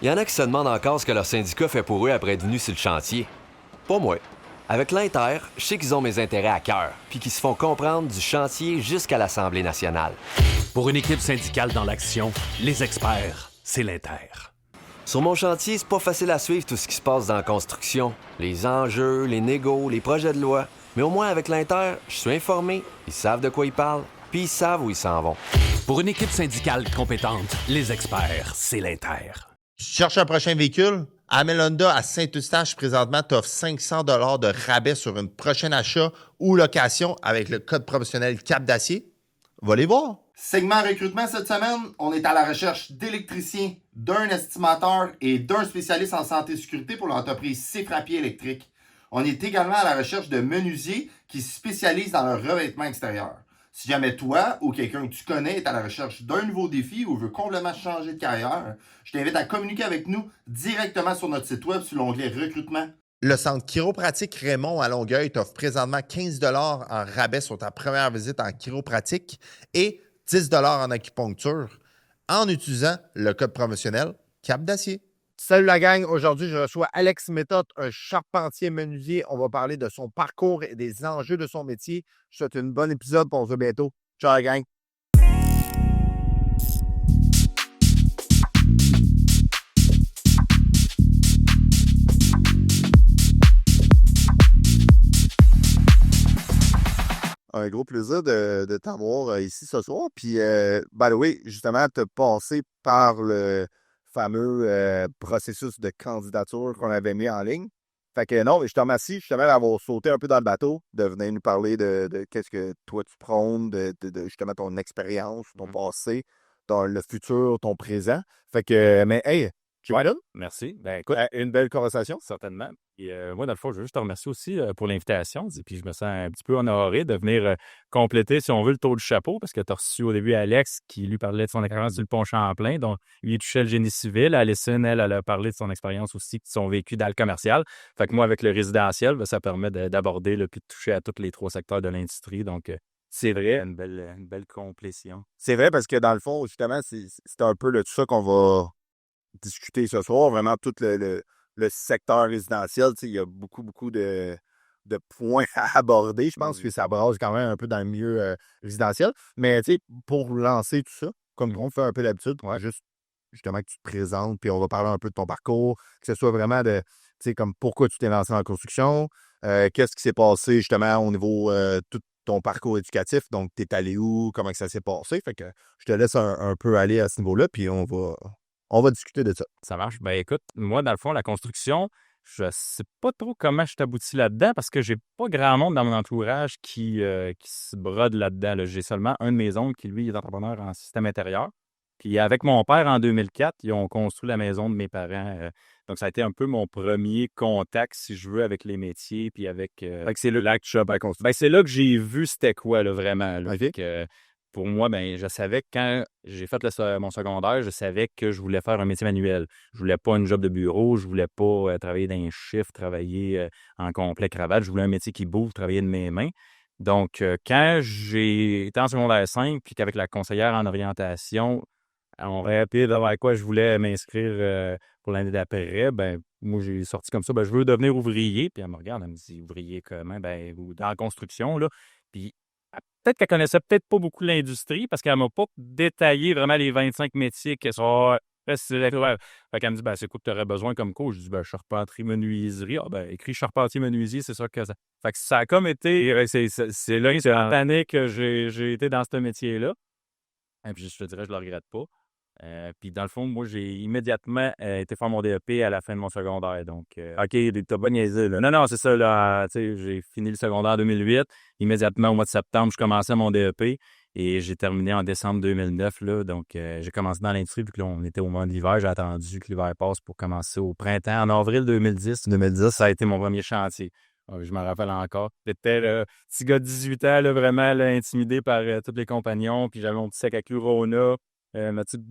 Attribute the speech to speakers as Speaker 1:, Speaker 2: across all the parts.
Speaker 1: Il y en a qui se demandent encore ce que leur syndicat fait pour eux après être venus sur le chantier. Pas moi. Avec l'Inter, je sais qu'ils ont mes intérêts à cœur, puis qu'ils se font comprendre du chantier jusqu'à l'Assemblée nationale.
Speaker 2: Pour une équipe syndicale dans l'action, les experts, c'est l'Inter.
Speaker 1: Sur mon chantier, c'est pas facile à suivre tout ce qui se passe dans la construction. Les enjeux, les négos, les projets de loi. Mais au moins avec l'Inter, je suis informé, ils savent de quoi ils parlent, puis ils savent où ils s'en vont.
Speaker 2: Pour une équipe syndicale compétente, les experts, c'est l'Inter.
Speaker 3: Tu cherches un prochain véhicule? Amel Honda à Saint-Eustache, présentement, t'offre 500 $ de rabais sur une prochaine achat ou location avec le code promotionnel CAP d'Acier. Va les voir.
Speaker 4: Segment recrutement cette semaine, on est à la recherche d'électriciens, d'un estimateur et d'un spécialiste en santé et sécurité pour l'entreprise C-Frappier électrique. On est également à la recherche de menuisiers qui se spécialisent dans le revêtement extérieur. Si jamais toi ou quelqu'un que tu connais est à la recherche d'un nouveau défi ou veut complètement changer de carrière, je t'invite à communiquer avec nous directement sur notre site web sur l'onglet recrutement.
Speaker 3: Le centre chiropratique Raymond à Longueuil t'offre présentement 15 $ en rabais sur ta première visite en chiropratique et 10 $ en acupuncture en utilisant le code promotionnel CAP d'Acier.
Speaker 5: Salut la gang, aujourd'hui je reçois Alex Méthode, un charpentier menuisier. On va parler de son parcours et des enjeux de son métier. Je te souhaite une bonne épisode, on se voit bientôt. Ciao la gang! Un gros plaisir de t'avoir ici ce soir. Puis, by the way, justement, te passer par le fameux processus de candidature qu'on avait mis en ligne. Fait que non, je te remercie justement d'avoir sauté un peu dans le bateau, de venir nous parler de qu'est-ce que toi tu prônes, de justement ton expérience, ton passé, le futur, ton présent. Fait que, mais hey, tu vois là?
Speaker 6: Merci. Ben écoute,
Speaker 5: Une belle conversation.
Speaker 6: certainement. Et moi, dans le fond, je veux juste te remercier aussi pour l'invitation. Et puis, je me sens un petit peu honoré de venir compléter, si on veut, le tour du chapeau, parce que tu as reçu au début Alex qui lui parlait de son expérience sur le pont Champlain, dont lui, il touchait le génie civil. Alison, elle a parlé de son expérience aussi, de son vécu dans le commercial. Fait que moi, avec le résidentiel, ben, ça permet d'aborder, puis de toucher à tous les 3 secteurs de l'industrie. Donc, c'est vrai, une belle complétion.
Speaker 5: C'est vrai parce que dans le fond, justement, c'est un peu de tout ça qu'on va discuter ce soir. Vraiment, tout le secteur résidentiel, il y a beaucoup de points à aborder. Je pense que ça brasse quand même un peu dans le milieu résidentiel. Mais pour lancer tout ça, comme on fait un peu d'habitude, juste justement que tu te présentes, puis on va parler un peu de ton parcours, que ce soit vraiment comme pourquoi tu t'es lancé dans la construction, qu'est-ce qui s'est passé justement au niveau tout ton parcours éducatif. Donc, tu es allé où, comment que ça s'est passé. Fait que je te laisse un peu aller à ce niveau-là, puis on va discuter de ça.
Speaker 6: Ça marche. Ben écoute, moi, dans le fond, la construction, je sais pas trop comment je t'aboutis là-dedans parce que j'ai pas grand monde dans mon entourage qui se brode là-dedans. Là. J'ai seulement un de mes oncles qui, lui, est entrepreneur en système intérieur. Puis avec mon père, en 2004, ils ont construit la maison de mes parents. Donc, ça a été un peu mon premier contact, si je veux, avec les métiers. Puis avec.
Speaker 5: Fait que c'est là que tu as construit.
Speaker 6: Ben, c'est là que j'ai vu c'était quoi, là, vraiment. Là.
Speaker 5: OK.
Speaker 6: Fait que, pour moi, ben, je savais que quand j'ai fait mon secondaire, je savais que je voulais faire un métier manuel. Je voulais pas une job de bureau, je voulais pas travailler dans un chiffre, travailler en complet cravate. Je voulais un métier qui bouge, travailler de mes mains. Donc, quand j'ai été en secondaire 5, puis qu'avec la conseillère en orientation, on répétait vers quoi je voulais m'inscrire pour l'année d'après, ben moi, j'ai sorti comme ça, ben je veux devenir ouvrier. Puis elle me regarde, elle me dit, ouvrier comment? Ben, dans la construction, là. Puis peut-être qu'elle connaissait peut-être pas beaucoup l'industrie parce qu'elle m'a pas détaillé vraiment les 25 métiers qui sont. Fait qu'elle me dit, ben, c'est quoi que tu aurais besoin comme cours? Je dis, ben, charpenterie, menuiserie. Ah, ben, écrit charpentier, menuisier, c'est ça que ça. Fait que ça a comme été. C'est là, c'est en année que j'ai été dans ce métier-là. Et puis, je te dirais, je le regrette pas. Puis, dans le fond, moi, j'ai immédiatement été faire mon DEP à la fin de mon secondaire. Donc, OK, t'as pas niaisé, là. Non, c'est ça, là. Tu sais, j'ai fini le secondaire en 2008. Immédiatement, au mois de septembre, je commençais mon DEP et j'ai terminé en décembre 2009, là. Donc, j'ai commencé dans l'industrie, vu que là, on était au mois d'hiver. J'ai attendu que l'hiver passe pour commencer au printemps. En avril 2010, ça a été mon premier chantier. Je m'en rappelle encore. J'étais le petit gars de 18 ans, là, vraiment là, intimidé par tous les compagnons. Puis j'avais mon petit sac à clous Rona. Ma petite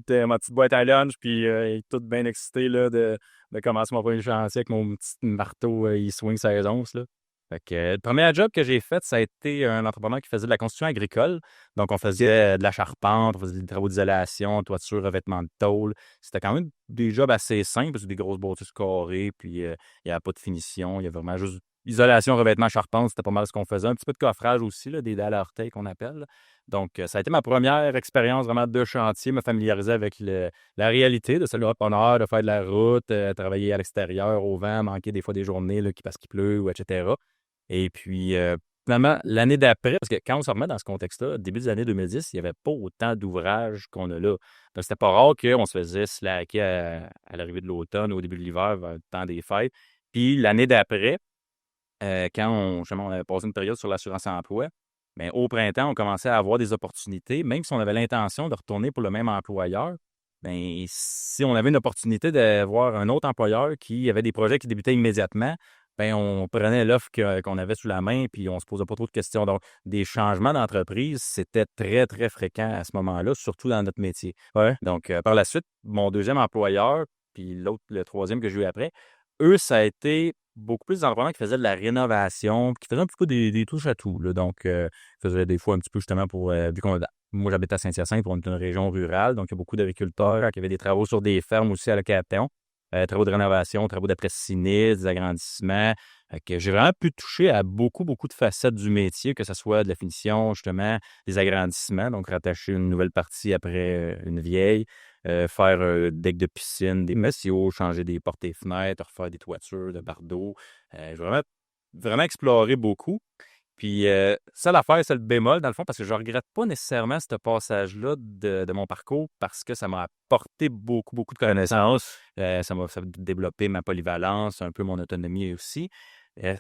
Speaker 6: boîte à lunch, puis tout bien excité là, de commencer mon premier chantier avec mon petit marteau e-swing 16 onces. Là. Fait que le premier job que j'ai fait, ça a été un entrepreneur qui faisait de la construction agricole. Donc, on faisait de la charpente, on faisait des travaux d'isolation, toiture, revêtement de tôle. C'était quand même des jobs assez simples, parce que des grosses bâtisses carrées, puis il n'y avait pas de finition. Il y avait vraiment juste isolation, revêtement, charpente. C'était pas mal ce qu'on faisait. Un petit peu de coffrage aussi, là, des dalles à orteil qu'on appelle. Donc, ça a été ma première expérience vraiment de chantier, me familiariser avec la réalité de celui entrepreneur, de faire de la route, travailler à l'extérieur, au vent, manquer des fois des journées là, parce qu'il pleut, ou etc. Et puis, finalement, l'année d'après, parce que quand on se remet dans ce contexte-là, début des années 2010, il n'y avait pas autant d'ouvrages qu'on a là. Donc, c'était pas rare qu'on se faisait slacker à l'arrivée de l'automne, au début de l'hiver, vers le temps des fêtes. Puis, l'année d'après, justement, on avait passé une période sur l'assurance-emploi, mais au printemps, on commençait à avoir des opportunités, même si on avait l'intention de retourner pour le même employeur. Bien, si on avait une opportunité d'avoir un autre employeur qui avait des projets qui débutaient immédiatement, ben on prenait l'offre qu'on avait sous la main, puis on se posait pas trop de questions. Donc, des changements d'entreprise, c'était très, très fréquent à ce moment-là, surtout dans notre métier. Ouais. Donc, par la suite, mon deuxième employeur, puis l'autre, le troisième que j'ai eu après, eux, ça a été beaucoup plus d'entrepreneurs qui faisaient de la rénovation, qui faisaient un petit peu des touches à tout. Là. Donc, ils faisaient des fois un petit peu justement pour, vu qu'on moi, j'habite à Saint-Hyacinthe, on est une région rurale, donc il y a beaucoup d'agriculteurs qui avaient des travaux sur des fermes aussi à Locaton. Travaux de rénovation, travaux d'après-sinistre, des agrandissements. Que j'ai vraiment pu toucher à beaucoup, beaucoup de facettes du métier, que ce soit de la finition, justement, des agrandissements, donc rattacher une nouvelle partie après une vieille, faire un deck de piscine, des messiaux, changer des portes et fenêtres, refaire des toitures de bardeaux. J'ai vraiment, vraiment exploré beaucoup. Puis ça, l'affaire, c'est le bémol, dans le fond, parce que je ne regrette pas nécessairement ce passage-là de mon parcours parce que ça m'a apporté beaucoup, beaucoup de connaissances. Ça m'a fait développer ma polyvalence, un peu mon autonomie aussi.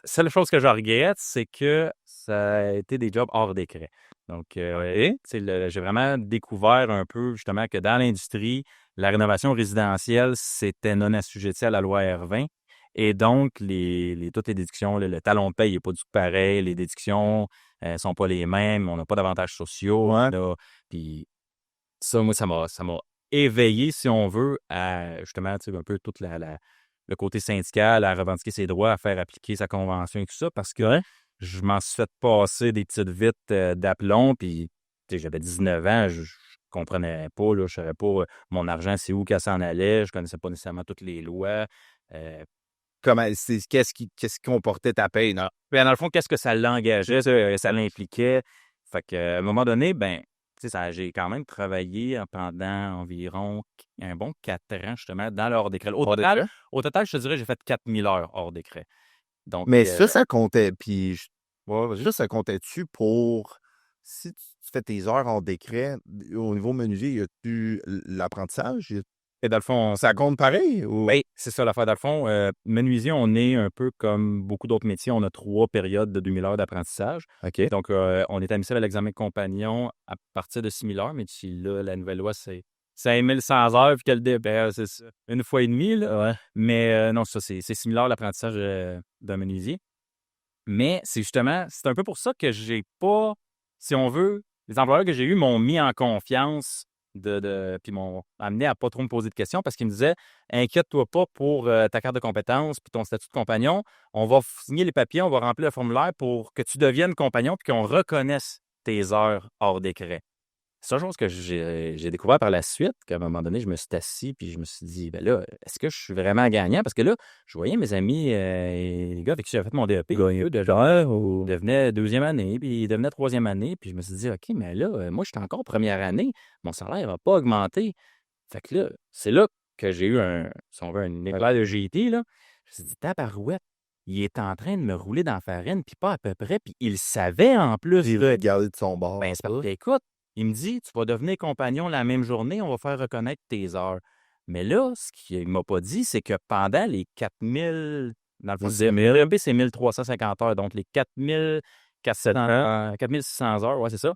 Speaker 6: Seule chose que je regrette, c'est que ça a été des jobs hors décret. Donc, j'ai vraiment découvert un peu, justement, que dans l'industrie, la rénovation résidentielle, c'était non assujetti à la loi R20. Et donc, toutes les déductions, le talon de paye n'est pas du tout pareil, les déductions ne sont pas les mêmes, on n'a pas d'avantages sociaux.
Speaker 5: Ouais.
Speaker 6: Là. Puis ça, moi, ça m'a éveillé, si on veut, à justement, tu sais, un peu tout le côté syndical, à revendiquer ses droits, à faire appliquer sa convention et tout ça, parce que je m'en suis fait passer des petites vites d'aplomb, puis tu sais, j'avais 19 ans, je comprenais pas, là, je savais pas mon argent, c'est où qu'elle s'en allait, je connaissais pas nécessairement toutes les lois.
Speaker 5: Qu'est-ce qui comportait ta paye? Non?
Speaker 6: Bien, dans le fond, qu'est-ce que ça l'engageait, ça l'impliquait. Fait qu'à un moment donné, ben, tu sais, j'ai quand même travaillé pendant environ un bon 4 ans, justement, dans le hors décret. Au total, je te dirais, j'ai fait 4000 heures hors décret. Donc,
Speaker 5: Mais ça comptait. Puis, ça comptait-tu pour. Si tu fais tes heures en décret, au niveau menuisier, y a-tu l'apprentissage?
Speaker 6: et dans le fond,
Speaker 5: Ça compte pareil? Ou...
Speaker 6: oui, c'est ça l'affaire. Dans le fond, menuisier, on est un peu comme beaucoup d'autres métiers. On a 3 périodes de 2000 heures d'apprentissage.
Speaker 5: OK.
Speaker 6: Donc, on est admissible à l'examen compagnon à partir de 6000 heures, mais d'ici là, la nouvelle loi, c'est 5100 heures, puis c'est ça, une fois et demie. Là.
Speaker 5: Ouais.
Speaker 6: Mais non, ça, c'est 6000 heures l'apprentissage d'un menuisier. Mais c'est un peu pour ça que j'ai pas, si on veut, les employeurs que j'ai eus m'ont mis en confiance puis m'ont amené à pas trop me poser de questions parce qu'ils me disaient inquiète-toi pas pour ta carte de compétence puis ton statut de compagnon. On va signer les papiers, on va remplir le formulaire pour que tu deviennes compagnon puis qu'on reconnaisse tes heures hors décret. C'est une chose que j'ai découvert par la suite, qu'à un moment donné, je me suis assis puis je me suis dit, ben là, est-ce que je suis vraiment gagnant? Parce que là, je voyais mes amis, et les gars avec qui j'avais fait mon DEP, eux, déjà, ils devenaient deuxième année, puis ils devenaient troisième année, puis je me suis dit, OK, mais là, moi, je suis encore première année, mon salaire va pas augmenter. Fait que là, c'est là que j'ai eu si on veut, un éclair de GT, là. Je me suis dit, tabarouette, il est en train de me rouler dans la farine, puis pas à peu près, puis il savait en plus.
Speaker 5: Il va garder de son bord.
Speaker 6: Ben, c'est parce que, écoute, il me dit, tu vas devenir compagnon la même journée, on va faire reconnaître tes heures. Mais là, ce qu'il ne m'a pas dit, c'est que pendant les 4000, dans le fond, DEP, c'est 1350 heures, donc les 4600 heures, ouais, c'est ça.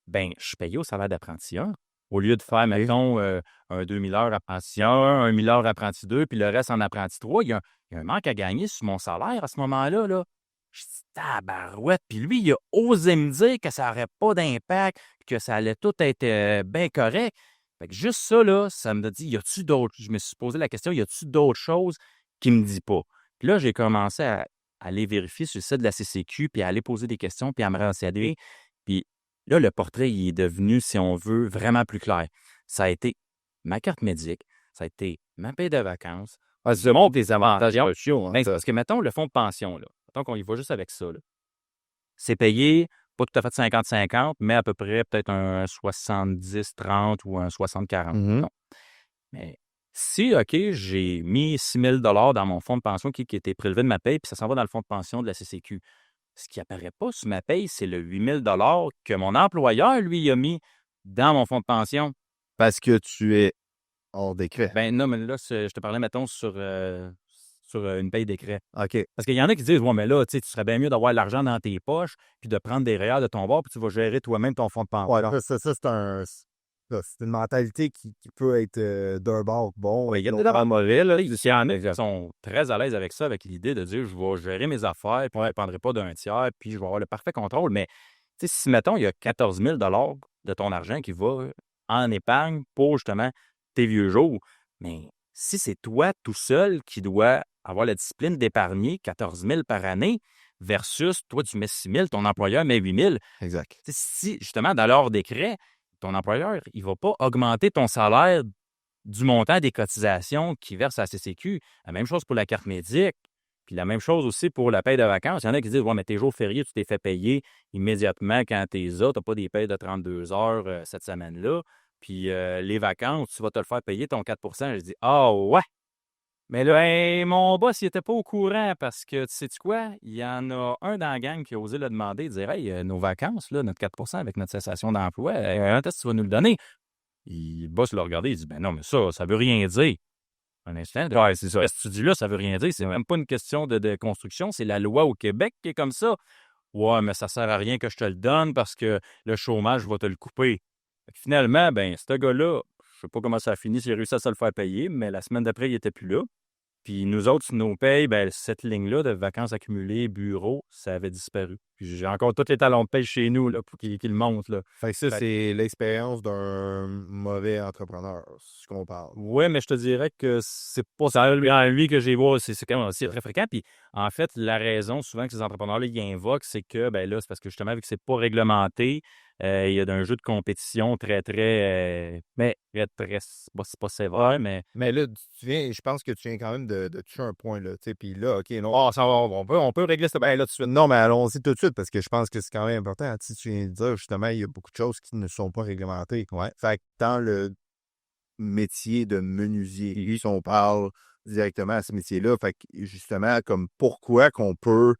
Speaker 6: Ben, je suis payé au salaire d'apprenti 1. Au lieu de faire, mettons, un 2000 heures apprenti 1, un 1000 heures apprenti 2, puis le reste en apprenti 3, il y a un manque à gagner sur mon salaire à ce moment-là, là. Je dis, tabarouette. Puis lui, il a osé me dire que ça n'aurait pas d'impact, que ça allait tout être bien correct. Fait que juste ça, là, ça me dit, y a-tu d'autres... Je me suis posé la question, y a-tu d'autres choses qu'il me dit pas? Puis là, j'ai commencé à aller vérifier sur le site de la CCQ, puis à aller poser des questions, puis à me renseigner. Puis là, le portrait, il est devenu, si on veut, vraiment plus clair. Ça a été ma carte médic, ça a été ma paie de vacances. Je montre les avantages sociaux. Hein, parce que, mettons, le fonds de pension, là, mettons qu'on y va juste avec ça, là, c'est payé, pas tout à fait 50-50, mais à peu près peut-être un 70-30 ou un 60-40. Non. Mais si, OK, j'ai mis 6 000 dans mon fonds de pension qui était prélevé de ma paye, puis ça s'en va dans le fonds de pension de la CCQ. Ce qui apparaît pas sur ma paye, c'est le 8 000 que mon employeur, lui, a mis dans mon fonds de pension.
Speaker 5: Parce que tu es hors décret.
Speaker 6: Ben non, mais là, je te parlais, mettons, sur une paye décret.
Speaker 5: OK.
Speaker 6: Parce qu'il y en a qui disent, ouais, mais là, tu sais, tu serais bien mieux d'avoir l'argent dans tes poches, puis de prendre des REER de ton bord, puis tu vas gérer toi-même ton fonds de pension.
Speaker 5: Ouais, ça, c'est une mentalité qui peut être d'un bord bon.
Speaker 6: Oui, il y a des gens mauvais, là. Il y en a qui sont très à l'aise avec ça, avec l'idée de dire, je vais gérer mes affaires, puis je ne dépendrai pas d'un tiers, puis je vais avoir le parfait contrôle. Mais, tu sais, si, mettons, il y a 14 000 de ton argent qui va en épargne pour, justement, tes vieux jours, mais si c'est toi tout seul qui dois avoir la discipline d'épargner 14 000 par année versus toi, tu mets 6 000, ton employeur met 8 000.
Speaker 5: Exact.
Speaker 6: Si, justement, dans leur décret, ton employeur, il ne va pas augmenter ton salaire du montant des cotisations qu'il verse à la CCQ. La même chose pour la carte médic, puis la même chose aussi pour la paie de vacances. Il y en a qui disent, ouais, mais tes jours fériés, tu t'es fait payer immédiatement quand tu es là. Tu n'as pas des payes de 32 heures cette semaine-là. Puis les vacances, tu vas te le faire payer ton 4 Je dis, ah ouais! Mais là, mon boss, il n'était pas au courant parce que, tu sais-tu quoi? Il y en a un dans la gang qui a osé le demander, il dire, hey, nos vacances, là, notre 4 avec notre cessation d'emploi, un test, tu vas nous le donner. Le boss l'a regardé, il dit, ben non, mais ça veut rien dire. Un instant, ouais, c'est ça. Ce que tu dis là, ça veut rien dire. C'est même pas une question de construction, c'est la loi au Québec qui est comme ça. Ouais, mais ça sert à rien que je te le donne parce que le chômage va te le couper. Finalement, ben, ce gars-là, je sais pas comment ça a fini, s'il a réussi à se le faire payer, mais la semaine d'après, il n'était plus là. Puis nous autres, nos payes, ben, cette ligne-là de vacances accumulées, bureau, ça avait disparu. Puis j'ai encore tous les talons de paye chez nous là, pour qu'ils le montent. Là.
Speaker 5: Fait que ça, c'est l'expérience d'un mauvais entrepreneur, ce qu'on parle.
Speaker 6: Oui, mais je te dirais que c'est pas ça. Lui que j'ai vu, c'est quand même aussi très fréquent. Puis en fait, la raison souvent que ces entrepreneurs-là ils invoquent, c'est que ben là, c'est parce que justement, vu que c'est pas réglementé, il y a un jeu de compétition très, très, c'est pas sévère, mais...
Speaker 5: Mais là, je pense que tu viens quand même de toucher un point, là, tu sais, puis là, OK, non, on peut régler ça, ben là, tout de suite. Non, mais allons-y tout de suite, parce que je pense que c'est quand même important. Si tu viens de dire, justement, il y a beaucoup de choses qui ne sont pas réglementées. Ouais. Fait que dans le métier de menuisier, si on parle directement à ce métier-là, fait que, justement, comme pourquoi qu'on peut,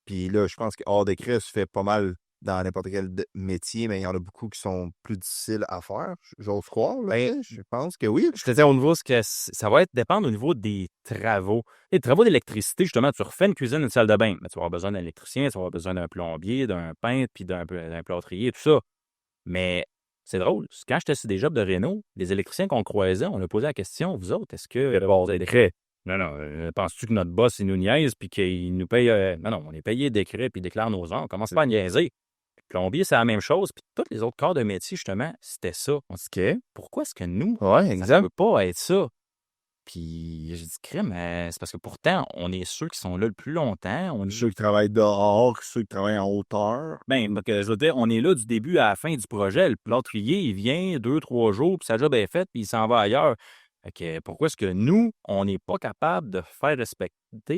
Speaker 5: puis là, je pense que hors décret se fait pas mal dans n'importe quel métier, mais il y en a beaucoup qui sont plus difficiles à faire, j'ose croire. Ben, je pense que oui.
Speaker 6: Je te dis, au niveau, ça va dépendre au niveau des travaux. Les travaux d'électricité, justement, tu refais une cuisine, une salle de bain, mais tu vas avoir besoin d'un électricien, tu vas avoir besoin d'un plombier, d'un peintre, puis d'un plâtrier, tout ça. Mais c'est drôle, quand j'étais sur des jobs de réno, les électriciens qu'on croisait, on a posé la question, vous autres, est-ce que vous avez décret? Non, penses-tu que notre boss, il nous niaise, puis qu'il nous paye... Non, on est payé décret, puis il déclare nos heures, on commence pas à niaiser. Plombier, c'est la même chose. Puis tous les autres corps de métier, justement, c'était ça. On se dit, pourquoi est-ce que nous, ça ne peut pas être ça? Puis j'ai dit, crème, c'est parce que pourtant, on est ceux qui sont là le plus longtemps. On est
Speaker 5: ceux qui travaillent dehors, ceux qui travaillent en hauteur.
Speaker 6: Bien, je veux dire, on est là du début à la fin du projet. Le plâtrier, il vient 2-3 jours, puis sa job est faite, puis il s'en va ailleurs. Fait que pourquoi est-ce que nous, on n'est pas capable de faire respecter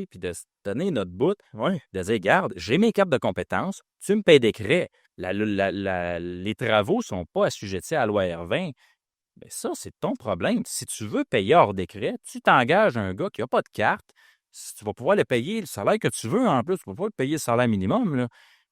Speaker 6: puis de se donner notre bout, de dire, regarde, j'ai mes cartes de compétences, tu me payes décret, les travaux ne sont pas assujettis à la loi R20. Bien, ça, c'est ton problème. Si tu veux payer hors décret, tu t'engages un gars qui n'a pas de carte, tu vas pouvoir le payer le salaire que tu veux en plus, tu vas pouvoir le payer le salaire minimum. Là.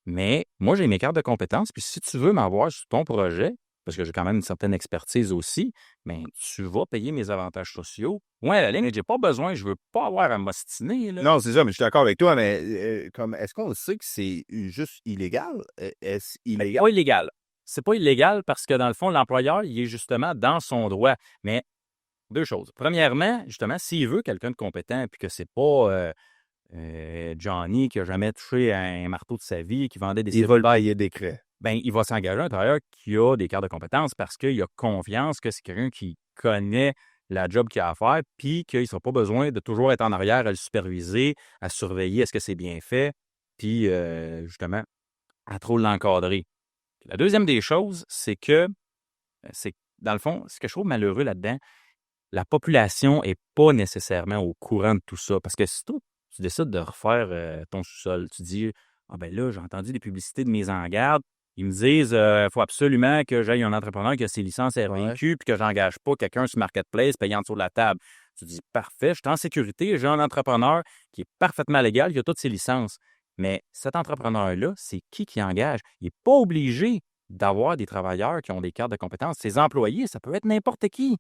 Speaker 6: Mais moi, j'ai mes cartes de compétences, puis si tu veux m'avoir sur ton projet, parce que j'ai quand même une certaine expertise aussi, mais tu vas payer mes avantages sociaux. Ouais, à la ligne, j'ai pas besoin, je veux pas avoir à m'ostiner. Là.
Speaker 5: Non, c'est ça, mais je suis d'accord avec toi, mais est-ce qu'on sait que c'est juste illégal? Est-ce illégal?
Speaker 6: Pas illégal. C'est pas illégal parce que, dans le fond, l'employeur, il est justement dans son droit. Mais deux choses. Premièrement, justement, s'il veut quelqu'un de compétent puis que c'est pas Johnny qui a jamais touché un marteau de sa vie, qui vendait des...
Speaker 5: Il va le payer décret.
Speaker 6: Ben, il va s'engager un travailleur qui a des cartes de compétences parce qu'il a confiance que c'est quelqu'un qui connaît la job qu'il a à faire, puis qu'il ne sera pas besoin de toujours être en arrière à le superviser, à surveiller est-ce que c'est bien fait, puis justement, à trop l'encadrer. La deuxième des choses, c'est dans le fond, ce que je trouve malheureux là-dedans, la population n'est pas nécessairement au courant de tout ça. Parce que si toi, tu décides de refaire ton sous-sol, tu dis ah ben là, j'ai entendu des publicités de mise en garde. Ils me disent faut absolument que j'aille un entrepreneur qui a ses licences RVQ puis que j'engage pas quelqu'un sur Marketplace payant sur la table. Tu dis parfait, je suis en sécurité, j'ai un entrepreneur qui est parfaitement légal, qui a toutes ses licences. Mais cet entrepreneur-là, c'est qui engage? Il n'est pas obligé d'avoir des travailleurs qui ont des cartes de compétences. Ses employés, ça peut être n'importe qui.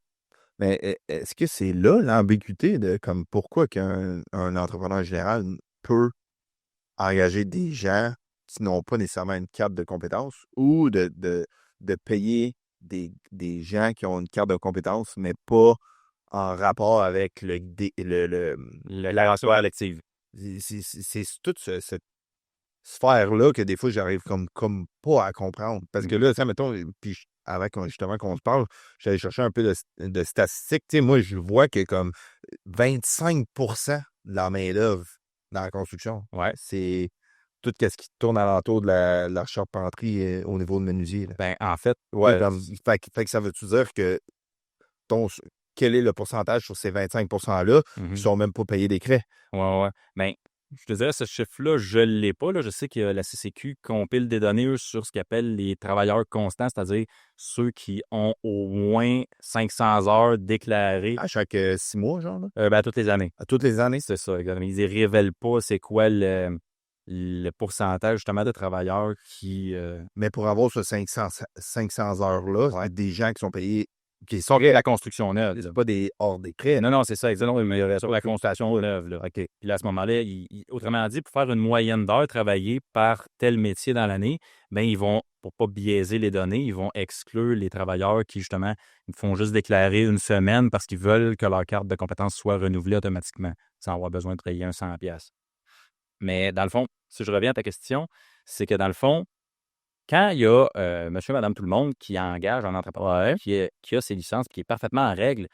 Speaker 5: Mais est-ce que c'est là l'ambiguïté de comme pourquoi qu'un entrepreneur général peut engager des gens qui n'ont pas nécessairement une carte de compétences ou de payer des gens qui ont une carte de compétences, mais pas en rapport avec
Speaker 6: La sphère élective.
Speaker 5: C'est toute cette sphère-là que des fois, j'arrive comme pas à comprendre. Parce que là, ça, mettons, puis avant justement qu'on se parle, j'allais chercher un peu de statistiques. Tu sais, moi, je vois que comme 25% de la main-d'œuvre dans la construction,
Speaker 6: Ouais.
Speaker 5: c'est tout ce qui tourne alentour de la charpenterie au niveau de menuisier. Là.
Speaker 6: Ben, en fait,
Speaker 5: Ouais. Fait que ça veut-tu dire que quel est le pourcentage sur ces 25%-là qui ne sont même pas payés des craies?
Speaker 6: ouais. Ben, je te dirais, ce chiffre-là, je ne l'ai pas. Là. Je sais que la CCQ compile des données, eux, sur ce qu'ils appellent les travailleurs constants, c'est-à-dire ceux qui ont au moins 500 heures déclarées.
Speaker 5: À chaque 6 mois, genre? Là?
Speaker 6: Ben, à toutes les années.
Speaker 5: À toutes les années?
Speaker 6: C'est ça, exactement. Ils ne révèlent pas c'est quoi le pourcentage, justement, de travailleurs qui...
Speaker 5: Mais pour avoir ce 500 heures-là, c'est des gens qui sont payés, qui sont
Speaker 6: la construction neuve.
Speaker 5: c'est pas des hors décret.
Speaker 6: Non, c'est ça, exactement. Mais sur la construction neuve. Là.
Speaker 5: OK.
Speaker 6: Puis là, à ce moment-là, autrement dit, pour faire une moyenne d'heures travaillées par tel métier dans l'année, ben ils vont, pour pas biaiser les données, ils vont exclure les travailleurs qui, justement, font juste déclarer une semaine parce qu'ils veulent que leur carte de compétence soit renouvelée automatiquement, sans avoir besoin de payer un 100$. Mais dans le fond, si je reviens à ta question, c'est que dans le fond, quand il y a monsieur, madame, tout le monde qui engage un entrepreneur qui a ses licences et qui est parfaitement en règle,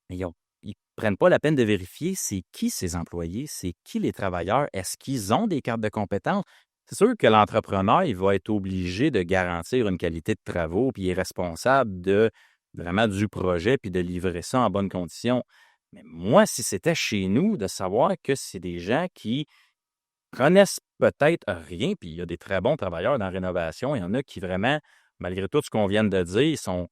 Speaker 6: mais ils ne prennent pas la peine de vérifier c'est qui ses employés, c'est qui les travailleurs, est-ce qu'ils ont des cartes de compétences? C'est sûr que l'entrepreneur, il va être obligé de garantir une qualité de travaux, puis il est responsable de vraiment du projet, puis de livrer ça en bonnes conditions. Mais moi, si c'était chez nous, de savoir que c'est des gens qui connaissent peut-être rien, puis il y a des très bons travailleurs dans la rénovation. Il y en a qui vraiment, malgré tout ce qu'on vient de dire, ils sont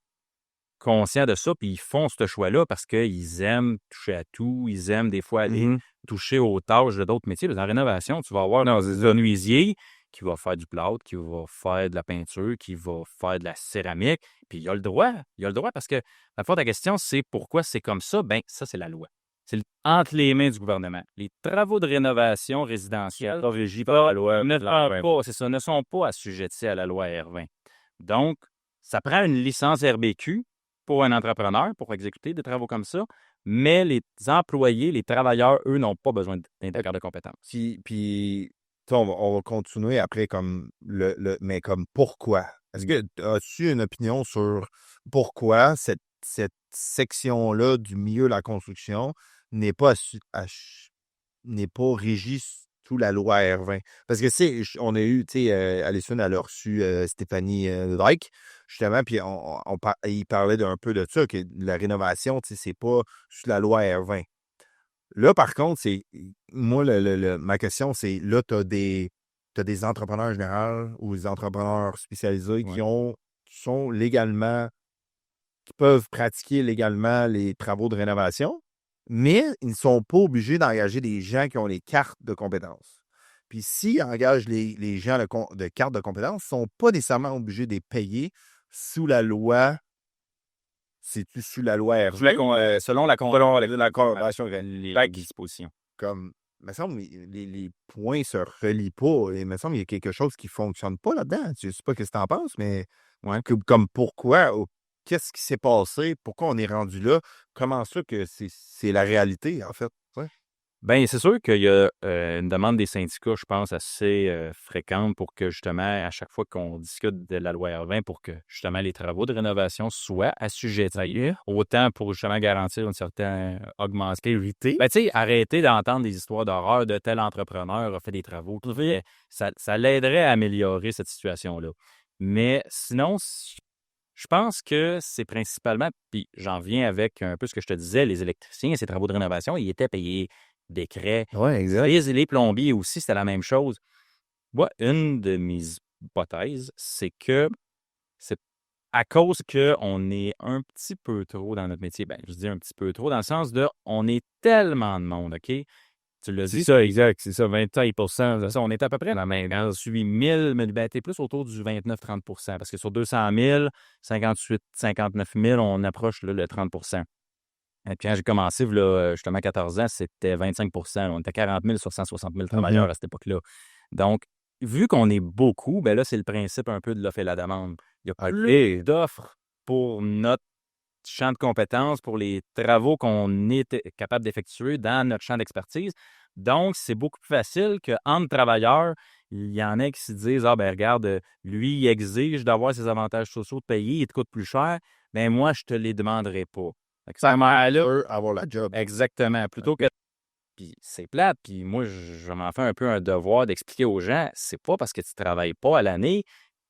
Speaker 6: conscients de ça, puis ils font ce choix-là parce qu'ils aiment toucher à tout, ils aiment des fois aller toucher aux tâches de d'autres métiers. Dans la rénovation, tu vas avoir un menuisier qui va faire du plâtre, qui va faire de la peinture, qui va faire de la céramique, puis il a le droit. Il a le droit parce que, la fois, ta question, c'est pourquoi c'est comme ça? Bien, ça, c'est la loi. C'est entre les mains du gouvernement. Les travaux de rénovation résidentielle régis par la loi ne sont pas assujettis à la loi R20. Donc, ça prend une licence RBQ pour un entrepreneur pour exécuter des travaux comme ça, mais les employés, les travailleurs, eux, n'ont pas besoin d'un carte de compétence.
Speaker 5: Puis on va continuer après comme mais comme pourquoi? Est-ce que as-tu une opinion sur pourquoi cette section-là du milieu de la construction n'est pas régie sous la loi R20? Parce que on a eu, tu sais, Alison, elle a reçu Stéphanie Like, justement, puis il parlait d'un peu de ça, que la rénovation, tu sais, c'est pas sous la loi R20. Là, par contre, moi, ma question, c'est là, tu as des entrepreneurs généraux ou des entrepreneurs spécialisés qui sont légalement, qui peuvent pratiquer légalement les travaux de rénovation, mais ils ne sont pas obligés d'engager des gens qui ont les cartes de compétences. Puis s'ils engagent les gens de cartes de compétences, ils ne sont pas nécessairement obligés de les payer sous la loi. C'est-tu sous la loi R20?
Speaker 6: Selon la
Speaker 5: convention,
Speaker 6: les dispositions.
Speaker 5: Comme, il me semble les points ne se relient pas. Il me semble qu'il y a quelque chose qui ne fonctionne pas là-dedans. Je ne sais pas ce que tu en penses, mais comme pourquoi, qu'est-ce qui s'est passé, pourquoi on est rendu là, comment ça que c'est la réalité, en fait? Ouais.
Speaker 6: Bien, c'est sûr qu'il y a une demande des syndicats, je pense, assez fréquente pour que justement, à chaque fois qu'on discute de la loi R20, pour que justement les travaux de rénovation soient assujettis, autant pour justement garantir une certaine augmentation. Ben, tu sais, arrêter d'entendre des histoires d'horreur de tel entrepreneur a fait des travaux. Ça l'aiderait à améliorer cette situation-là. Mais sinon, je pense que c'est principalement, puis j'en viens avec un peu ce que je te disais, les électriciens, ces travaux de rénovation, ils étaient payés décret.
Speaker 5: Ouais, exact.
Speaker 6: Les plombiers aussi, c'était la même chose. Moi, une de mes hypothèses, c'est que c'est à cause qu'on est un petit peu trop dans notre métier. Ben, je dis un petit peu trop, dans le sens de on est tellement de monde, OK? Tu l'as dit.
Speaker 5: C'est ça, exact. C'est ça, 25%.
Speaker 6: C'est ça, on est à peu près dans la même. Quand je suis 1000, mais ben, t'es plus autour du 29-30 parce que sur 200 000, 58, 59 000, on approche là, le 30 Et puis quand j'ai commencé, là, justement, 14 ans, c'était 25 On était 40 000 sur 160 000 travailleurs à cette époque-là. Donc, vu qu'on est beaucoup, ben là, c'est le principe un peu de l'offre et la demande. Il y a plus d'offres pour notre champ de compétences, pour les travaux qu'on est capable d'effectuer dans notre champ d'expertise. Donc, c'est beaucoup plus facile qu'entre travailleurs, il y en a qui se disent « Ah, ben regarde, lui, il exige d'avoir ses avantages sociaux de payer, il te coûte plus cher, ben moi, je te les demanderai pas. »
Speaker 5: Ça peut avoir la job.
Speaker 6: Exactement. Plutôt que. Puis c'est plate, puis moi, je m'en fais un peu un devoir d'expliquer aux gens, c'est pas parce que tu travailles pas à l'année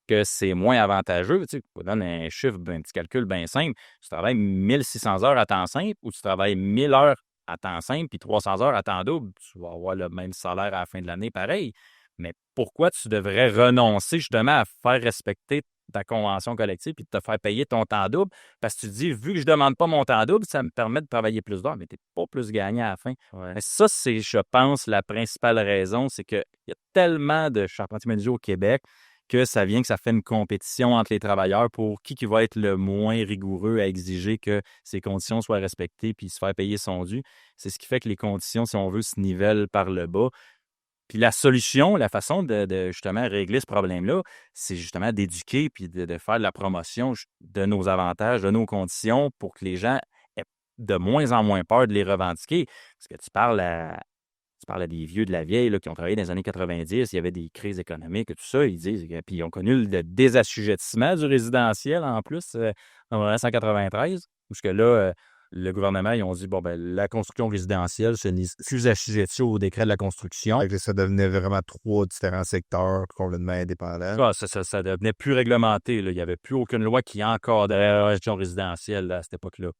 Speaker 6: que c'est moins avantageux. Tu sais, je te donne un chiffre, un petit calcul bien simple. Tu travailles 1600 heures à temps simple ou tu travailles 1000 heures à temps simple puis 300 heures à temps double, tu vas avoir le même salaire à la fin de l'année pareil. Mais pourquoi tu devrais renoncer justement à faire respecter ta convention collective puis de te faire payer ton temps double? Parce que tu te dis, vu que je ne demande pas mon temps double, ça me permet de travailler plus d'heures, mais tu n'es pas plus gagnant à la fin.
Speaker 5: Ouais.
Speaker 6: Mais ça, c'est, je pense, la principale raison, c'est qu'il y a tellement de charpentiers menuisiers au Québec que ça fait une compétition entre les travailleurs pour qui va être le moins rigoureux à exiger que ces conditions soient respectées puis se faire payer son dû. C'est ce qui fait que les conditions, si on veut, se nivellent par le bas. Puis la solution, la façon de justement régler ce problème-là, c'est justement d'éduquer puis de faire de la promotion de nos avantages, de nos conditions pour que les gens aient de moins en moins peur de les revendiquer. Parce que tu parles à des vieux de la vieille là, qui ont travaillé dans les années 90, il y avait des crises économiques et tout ça, ils disent, puis ils ont connu le désassujettissement du résidentiel en plus en 1993, parce que là, le gouvernement, ils ont dit, bon, ben la construction résidentielle, ce n'est plus assujetti au décret de la construction.
Speaker 5: Fait que ça devenait vraiment 3 différents secteurs complètement indépendants.
Speaker 6: Ah, ça devenait plus réglementé. Là. Il n'y avait plus aucune loi qui encadrait la gestion résidentielle là, à cette époque-là.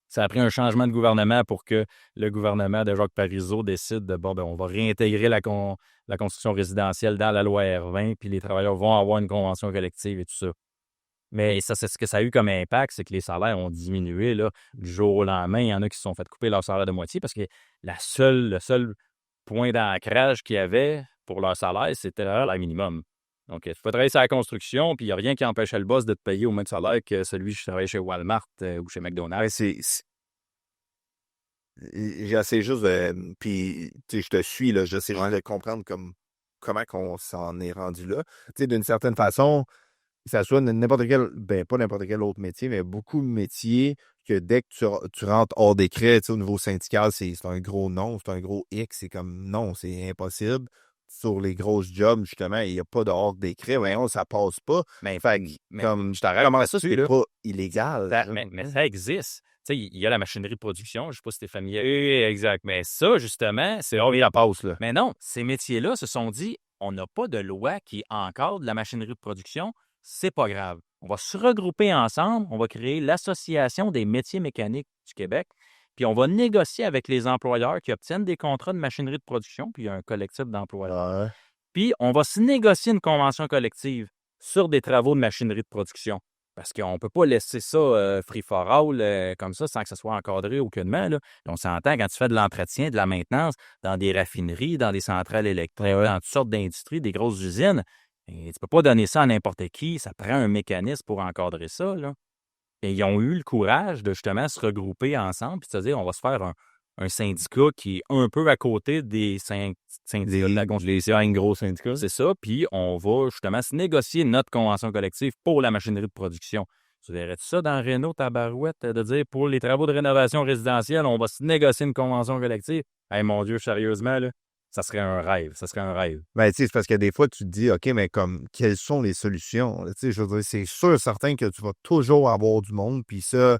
Speaker 6: Ça a pris un changement de gouvernement pour que le gouvernement de Jacques Parizeau décide de, bon, ben, on va réintégrer la construction résidentielle dans la loi R20, puis les travailleurs vont avoir une convention collective et tout ça. Mais ça, c'est ce que ça a eu comme impact, c'est que les salaires ont diminué là, du jour au lendemain. Il y en a qui se sont fait couper leur salaire de moitié parce que le seul point d'ancrage qu'il y avait pour leur salaire, c'était le minimum. Donc, tu peux travailler sur la construction, puis il n'y a rien qui empêchait le boss de te payer au même salaire que celui qui travaillait chez Walmart ou chez McDonald's.
Speaker 5: Ouais, j'essaie juste de. Puis, tu sais, je te suis, là. J'essaie vraiment de comprendre comment on s'en est rendu là. Tu sais, d'une certaine façon, que ça soit n'importe quel. Ben, pas n'importe quel autre métier, mais beaucoup de métiers que dès que tu rentres hors décret, tu sais, au niveau syndical, c'est un gros non, c'est un gros X. C'est comme non, c'est impossible. Sur les grosses jobs, justement, il n'y a pas de hors décret. Voyons, ça passe pas.
Speaker 6: Mais
Speaker 5: Comme
Speaker 6: je t'arrête.
Speaker 5: comment
Speaker 6: Ça,
Speaker 5: c'est pas illégal.
Speaker 6: Mais ça existe. Tu sais, il y a la machinerie de production. Je ne sais pas si tu es familier. Exact. Mais ça, justement, c'est.
Speaker 5: On la passe, là.
Speaker 6: Mais non, ces métiers-là se sont dit, on n'a pas de loi qui encadre la machinerie de production. C'est pas grave. On va se regrouper ensemble. On va créer l'Association des métiers mécaniques du Québec. Puis on va négocier avec les employeurs qui obtiennent des contrats de machinerie de production. Puis il y a un collectif d'employeurs.
Speaker 5: Ouais.
Speaker 6: Puis on va se négocier une convention collective sur des travaux de machinerie de production. Parce qu'on ne peut pas laisser ça free for all comme ça sans que ça soit encadré aucunement. Là. On s'entend quand tu fais de l'entretien, de la maintenance dans des raffineries, dans des centrales électriques, dans toutes sortes d'industries, des grosses usines. Et tu ne peux pas donner ça à n'importe qui. Ça prend un mécanisme pour encadrer ça. Là. Et ils ont eu le courage de justement se regrouper ensemble et de se dire on va se faire un syndicat qui est un peu à côté des syndicats de la construction.
Speaker 5: Les gros syndicats.
Speaker 6: C'est ça. Puis on va justement se négocier notre convention collective pour la machinerie de production. Tu verrais-tu ça dans Renault, Tabarouette, de dire pour les travaux de rénovation résidentielle, on va se négocier une convention collective? Hey, mon Dieu, sérieusement, là, ça serait un rêve. Ça serait un rêve.
Speaker 5: Ben, tu sais, c'est parce que des fois, tu te dis, OK, mais comme, quelles sont les solutions? Tu sais, je veux dire, c'est sûr, certain que tu vas toujours avoir du monde, puis ça,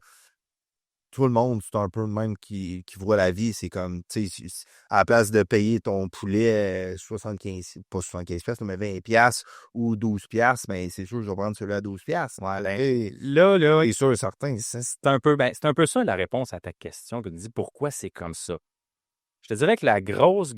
Speaker 5: tout le monde, c'est un peu le même qui voit la vie. C'est comme, tu sais, à la place de payer ton poulet 75, pas 75 piastres, mais 20 piastres ou 12 piastres, mais c'est sûr que je vais prendre celui à 12 piastres. Ouais,
Speaker 6: Là,
Speaker 5: c'est sûr, certain.
Speaker 6: c'est un peu ça la réponse à ta question que tu dis pourquoi c'est comme ça. Je te dirais que la grosse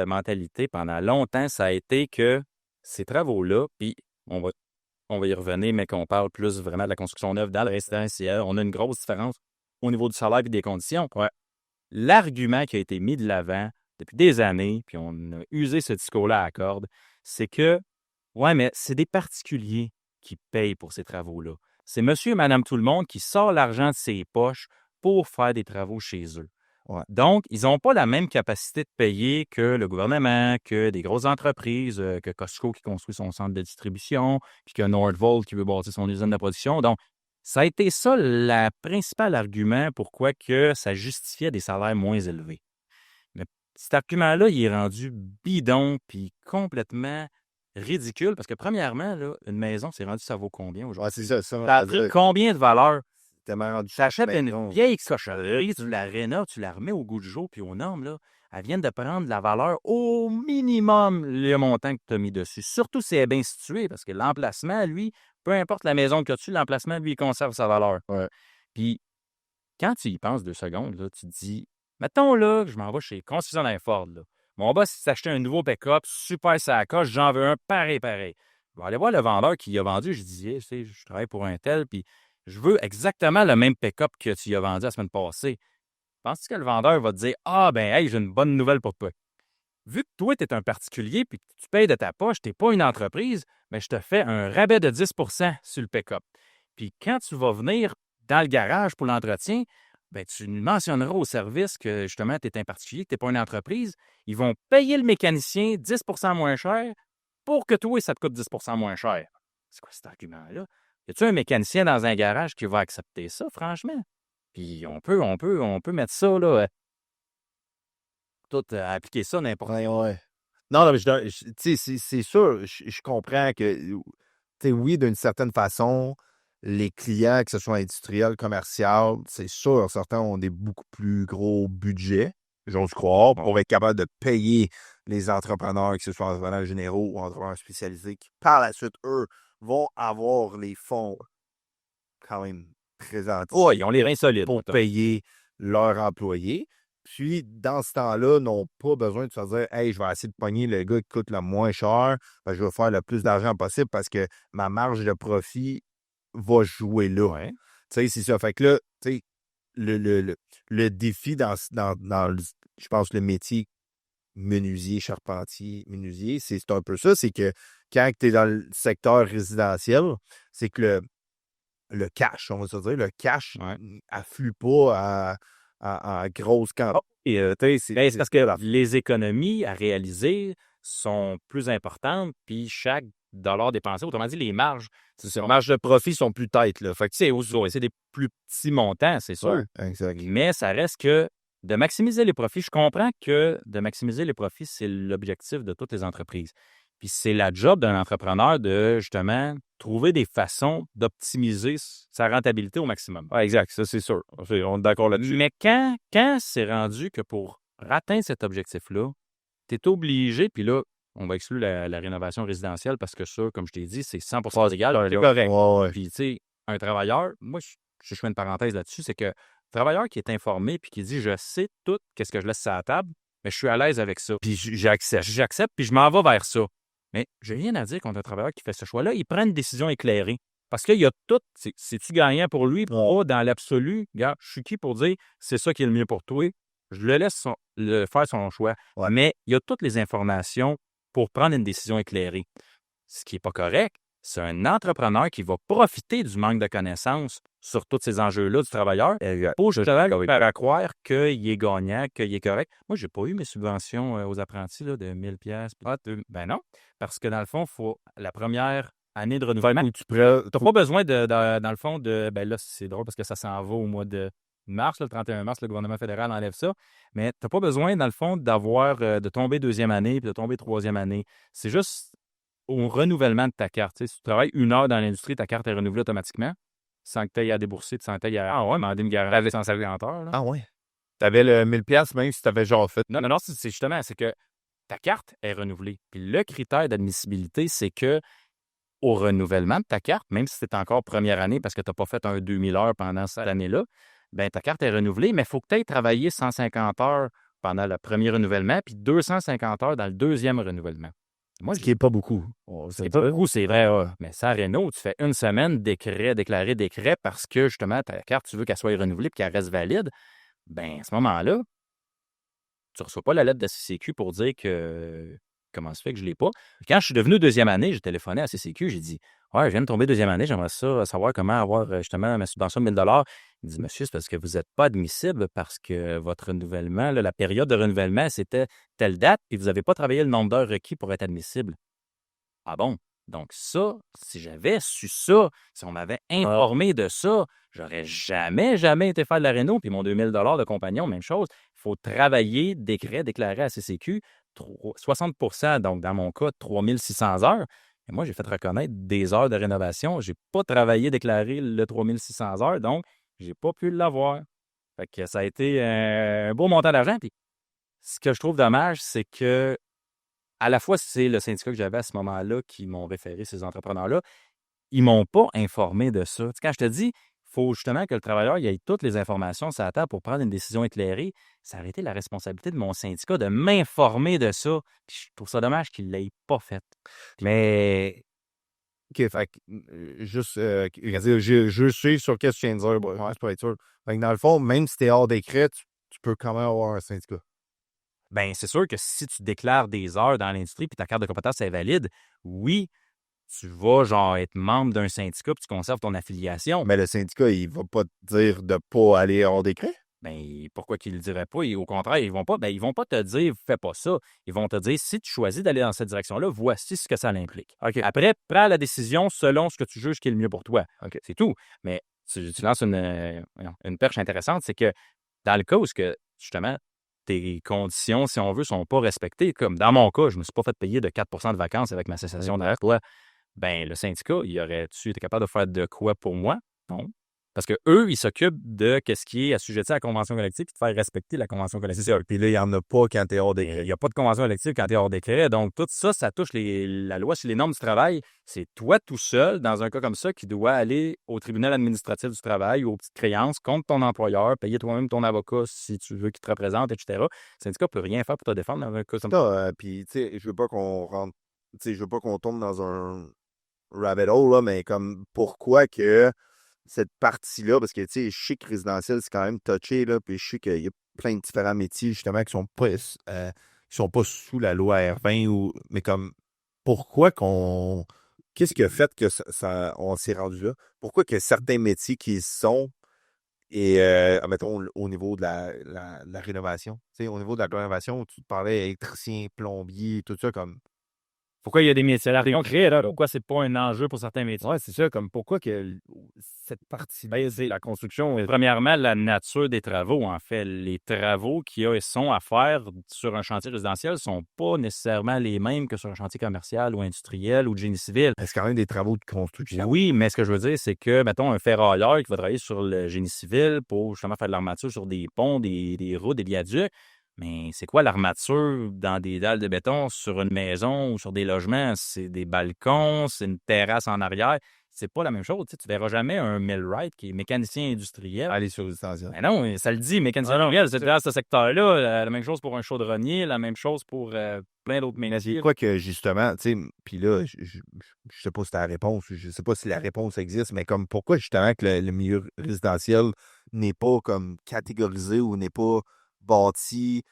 Speaker 6: mentalité pendant longtemps, ça a été que ces travaux-là, puis on va y revenir, mais qu'on parle plus vraiment de la construction neuve dans le résidentiel, on a une grosse différence au niveau du salaire et des conditions.
Speaker 5: Ouais.
Speaker 6: L'argument qui a été mis de l'avant depuis des années, puis on a usé ce discours-là à la corde, c'est que, ouais, mais c'est des particuliers qui payent pour ces travaux-là. C'est monsieur et madame tout le monde qui sort l'argent de ses poches pour faire des travaux chez eux.
Speaker 5: Ouais.
Speaker 6: Donc, ils n'ont pas la même capacité de payer que le gouvernement, que des grosses entreprises, que Costco qui construit son centre de distribution, puis que Nordvolt qui veut bâtir son usine de production. Donc, ça a été ça le principal argument pourquoi que ça justifiait des salaires moins élevés. Mais cet argument-là, il est rendu bidon puis complètement ridicule parce que premièrement, là, une maison, c'est rendu ça vaut combien aujourd'hui?
Speaker 5: Ouais, c'est ça.
Speaker 6: Ça a pris combien de valeur?
Speaker 5: Tellement rendu
Speaker 6: Tu achètes une
Speaker 5: maison.
Speaker 6: vieille cochonnerie, tu la rénoves, tu la remets au goût du jour puis aux normes, là, elles viennent de prendre la valeur au minimum le montant que tu as mis dessus. Surtout si elle est bien située, parce que l'emplacement, lui, peu importe la maison que tu as, l'emplacement, lui, il conserve sa valeur.
Speaker 5: Ouais.
Speaker 6: Puis, quand tu y penses 2 secondes, là, tu te dis, mettons là, que je m'en vais chez Construction Ford. Là. Mon boss s'est acheté un nouveau pick-up, super sacoche, j'en veux un pareil. Je vais aller voir le vendeur qui a vendu. Je dis, hey, tu sais, je travaille pour un tel, puis je veux exactement le même pick-up que tu y as vendu la semaine passée. Penses-tu que le vendeur va te dire, ah, ben, hey, j'ai une bonne nouvelle pour toi? Vu que toi, tu es un particulier puis que tu payes de ta poche, tu n'es pas une entreprise, mais je te fais un rabais de 10 sur le pick-up. Puis quand tu vas venir dans le garage pour l'entretien, ben, tu mentionneras au service que justement, tu es un particulier, que tu n'es pas une entreprise. Ils vont payer le mécanicien 10 moins cher pour que toi, ça te coûte 10 moins cher. C'est quoi cet argument-là? Y a-tu un mécanicien dans un garage qui va accepter ça, franchement? Puis on peut mettre ça, là, tout appliquer ça n'importe
Speaker 5: Ouais, ouais. Non, mais tu sais, c'est sûr, je comprends que, tu sais, oui, d'une certaine façon, les clients, que ce soit industriel, commercial, c'est sûr, certains ont des beaucoup plus gros budgets, j'ose croire, pour être capable de payer les entrepreneurs, que ce soit entrepreneurs généraux ou entrepreneurs spécialisés, qui par la suite, eux, vont avoir les fonds quand même présentés
Speaker 6: Oui, ils ont les reins solides.
Speaker 5: pour payer leurs employés. Puis, dans ce temps-là, n'ont pas besoin de se dire « Hey, je vais essayer de pogner le gars qui coûte le moins cher, je vais faire le plus d'argent possible parce que ma marge de profit va jouer là.
Speaker 6: Ouais. »
Speaker 5: Tu sais, c'est ça. Fait que là, tu sais, le défi dans je pense, le métier menuisier, charpentier, menuisier, c'est un peu ça. C'est que quand tu es dans le secteur résidentiel, c'est que le cash, on va se dire, le cash afflue pas à grosse quantité.
Speaker 6: Et c'est parce que les économies à réaliser sont plus importantes, puis chaque dollar dépensé, autrement dit, les marges,
Speaker 5: Les
Speaker 6: marges de profit sont plus têtes. Là. Fait que c'est des plus petits montants, c'est sûr.
Speaker 5: Ouais, exact.
Speaker 6: Mais ça reste que de maximiser les profits, je comprends que de maximiser les profits, c'est l'objectif de toutes les entreprises. Puis c'est la job d'un entrepreneur de, justement, trouver des façons d'optimiser sa rentabilité au maximum.
Speaker 5: Ouais, exact, ça c'est sûr. On est d'accord là-dessus.
Speaker 6: Mais quand c'est rendu que pour atteindre cet objectif-là, tu es obligé, puis là, on va exclure la rénovation résidentielle parce que ça, comme je t'ai dit, c'est 100% égal.
Speaker 5: C'est correct. Ouais.
Speaker 6: Puis, tu sais, un travailleur, moi, je fais une parenthèse là-dessus, c'est que travailleur qui est informé puis qui dit je sais tout, qu'est-ce que je laisse sur la table, mais je suis à l'aise avec ça.
Speaker 5: Puis j'accepte.
Speaker 6: J'accepte puis je m'en vais vers ça. Mais j'ai rien à dire contre un travailleur qui fait ce choix-là. Il prend une décision éclairée. Parce qu'il y a tout. C'est-tu gagnant pour lui? Pas dans l'absolu. Regarde, je suis qui pour dire c'est ça qui est le mieux pour toi? Je le laisse faire son choix.
Speaker 5: Ouais.
Speaker 6: Mais il y a toutes les informations pour prendre une décision éclairée. Ce qui n'est pas correct, c'est un entrepreneur qui va profiter du manque de connaissances sur tous ces enjeux-là du travailleur pour justement lui faire croire qu'il est gagnant, qu'il est correct. Moi, je n'ai pas eu mes subventions aux apprentis là, de 1000 pièces. Ben non, parce que dans le fond, faut la première année de renouvellement, tu n'as pas besoin dans le fond, ben là, c'est drôle parce que ça s'en va au mois de mars, le 31 mars, le gouvernement fédéral enlève ça. Mais tu n'as pas besoin, dans le fond, de tomber deuxième année puis de tomber troisième année. C'est juste au renouvellement de ta carte. Si tu travailles 1 heure dans l'industrie, ta carte est renouvelée automatiquement sans que tu aies à débourser, sans que tu aies à demander une garantie avec 150 heures. Là.
Speaker 5: Ah ouais. T'avais le 1000$ même si t'avais genre fait.
Speaker 6: Non, c'est justement, c'est que ta carte est renouvelée. Puis le critère d'admissibilité, c'est que au renouvellement de ta carte, même si c'est encore première année parce que tu n'as pas fait un 2000 heures pendant cette année-là, bien, ta carte est renouvelée, mais il faut que tu aies travaillé 150 heures pendant le premier renouvellement puis 250 heures dans le deuxième renouvellement. Moi,
Speaker 5: Ce qui n'est pas beaucoup.
Speaker 6: c'est pas beaucoup, c'est vrai. Mais ça, Renault, tu fais une semaine déclaré décret parce que, justement, ta carte, tu veux qu'elle soit renouvelée et qu'elle reste valide. Bien, à ce moment-là, tu ne reçois pas la lettre de la CCQ pour dire que comment ça fait que je ne l'ai pas. Quand je suis devenu deuxième année, j'ai téléphoné à CCQ, j'ai dit « Ouais, je viens de tomber deuxième année, j'aimerais ça savoir comment avoir justement ma subvention de 1000 $. » Il dit « Monsieur, c'est parce que vous n'êtes pas admissible parce que votre renouvellement, là, la période de renouvellement, c'était telle date, puis vous n'avez pas travaillé le nombre d'heures requis pour être admissible. » Ah bon? Donc ça, si j'avais su ça, si on m'avait informé de ça, j'aurais jamais été faire de la réno. Puis mon 2000 $ de compagnon, même chose. Il faut travailler, déclarer à CCQ 60 %, donc dans mon cas, 3600 heures. Et moi, j'ai fait reconnaître des heures de rénovation. Je n'ai pas travaillé, déclaré le 3600 heures, donc je n'ai pas pu l'avoir. Fait que ça a été un beau montant d'argent. Puis ce que je trouve dommage, c'est que à la fois, c'est le syndicat que j'avais à ce moment-là qui m'ont référé ces entrepreneurs-là. Ils ne m'ont pas informé de ça. Tu sais, quand je te dis, il faut justement que le travailleur ait toutes les informations sur la table pour prendre une décision éclairée, ça aurait été la responsabilité de mon syndicat de m'informer de ça. Puis je trouve ça dommage qu'il ne l'ait pas fait.
Speaker 5: Mais. OK, fait juste. Je sais sur qu'est-ce que tu viens de dire. Ouais, c'est pas être sûr. Fait que dans le fond, même si tu es hors décret, tu peux quand même avoir un syndicat.
Speaker 6: Bien, c'est sûr que si tu déclares des heures dans l'industrie puis ta carte de compétence est valide, oui, tu vas genre être membre d'un syndicat puis tu conserves ton affiliation.
Speaker 5: Mais le syndicat, il va pas te dire de pas aller hors décret?
Speaker 6: Bien, pourquoi qu'ils ne le diraient pas? Et au contraire, ils vont pas te dire fais pas ça. Ils vont te dire si tu choisis d'aller dans cette direction-là, voici ce que ça implique.
Speaker 5: OK.
Speaker 6: Après, prends la décision selon ce que tu juges qui est le mieux pour toi.
Speaker 5: OK.
Speaker 6: C'est tout. Mais tu lances une perche intéressante, c'est que dans le cas où justement tes conditions, si on veut, ne sont pas respectées, comme dans mon cas, je ne me suis pas fait payer de 4 % de vacances avec ma cessation d'emploi, bien, le syndicat, il aurait-tu été capable de faire de quoi pour moi? Non. Parce qu'eux, ils s'occupent de ce qui est assujetti à la convention collective et de faire respecter la convention collective.
Speaker 5: C'est ça. Puis là, il n'y en a pas quand tu es hors décret.
Speaker 6: Il n'y a pas de convention collective quand tu es hors décret. Donc, tout ça, ça touche la loi sur les normes du travail. C'est toi tout seul, dans un cas comme ça, qui dois aller au tribunal administratif du travail ou aux petites créances contre ton employeur, payer toi-même ton avocat si tu veux qu'il te représente, etc. Le syndicat ne peut rien faire pour te défendre dans un cas comme ça.
Speaker 5: Puis, tu sais, je veux pas qu'on rentre... Tu sais, je veux pas qu'on tombe dans un rabbit hole, là, mais comme pourquoi que cette partie-là, parce que, tu sais, je sais que résidentiel, c'est quand même touché, là, puis je sais qu'il y a plein de différents métiers, justement, qui sont pas sous la loi R20, mais comme, pourquoi qu'on... Qu'est-ce qui a fait que on s'est rendu là? Pourquoi que certains métiers qui sont, et, mettons, au niveau de la rénovation, tu sais, au niveau de la rénovation, tu parlais électricien, plombier, tout ça, comme...
Speaker 6: Pourquoi il y a des métiers là créés, là? Pourquoi c'est pas un enjeu pour certains métiers?
Speaker 5: Ouais, c'est ça, comme pourquoi que cette partie
Speaker 6: C'est la construction. Premièrement, la nature des travaux, en fait. Les travaux qui sont à faire sur un chantier résidentiel ne sont pas nécessairement les mêmes que sur un chantier commercial ou industriel ou de génie civil.
Speaker 5: C'est quand même des travaux de construction.
Speaker 6: Oui, mais ce que je veux dire, c'est que, mettons, un ferrailleur qui va travailler sur le génie civil pour justement faire de l'armature sur des ponts, des routes, des viaducs, mais c'est quoi l'armature dans des dalles de béton sur une maison ou sur des logements? C'est des balcons, c'est une terrasse en arrière. C'est pas la même chose. Tu verras jamais un millwright qui est mécanicien industriel.
Speaker 5: Aller sur résidentiel.
Speaker 6: Mais non, ça le dit, mécanicien industriel, c'est dans ce secteur-là. La même chose pour un chaudronnier, la même chose pour plein d'autres métiers.
Speaker 5: C'est quoi que, justement, tu sais, puis là, je sais pas si c'est la réponse, je sais pas si la réponse existe, mais comme pourquoi, justement, que le milieu résidentiel n'est pas comme catégorisé ou n'est pas bâti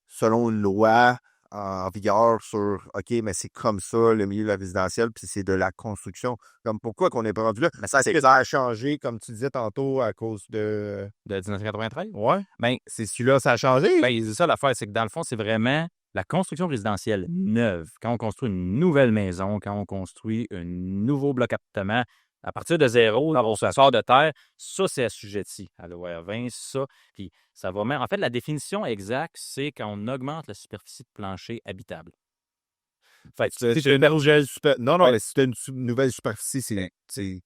Speaker 5: selon une loi en vigueur sur OK, mais c'est comme ça le milieu résidentiel, puis c'est de la construction. Comme pourquoi qu'on est pas rendu là?
Speaker 6: Mais ça,
Speaker 5: C'est que ça a changé, comme tu disais tantôt, à cause de
Speaker 6: 1993?
Speaker 5: Ouais.
Speaker 6: Ben,
Speaker 5: C'est celui-là, ça a changé.
Speaker 6: ben, c'est ça l'affaire, c'est que dans le fond, c'est vraiment la construction résidentielle neuve. Quand on construit une nouvelle maison, quand on construit un nouveau bloc appartement, À partir de 0, on sort de terre, ça, c'est assujetti à la loi R20, ça. Puis ça va même. En fait, la définition exacte, c'est quand on augmente la superficie de plancher habitable. Fait que,
Speaker 5: C'est une nouvelle Non,
Speaker 6: Ouais.
Speaker 5: mais si tu as une nouvelle superficie,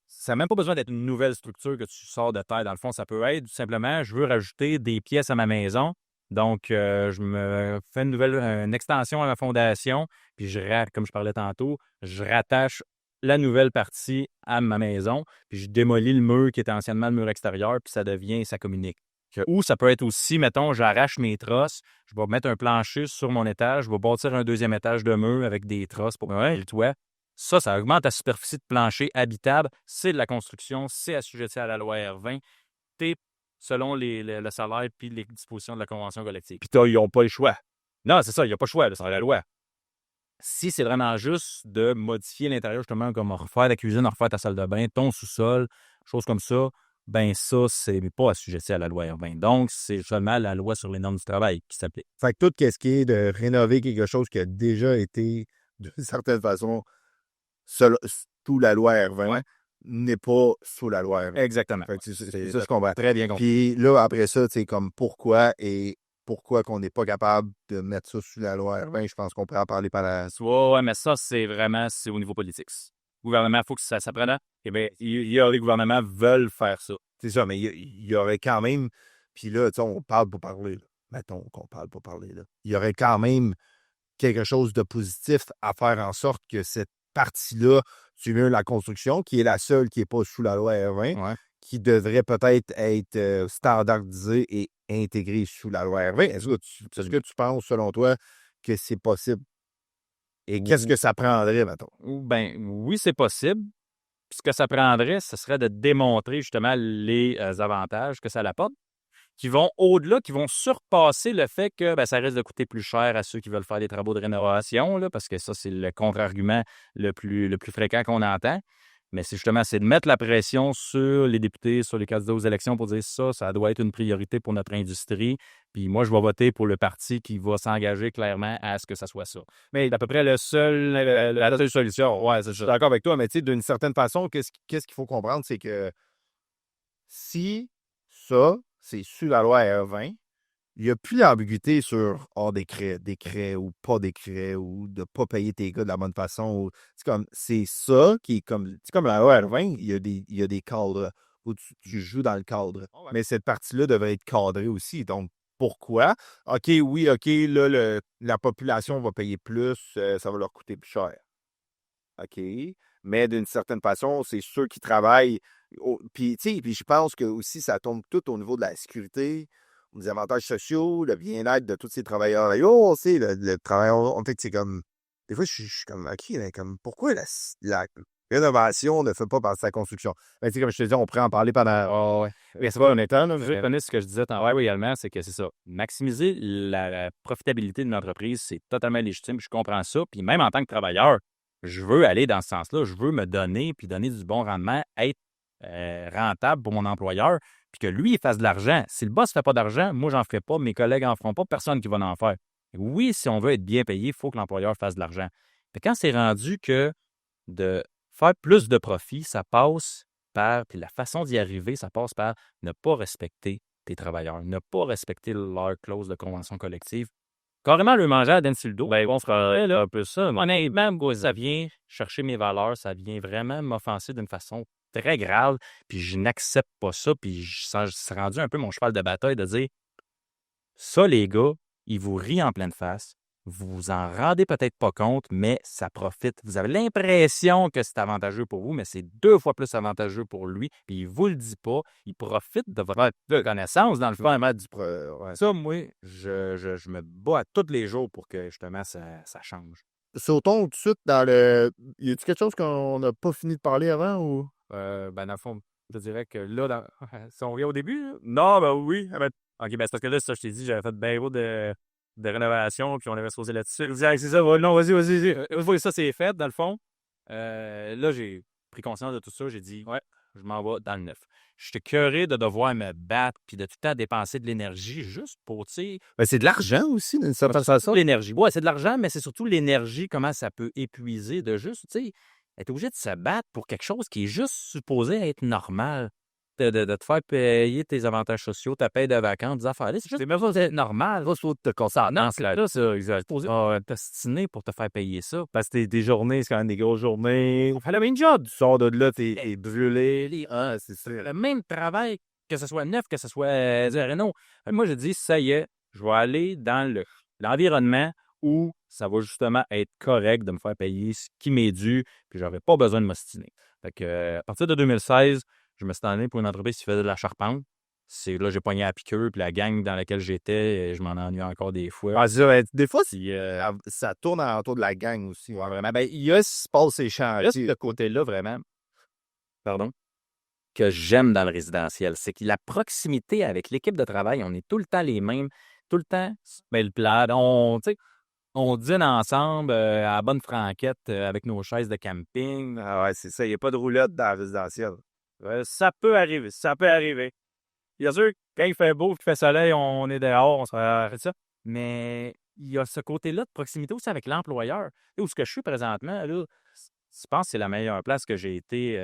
Speaker 6: ça n'a même pas besoin d'être une nouvelle structure que tu sors de terre. Dans le fond, ça peut être tout simplement, je veux rajouter des pièces à ma maison. Donc, je me fais une extension à ma fondation, puis comme je parlais tantôt, je rattache la nouvelle partie à ma maison, puis je démolis le mur qui était anciennement le mur extérieur, puis ça communique. Ou ça peut être aussi, mettons, j'arrache mes trosses, je vais mettre un plancher sur mon étage, je vais bâtir un deuxième étage de mur avec des trosses pour le toit. Ça augmente la superficie de plancher habitable. C'est de la construction, c'est assujetti à la loi R20. T'es selon le salaire puis les dispositions de la convention collective.
Speaker 5: Puis ils n'ont pas le choix.
Speaker 6: Non, c'est ça, il n'y a pas le choix, c'est la loi. Si c'est vraiment juste de modifier l'intérieur, justement, comme refaire ta cuisine, refaire ta salle de bain, ton sous-sol, choses comme ça, ben ça, c'est pas assujetti à la loi R20. Donc, c'est seulement la loi sur les normes du travail qui s'applique.
Speaker 5: Fait que tout ce qui est de rénover quelque chose qui a déjà été, d'une certaine façon, sous la loi R20, n'est pas sous la loi R20.
Speaker 6: Exactement.
Speaker 5: Fait que c'est ça, je comprends.
Speaker 6: Très bien compris.
Speaker 5: Puis là, après ça, c'est comme pourquoi qu'on n'est pas capable de mettre ça sous la loi R20, je pense qu'on pourrait en parler par la suite.
Speaker 6: Ouais, mais ça, c'est au niveau politique. Le gouvernement, il faut que ça s'apprenne. Eh bien, les gouvernements veulent faire ça.
Speaker 5: C'est ça, mais il y aurait quand même, puis là, tu sais, on parle pour parler, là. Mettons qu'on parle pour parler, là. Il y aurait quand même quelque chose de positif à faire en sorte que cette partie-là, tu veux la construction, qui est la seule qui n'est pas sous la loi R20, qui devrait peut-être être standardisée et intégrée sous la loi R20. Est-ce que tu penses, selon toi, que c'est possible? Et qu'est-ce que ça prendrait, mettons?
Speaker 6: Ben oui, c'est possible. Puis ce que ça prendrait, ce serait de démontrer justement les avantages que ça apporte, qui vont au-delà, qui vont surpasser le fait que ça risque de coûter plus cher à ceux qui veulent faire des travaux de rénovation, là, parce que ça, c'est le contre-argument le plus fréquent qu'on entend. Mais c'est de mettre la pression sur les députés, sur les candidats aux élections pour dire ça doit être une priorité pour notre industrie. Puis moi, je vais voter pour le parti qui va s'engager clairement à ce que ça soit ça. Mais c'est à peu près la seule solution. Ouais,
Speaker 5: Je suis d'accord avec toi, mais tu sais, d'une certaine façon, qu'est-ce qu'il faut comprendre, c'est que si ça, c'est sous la loi R20, il n'y a plus d'ambiguïté sur décret ou pas décret ou de ne pas payer tes gars de la bonne façon. C'est ça qui est comme. C'est comme la loi R20, il y a des cadres où tu joues dans le cadre.
Speaker 6: Oh, ouais.
Speaker 5: Mais cette partie-là devrait être cadrée aussi. Donc, pourquoi? OK, là, la population va payer plus, ça va leur coûter plus cher. OK. Mais d'une certaine façon, c'est ceux qui travaillent. Puis je pense que aussi, ça tombe tout au niveau de la sécurité, des avantages sociaux, le bien-être de tous ces travailleurs. On sait, le travailleur, en fait, c'est comme. Des fois, je suis comme, OK, mais comme, pourquoi la rénovation ne fait pas partie de la construction? Ben, comme je te dis, on pourrait en parler pendant.
Speaker 6: ouais. Mais c'est pas honnêtement, là, je reconnais ce que je disais tantôt également, c'est que c'est ça. Maximiser la profitabilité d'une entreprise, c'est totalement légitime. Je comprends ça. Puis même en tant que travailleur, je veux aller dans ce sens-là. Je veux me donner puis donner du bon rendement, être rentable pour mon employeur, puis que lui, il fasse de l'argent. Si le boss ne fait pas d'argent, moi, j'en ferai pas, mes collègues n'en feront pas, personne qui va en faire. Oui, si on veut être bien payé, il faut que l'employeur fasse de l'argent. Mais quand c'est rendu que de faire plus de profit, ça passe par, puis la façon d'y arriver, ça passe par ne pas respecter tes travailleurs, ne pas respecter leur clause de convention collective. Carrément le manger à donner sur le dos. Ben, on ferait là un peu ça. Honnêtement, ça vient chercher mes valeurs, ça vient vraiment m'offenser d'une façon très grave, puis je n'accepte pas ça, puis c'est rendu un peu mon cheval de bataille de dire ça, les gars, ils vous rient en pleine face, vous vous en rendez peut-être pas compte, mais ça profite. Vous avez l'impression que c'est avantageux pour vous, mais c'est 2 fois plus avantageux pour lui, puis il vous le dit pas, il profite de votre connaissance dans le fond. Ça, moi, je me bats à tous les jours pour que justement ça change.
Speaker 5: Sautons tout de suite dans le. Y a-t-il quelque chose qu'on n'a pas fini de parler avant ou?
Speaker 6: Dans le fond, je dirais que là, si on revient au début, là, non, ben oui. OK, ben c'est parce que là, ça, je t'ai dit, j'avais fait bien gros de rénovation, puis on avait sauté là-dessus. Je disais, c'est ça, non, vas-y. Une fois que ça, c'est fait, dans le fond, là, j'ai pris conscience de tout ça. J'ai dit, ouais, je m'en vais dans le neuf. J'étais curé de devoir me battre, puis de tout le temps dépenser de l'énergie juste pour, tu sais.
Speaker 5: Ben, c'est de l'argent aussi, d'une certaine façon.
Speaker 6: L'énergie. Ouais, c'est de l'argent, mais c'est surtout l'énergie, comment ça peut épuiser de juste, tu sais. elle est obligée de se battre pour quelque chose qui est juste supposé être normal. De te faire payer tes avantages sociaux, ta paye de vacances, des affaires. Là, c'est même pas normal. Faut te concentrer. Non, c'est là, c'est supposé t'ostiner pour te faire payer ça. Parce que des journées, c'est quand même des grosses journées. On fait le même job. Tu sors de là, t'es brûlé. Ah, c'est ça. Le même travail, que ce soit neuf, que ce soit Renault. Moi, je dis, ça y est, je vais aller dans l'environnement où ça va justement être correct de me faire payer ce qui m'est dû, puis j'aurais pas besoin de m'ostiner. Fait que, à partir de 2016, je me suis tanné pour une entreprise qui faisait de la charpente. C'est là, j'ai pogné à la piqûre, puis la gang dans laquelle j'étais, je m'en ennuie encore des fois.
Speaker 5: Ah, des fois, ça tourne autour de la gang aussi. Ouais, vraiment. Ben, il y a ce qui se passe ces champs.
Speaker 6: Là, ce côté-là, vraiment, pardon, que j'aime dans le résidentiel, c'est que la proximité avec l'équipe de travail, on est tout le temps les mêmes, tout le temps, le plat. On dîne ensemble à la bonne franquette avec nos chaises de camping.
Speaker 5: Ah ouais, c'est ça. Il n'y a pas de roulotte dans le résidentiel.
Speaker 6: Ça peut arriver, ça peut arriver. Bien sûr, quand il fait beau, qu'il fait soleil, on est dehors, on se fait ça. Mais il y a ce côté-là de proximité aussi avec l'employeur. Où ce que je suis présentement, là, je pense que c'est la meilleure place que j'ai été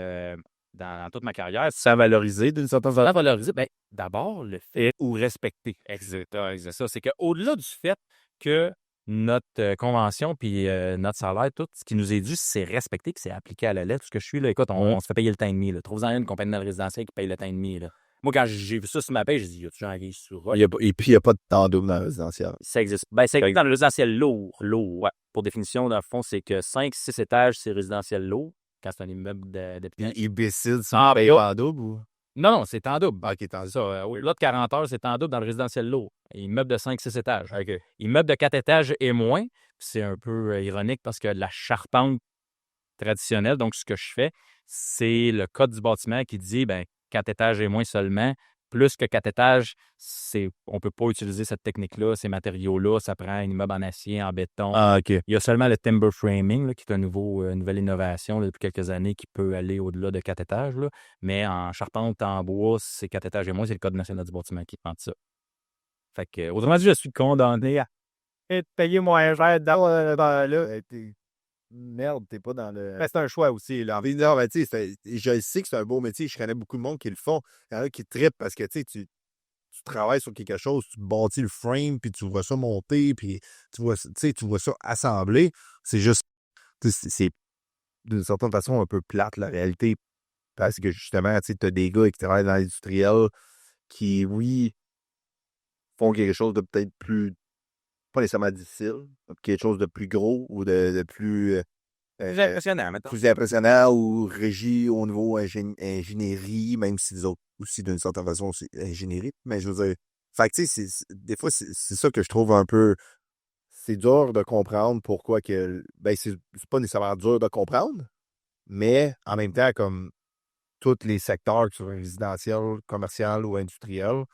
Speaker 6: dans toute ma carrière.
Speaker 5: Ça valorisé d'une certaine façon.
Speaker 6: Ça valoriser, bien, d'abord, le fait ou respecter. Exactement, c'est ça. C'est qu'au-delà du fait que notre convention puis notre salaire, tout ce qui nous est dû, c'est respecté, que c'est appliqué à la lettre. Ce que je suis, là, écoute, on se fait payer le temps et demi. Trouve-en une compagnie dans le résidentiel qui paye le temps et demi. Là. Moi, quand j'ai vu ça sur ma paye, j'ai dit, y a-tu genre sur
Speaker 5: Et puis, il n'y a pas de temps double dans le résidentiel.
Speaker 6: Ça existe. Ben, ça existe dans le résidentiel lourd. Lourd, ouais. Pour définition, dans le fond, c'est que 5-6 étages, c'est résidentiel lourd. Quand c'est un immeuble de
Speaker 5: Puis, il décide si on paye pas en double ou.
Speaker 6: Non, c'est en double.
Speaker 5: OK, tant
Speaker 6: ça. Au-delà de 40 heures, c'est en double dans le résidentiel lourd. Immeuble de 5-6 étages.
Speaker 5: OK.
Speaker 6: Immeuble de 4 étages et moins. C'est un peu ironique parce que la charpente traditionnelle, donc ce que je fais, c'est le code du bâtiment qui dit 4 étages et moins seulement. Plus que 4 étages, on ne peut pas utiliser cette technique-là, ces matériaux-là. Ça prend un immeuble en acier, en béton.
Speaker 5: Ah, OK.
Speaker 6: Il y a seulement le timber framing, là, qui est une nouvelle innovation là, depuis quelques années qui peut aller au-delà de 4 étages. Là. Mais en charpente, en bois, c'est 4 étages et moins. C'est le Code national du bâtiment qui prend ça. Fait que, autrement dit, je suis condamné à être payé moins cher là.
Speaker 5: Merde, t'es pas dans le. Ben, c'est un choix aussi. Là. Non, ben, je sais que c'est un beau métier. Je connais beaucoup de monde qui le font. Il y en a qui trippent parce que tu travailles sur quelque chose, tu bâtis le frame, puis tu vois ça monter, puis tu vois ça assembler. C'est juste. C'est d'une certaine façon un peu plate, la réalité. Parce que justement, tu as des gars qui travaillent dans l'industriel qui, oui, font quelque chose de peut-être plus. Pas nécessairement difficile, quelque chose de plus gros ou de plus.
Speaker 6: Plus impressionnant, mettons.
Speaker 5: Plus impressionnant ou régi au niveau ingénierie, même si les autres aussi, d'une certaine façon, c'est ingénierie. Mais je veux dire, fait que, tu sais, des fois, c'est ça que je trouve un peu. C'est dur de comprendre pourquoi que. Ben, c'est pas nécessairement dur de comprendre, mais en même temps, comme tous les secteurs, que ce soit résidentiel, commercial ou industriel,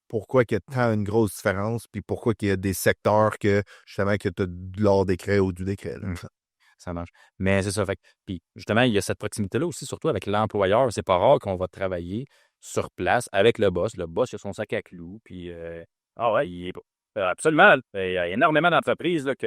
Speaker 5: pourquoi qu'il y a tant une grosse différence, puis pourquoi qu'il y a des secteurs que, justement, que tu as de l'hors décret ou du décret. Là.
Speaker 6: Ça marche. Mais c'est ça. Fait puis justement, il y a cette proximité-là aussi, surtout avec l'employeur. C'est pas rare qu'on va travailler sur place avec le boss. Le boss, il a son sac à clous, puis ah ouais, il est absolument. Il y a énormément d'entreprises là, que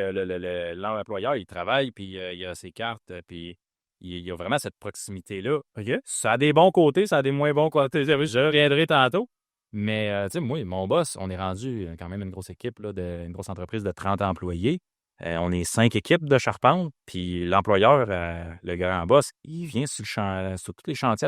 Speaker 6: l'employeur, il travaille, puis il a ses cartes, puis il y a vraiment cette proximité-là. OK? Ça a des bons côtés, ça a des moins bons côtés. Je reviendrai tantôt. Mais, tu sais, moi, mon boss, on est rendu quand même une grosse équipe, là, une grosse entreprise de 30 employés. On est 5 équipes de charpente, puis l'employeur, le grand boss, il vient sur tous les chantiers,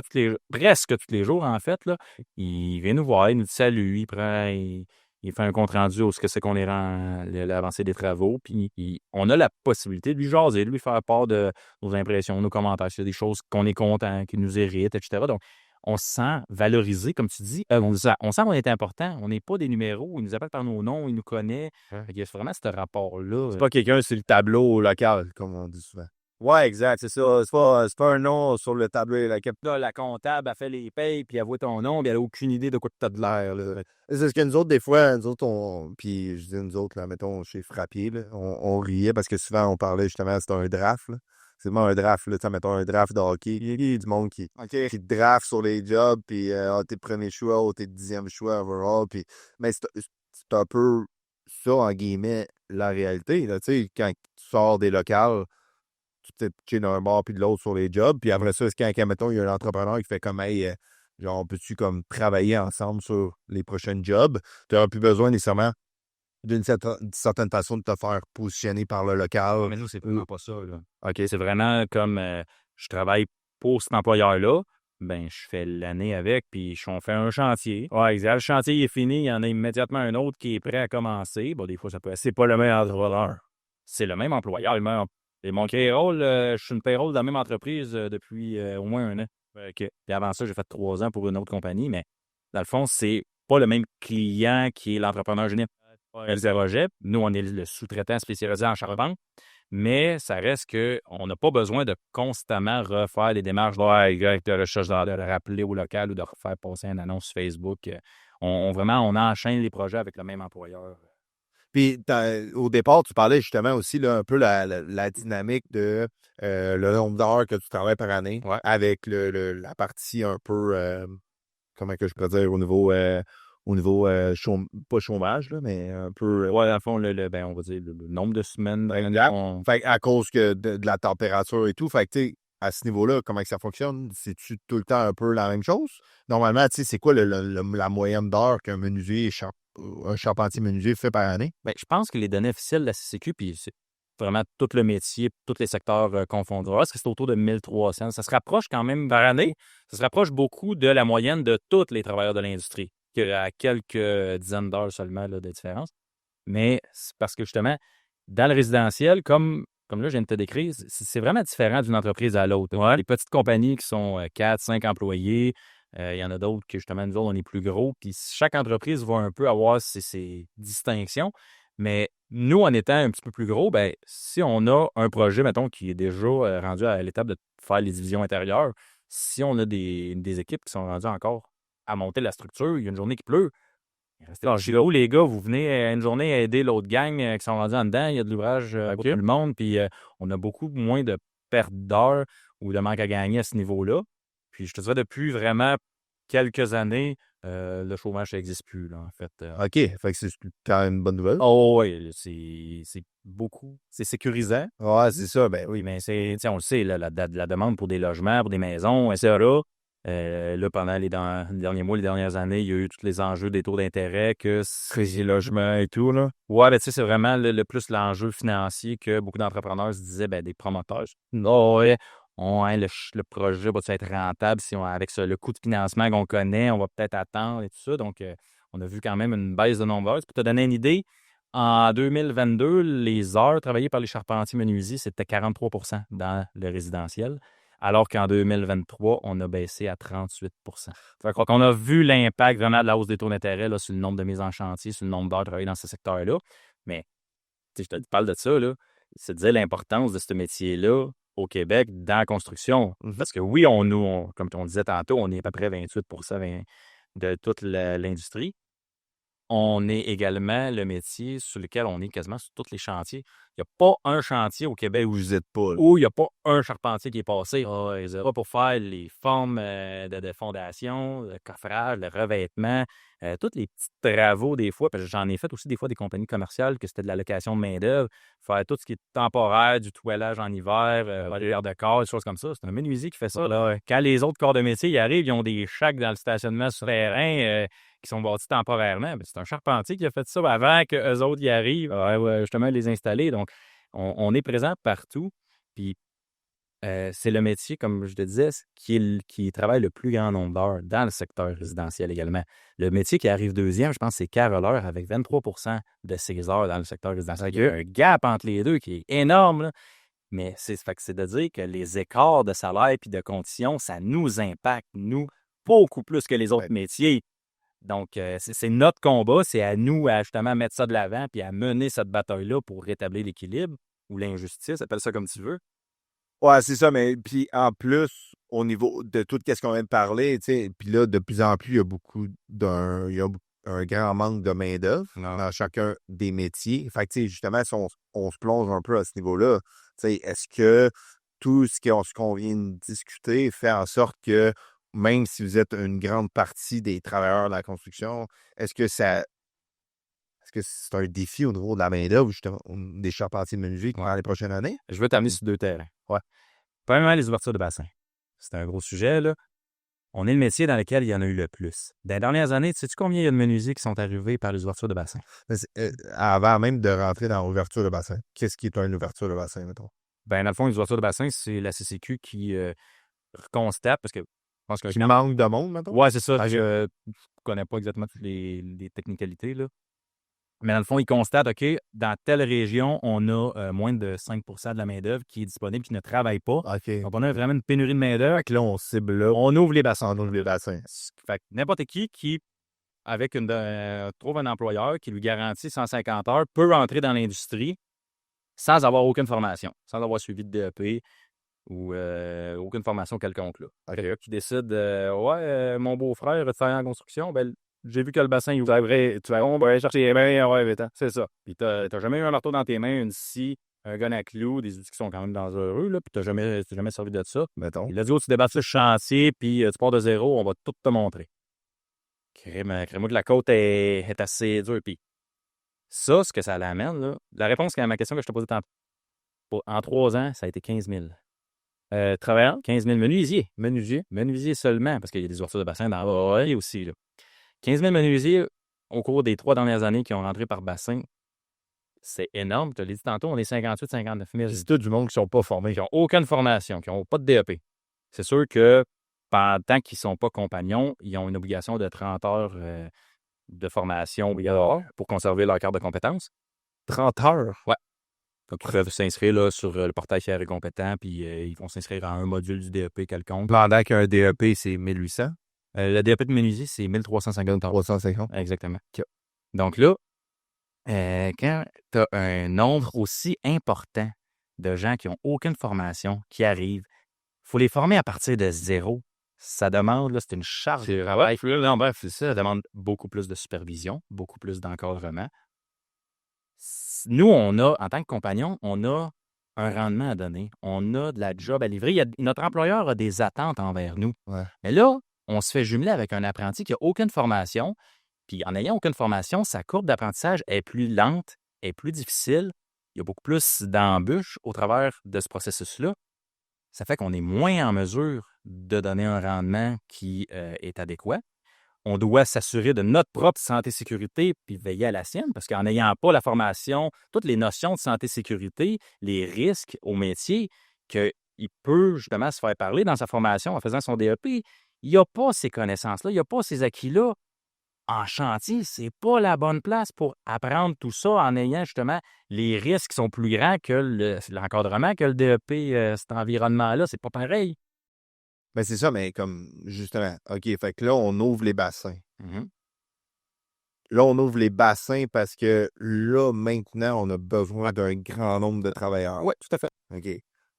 Speaker 6: presque tous les jours, en fait. Là. Il vient nous voir, il nous dit salut, il fait un compte-rendu où c'est qu'on est l'avancée des travaux, puis on a la possibilité de lui jaser, de lui faire part de nos impressions, nos commentaires, s'il y a des choses qu'on est content, qui nous irritent, etc. Donc, on se sent valorisé, comme tu dis. On sent qu'on est important. On n'est pas des numéros. Ils nous appellent par nos noms, ils nous connaissent. Il y a vraiment ce rapport-là.
Speaker 5: C'est pas quelqu'un sur le tableau local, comme on dit souvent. Ouais, exact, c'est ça. C'est pas un nom sur le tableau local.
Speaker 6: Là, la comptable, elle fait les payes, puis elle voit ton nom, puis elle n'a aucune idée de quoi tu as de l'air. Là.
Speaker 5: C'est ce que nous autres, des fois, puis je dis nous autres, là, mettons, chez Frappier, là, on riait parce que souvent, on parlait justement, c'était un draft, là. C'est vraiment un draft, là, mettons un draft de hockey. Il y a du monde qui draft sur les jobs, puis t'es premier choix ou t'es 10e choix overall. Puis, mais c'est un peu ça, en guillemets, la réalité. Là, quand tu sors des locales, tout est pitché d'un bord puis de l'autre sur les jobs. Puis après ça, quand, mettons, il y a un entrepreneur qui fait comme, hey, genre, on peut-tu comme travailler ensemble sur les prochains jobs? Tu n'auras plus besoin nécessairement d'une certaine façon de te faire positionner par le local.
Speaker 6: Mais nous, c'est vraiment pas ça, là. OK, c'est vraiment comme je travaille pour cet employeur-là, ben je fais l'année avec, puis on fait un chantier. Ouais, exact. Le chantier il est fini, il y en a immédiatement un autre qui est prêt à commencer. Bon, des fois, ça peut être. C'est pas le même entrepreneur. C'est le même employeur. Et mon payroll, je suis une payroll dans la même entreprise depuis au moins 1 an. OK. Puis avant ça, j'ai fait 3 ans pour une autre compagnie, mais dans le fond, c'est pas le même client qui est l'entrepreneur général. Nous, on est le sous-traitant spécialisé en charpente, mais ça reste qu'on n'a pas besoin de constamment refaire des démarches de recherche, de le rappeler au local ou de refaire passer une annonce Facebook. Vraiment, on enchaîne les projets avec le même employeur.
Speaker 5: Puis au départ, tu parlais justement aussi là, un peu la dynamique de le nombre d'heures que tu travailles par année
Speaker 6: Ouais.
Speaker 5: avec la partie un peu, comment que je pourrais dire, au niveau pas chômage, là, mais un peu.
Speaker 6: Ouais, dans le fond, on va dire le nombre de semaines.
Speaker 5: Fait à cause de la température et tout. Fait que, tu sais, à ce niveau-là, comment que ça fonctionne? C'est-tu tout le temps un peu la même chose? Normalement, tu sais, c'est quoi la moyenne d'heures qu'un menuisier, un charpentier menuisier fait par année?
Speaker 6: Ben, je pense que les données officielles de la CCQ, puis c'est vraiment tout le métier, tous les secteurs confondus, est-ce que c'est autour de 1300? Ça se rapproche quand même par année. Ça se rapproche beaucoup de la moyenne de tous les travailleurs de l'industrie, à quelques dizaines d'heures seulement là, de différence. Mais c'est parce que justement, dans le résidentiel, comme là, je viens de te décrire, c'est vraiment différent d'une entreprise à l'autre. Les petites compagnies qui sont 4, 5 employés, il y en a d'autres que justement, nous autres, on est plus gros. Puis chaque entreprise va un peu avoir ses distinctions. Mais nous, en étant un petit peu plus gros, ben si on a un projet, mettons, qui est déjà rendu à l'étape de faire les divisions intérieures, si on a des équipes qui sont rendues encore à monter la structure, il y a une journée qui pleut, restez chez vous, les gars, vous venez une journée aider l'autre gang qui sont rendus en dedans, il y a de l'ouvrage pour tout le monde, puis on a beaucoup moins de pertes d'heures ou de manque à gagner à ce niveau-là. Puis je te dirais, depuis vraiment quelques années, le chômage, ça n'existe plus, là, en fait.
Speaker 5: OK. Fait que c'est quand même une bonne nouvelle.
Speaker 6: Oh oui, c'est beaucoup. C'est sécurisant.
Speaker 5: Ouais, c'est ça. Ben
Speaker 6: Oui, mais on le sait, là, la demande pour des logements, pour des maisons, etc. Là, pendant les derniers mois, les dernières années, il y a eu tous les enjeux des taux d'intérêt,
Speaker 5: les logements et tout, là.
Speaker 6: Ouais, ben, tu sais, c'est vraiment le plus l'enjeu financier que beaucoup d'entrepreneurs se disaient, ben, des promoteurs. Non, ouais, le projet va être rentable si avec le coût de financement qu'on connaît, on va peut-être attendre et tout ça. Donc, on a vu quand même une baisse de nombre d'heures. Pour te donner une idée, en 2022, les heures travaillées par les charpentiers menuisiers, c'était 43 dans le résidentiel. Alors qu'en 2023, on a baissé à 38 Fait qu'on a vu l'impact vraiment de la hausse des taux d'intérêt là, sur le nombre de mises en chantier, sur le nombre d'heures travaillées dans ce secteur-là. Mais je te parle de ça, là, se dire l'importance de ce métier-là au Québec dans la construction. Parce que oui, comme on disait tantôt, on est à peu près 28 de toute l'industrie. On est également le métier sur lequel on est quasiment sur tous les chantiers. Il n'y a pas un chantier au Québec
Speaker 5: Où vous êtes pas, là.
Speaker 6: où il n'y a pas un charpentier qui est passé. Pas pour faire les formes de fondation, le coffrage, le revêtement, tous les petits travaux des fois. Parce que j'en ai fait aussi des fois des compagnies commerciales que c'était de la location de main-d'œuvre, faire tout ce qui est temporaire, du toilage en hiver, l'air de corps, des choses comme ça. C'est un menuisier qui fait ça. Là. Quand les autres corps de métier y arrivent, ils ont des shacks dans le stationnement souterrain qui sont bâtis temporairement. C'est un charpentier qui a fait ça avant qu'eux autres y arrivent, justement, les installer. Donc, on est présent partout. Puis, c'est le métier, comme je te disais, qui travaille le plus grand nombre d'heures dans le secteur résidentiel également. Le métier qui arrive deuxième, je pense, c'est carreleur avec 23 de ses heures dans le secteur résidentiel. Il y a un gap entre les deux qui est énorme, là. Mais c'est de dire que les écarts de salaire et de conditions, ça nous impacte, nous, beaucoup plus que les autres métiers. Donc, c'est notre combat, c'est à nous à justement mettre ça de l'avant puis à mener cette bataille-là pour rétablir l'équilibre ou l'injustice, appelle ça comme tu veux.
Speaker 5: Ouais, c'est ça, mais puis en plus, au niveau de tout ce qu'on vient de parler, tu sais, puis là, de plus en plus, il y a un grand manque de main-d'œuvre dans chacun des métiers. Fait que, tu sais, justement, si on se plonge un peu à ce niveau-là, tu sais, est-ce que tout ce qu'on vient de discuter fait en sorte que même si vous êtes une grande partie des travailleurs de la construction, est-ce que ça est-ce que c'est un défi au niveau de la main-d'œuvre, justement, des charpentiers menuisiers dans les prochaines années?
Speaker 6: Je veux t'amener sur 2 terrains. Ouais. Premièrement, les ouvertures de bassin. C'est un gros sujet, là. On est le métier dans lequel il y en a eu le plus. Dans les dernières années, sais-tu combien il y a de menuisiers qui sont arrivés par les ouvertures de bassin?
Speaker 5: Mais avant même de rentrer dans l'ouverture de bassin, qu'est-ce qui est une ouverture de bassin, mettons?
Speaker 6: Ben, dans le fond, les ouvertures de bassin, c'est la CCQ qui constate, parce que je pense qu'un
Speaker 5: Qui manque de monde, mettons?
Speaker 6: Ouais, c'est ça.
Speaker 5: Ok.
Speaker 6: Je ne connais pas exactement toutes les technicalités, là. Mais dans le fond, ils constatent, OK, dans telle région, on a moins de 5 de la main-d'œuvre qui est disponible, qui ne travaille pas.
Speaker 5: OK.
Speaker 6: Donc, on a vraiment une pénurie de main-d'œuvre.
Speaker 5: Fait que là, on cible là.
Speaker 6: On ouvre les bassins.
Speaker 5: On ouvre les bassins.
Speaker 6: Fait que n'importe qui avec trouve un employeur qui lui garantit 150 heures, peut rentrer dans l'industrie sans avoir aucune formation, sans avoir suivi de DEP ou aucune formation quelconque. Là.
Speaker 5: OK.
Speaker 6: Qui décide, mon beau-frère veut travailler en construction, ben, j'ai vu que le bassin, il ouvrait, tu vas, on va aller chercher, c'est ça. Puis t'as jamais eu un marteau dans tes mains, une scie, un gun à clous, des outils qui sont quand même dangereux, là, puis t'as jamais servi de ça.
Speaker 5: Mettons.
Speaker 6: Let's go, tu débarques sur le chantier, puis tu pars de zéro, on va tout te montrer. Crème-moi de la côte est assez dur. Puis ça, ce que ça l'amène, là, la réponse à ma question que je te posais en 3 ans, ça a été 15 000. Travaillant, 15 000 menuisiers. Menuisiers seulement, parce qu'il y a des ouvertures de bassin dans l'oreille aussi. Là. 15 000 menuisiers au cours des 3 dernières années qui ont rentré par bassin. C'est énorme. Je te l'ai dit tantôt, on est 58 59 000.
Speaker 5: C'est tout du monde qui ne sont pas formés.
Speaker 6: Qui n'ont aucune formation, qui n'ont pas de DEP. C'est sûr que pendant qu'ils ne sont pas compagnons, ils ont une obligation de 30 heures de formation obligatoire pour conserver leur carte de compétence.
Speaker 5: 30 heures?
Speaker 6: Ouais. Donc, ils peuvent s'inscrire là, sur le portail Fier et compétent, puis ils vont s'inscrire à un module du DEP quelconque.
Speaker 5: Pendant qu'un DEP, c'est 1800?
Speaker 6: Le DEP de menuisier, c'est 1350 heures.
Speaker 5: 350?
Speaker 6: Exactement. Donc là, quand tu as un nombre aussi important de gens qui n'ont aucune formation, qui arrivent, il faut les former à partir de zéro. Ça demande, là, c'est une charge de travail. Ça demande beaucoup plus de supervision, beaucoup plus d'encadrement. Nous, on a, en tant que compagnon, on a un rendement à donner. On a de la job à livrer. Notre employeur a des attentes envers nous.
Speaker 5: Ouais.
Speaker 6: Mais là, on se fait jumeler avec un apprenti qui n'a aucune formation. Puis en n'ayant aucune formation, sa courbe d'apprentissage est plus lente, est plus difficile. Il y a beaucoup plus d'embûches au travers de ce processus-là. Ça fait qu'on est moins en mesure de donner un rendement qui est adéquat. On doit s'assurer de notre propre santé-sécurité puis veiller à la sienne, parce qu'en n'ayant pas la formation, toutes les notions de santé-sécurité, les risques au métier, qu'il peut justement se faire parler dans sa formation en faisant son DEP, il n'y a pas ces connaissances-là, il n'y a pas ces acquis-là. En chantier, c'est pas la bonne place pour apprendre tout ça en ayant justement les risques qui sont plus grands que l'encadrement, que le DEP, cet environnement-là. C'est pas pareil.
Speaker 5: Ben c'est ça, mais comme, justement, OK, fait que là, on ouvre les bassins.
Speaker 6: Mm-hmm.
Speaker 5: Là, on ouvre les bassins parce que là, maintenant, on a besoin d'un grand nombre de travailleurs.
Speaker 6: Oui, tout à fait.
Speaker 5: OK.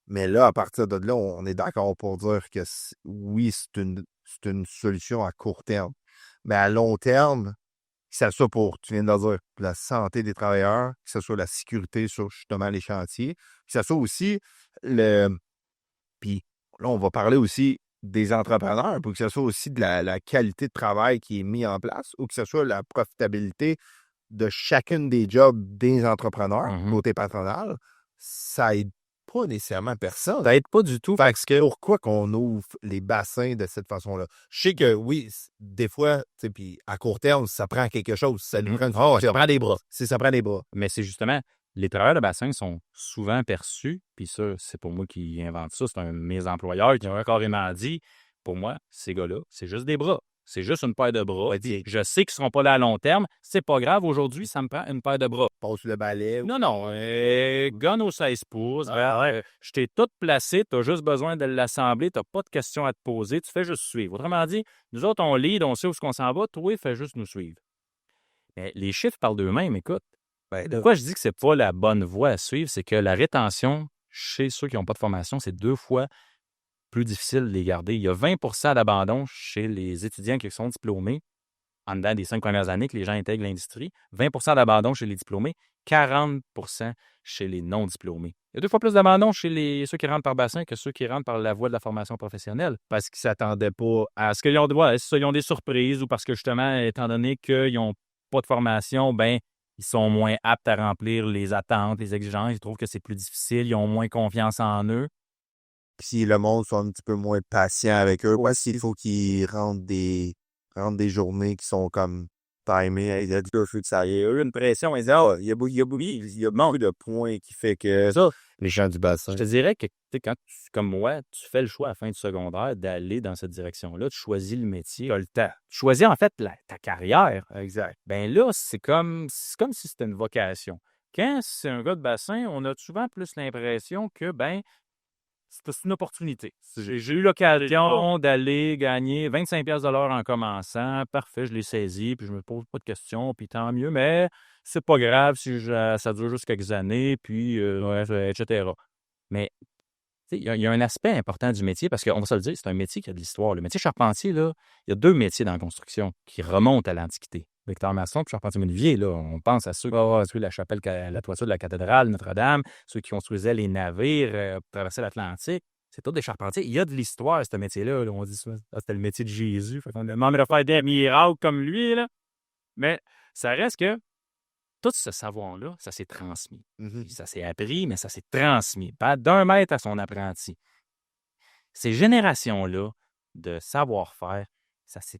Speaker 5: Mais là, à partir de là, on est d'accord pour dire que oui, c'est une solution à court terme. Mais à long terme, que ce soit pour, tu viens de le dire, la santé des travailleurs, que ce soit la sécurité sur justement les chantiers, que ce soit aussi Puis là, on va parler aussi des entrepreneurs pour que ce soit aussi de la qualité de travail qui est mise en place ou que ce soit la profitabilité de chacune des jobs des entrepreneurs, côté patronal, ça aide pas nécessairement personne.
Speaker 6: Ça aide pas du tout.
Speaker 5: Fait que pourquoi qu'on ouvre les bassins de cette façon-là? Je sais que oui, des fois, tu sais, puis à court terme, ça prend quelque chose. Ça nous prend, ça prend des bras. Ça prend des bras.
Speaker 6: Mais c'est justement, les travailleurs de bassin sont souvent perçus, puis ça, c'est pas moi qui invente ça, c'est un de mes employeurs qui a carrément dit, pour moi, ces gars-là, c'est juste des bras. C'est juste une paire de bras.
Speaker 5: Ouais,
Speaker 6: je sais qu'ils ne seront pas là à long terme. C'est pas grave, aujourd'hui, ça me prend une paire de bras.
Speaker 5: Passe le balai.
Speaker 6: Non, gun aux 16 pouces. Je t'ai tout placé, tu as juste besoin de l'assembler, tu n'as pas de questions à te poser, tu fais juste suivre. Autrement dit, nous autres, on lead, on sait où on s'en va, toi, fais juste nous suivre. Mais les chiffres parlent d'eux-mêmes, écoute. Pourquoi je dis que c'est pas la bonne voie à suivre, c'est que la rétention chez ceux qui n'ont pas de formation, c'est 2 fois plus difficile de les garder. Il y a 20 d'abandon chez les étudiants qui sont diplômés en dedans des 5 premières années que les gens intègrent l'industrie. 20 d'abandon chez les diplômés, 40 chez les non-diplômés. Il y a 2 fois plus d'abandon chez ceux qui rentrent par bassin que ceux qui rentrent par la voie de la formation professionnelle.
Speaker 5: Parce qu'ils ne s'attendaient pas
Speaker 6: à ce qu'ils ont, ils ont des surprises ou parce que justement, étant donné qu'ils n'ont pas de formation, ben ils sont moins aptes à remplir les attentes, les exigences. Ils trouvent que c'est plus difficile. Ils ont moins confiance en eux.
Speaker 5: Puis le monde sont un petit peu moins patient avec eux. Ouais, s'il faut qu'ils rendent des journées qui sont comme timées, il y a du feu de ça. Il y a eu une pression. Ils disent, il y a manque de points qui fait que
Speaker 6: Ça,
Speaker 5: les gens du bassin.
Speaker 6: je te dirais que, tu sais, quand comme moi, tu fais le choix à la fin du secondaire d'aller dans cette direction-là, tu choisis le métier, tu as le temps. Tu choisis en fait ta carrière.
Speaker 5: Exact.
Speaker 6: Ben là, c'est comme si c'était une vocation. Quand c'est un gars de bassin, on a souvent plus l'impression que, ben, c'est une opportunité. J'ai eu l'occasion d'aller gagner 25$ de l'heure en commençant. Parfait, je l'ai saisi, puis je me pose pas de questions, puis tant mieux, mais c'est pas grave si ça dure juste quelques années, puis etc. Mais tu sais, il y a un aspect important du métier parce qu'on va se le dire, c'est un métier qui a de l'histoire. Le métier charpentier, là, il y a 2 métiers dans la construction qui remontent à l'Antiquité. Victor Masson et charpentier menuisier, là, on pense à ceux qui ont construit la chapelle, la toiture de la cathédrale Notre-Dame, ceux qui construisaient les navires pour traverser l'Atlantique. C'est tous des charpentiers. Il y a de l'histoire, ce métier-là. Là. On dit souvent, c'était le métier de Jésus. Fait qu'on demande de faire des miracles comme lui. Là. Mais ça reste que tout ce savoir-là, ça s'est transmis. Puis ça s'est appris, mais ça s'est transmis. Pas d'un maître à son apprenti. Ces générations-là de savoir-faire, ça s'est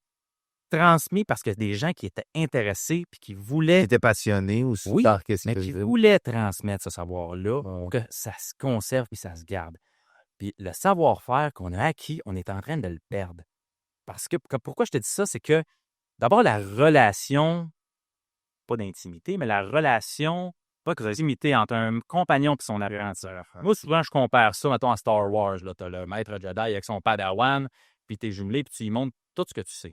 Speaker 6: transmis parce que des gens qui étaient intéressés puis qui voulaient,
Speaker 5: T'étais passionné aussi
Speaker 6: Oui,
Speaker 5: par qu'est-ce
Speaker 6: mais
Speaker 5: que
Speaker 6: qui
Speaker 5: je veux.
Speaker 6: voulaient transmettre ce savoir-là pour que ça se conserve puis ça se garde. Puis le savoir-faire qu'on a acquis, on est en train de le perdre. Parce que pourquoi je te dis ça, c'est que d'abord la relation, pas d'intimité, mais la relation, pas que d'intimité entre un compagnon et son apprenti. Moi, souvent, je compare ça, mettons, à Star Wars. Tu as le maître Jedi avec son padawan, puis tu es jumelé, puis tu lui montres tout ce que tu sais.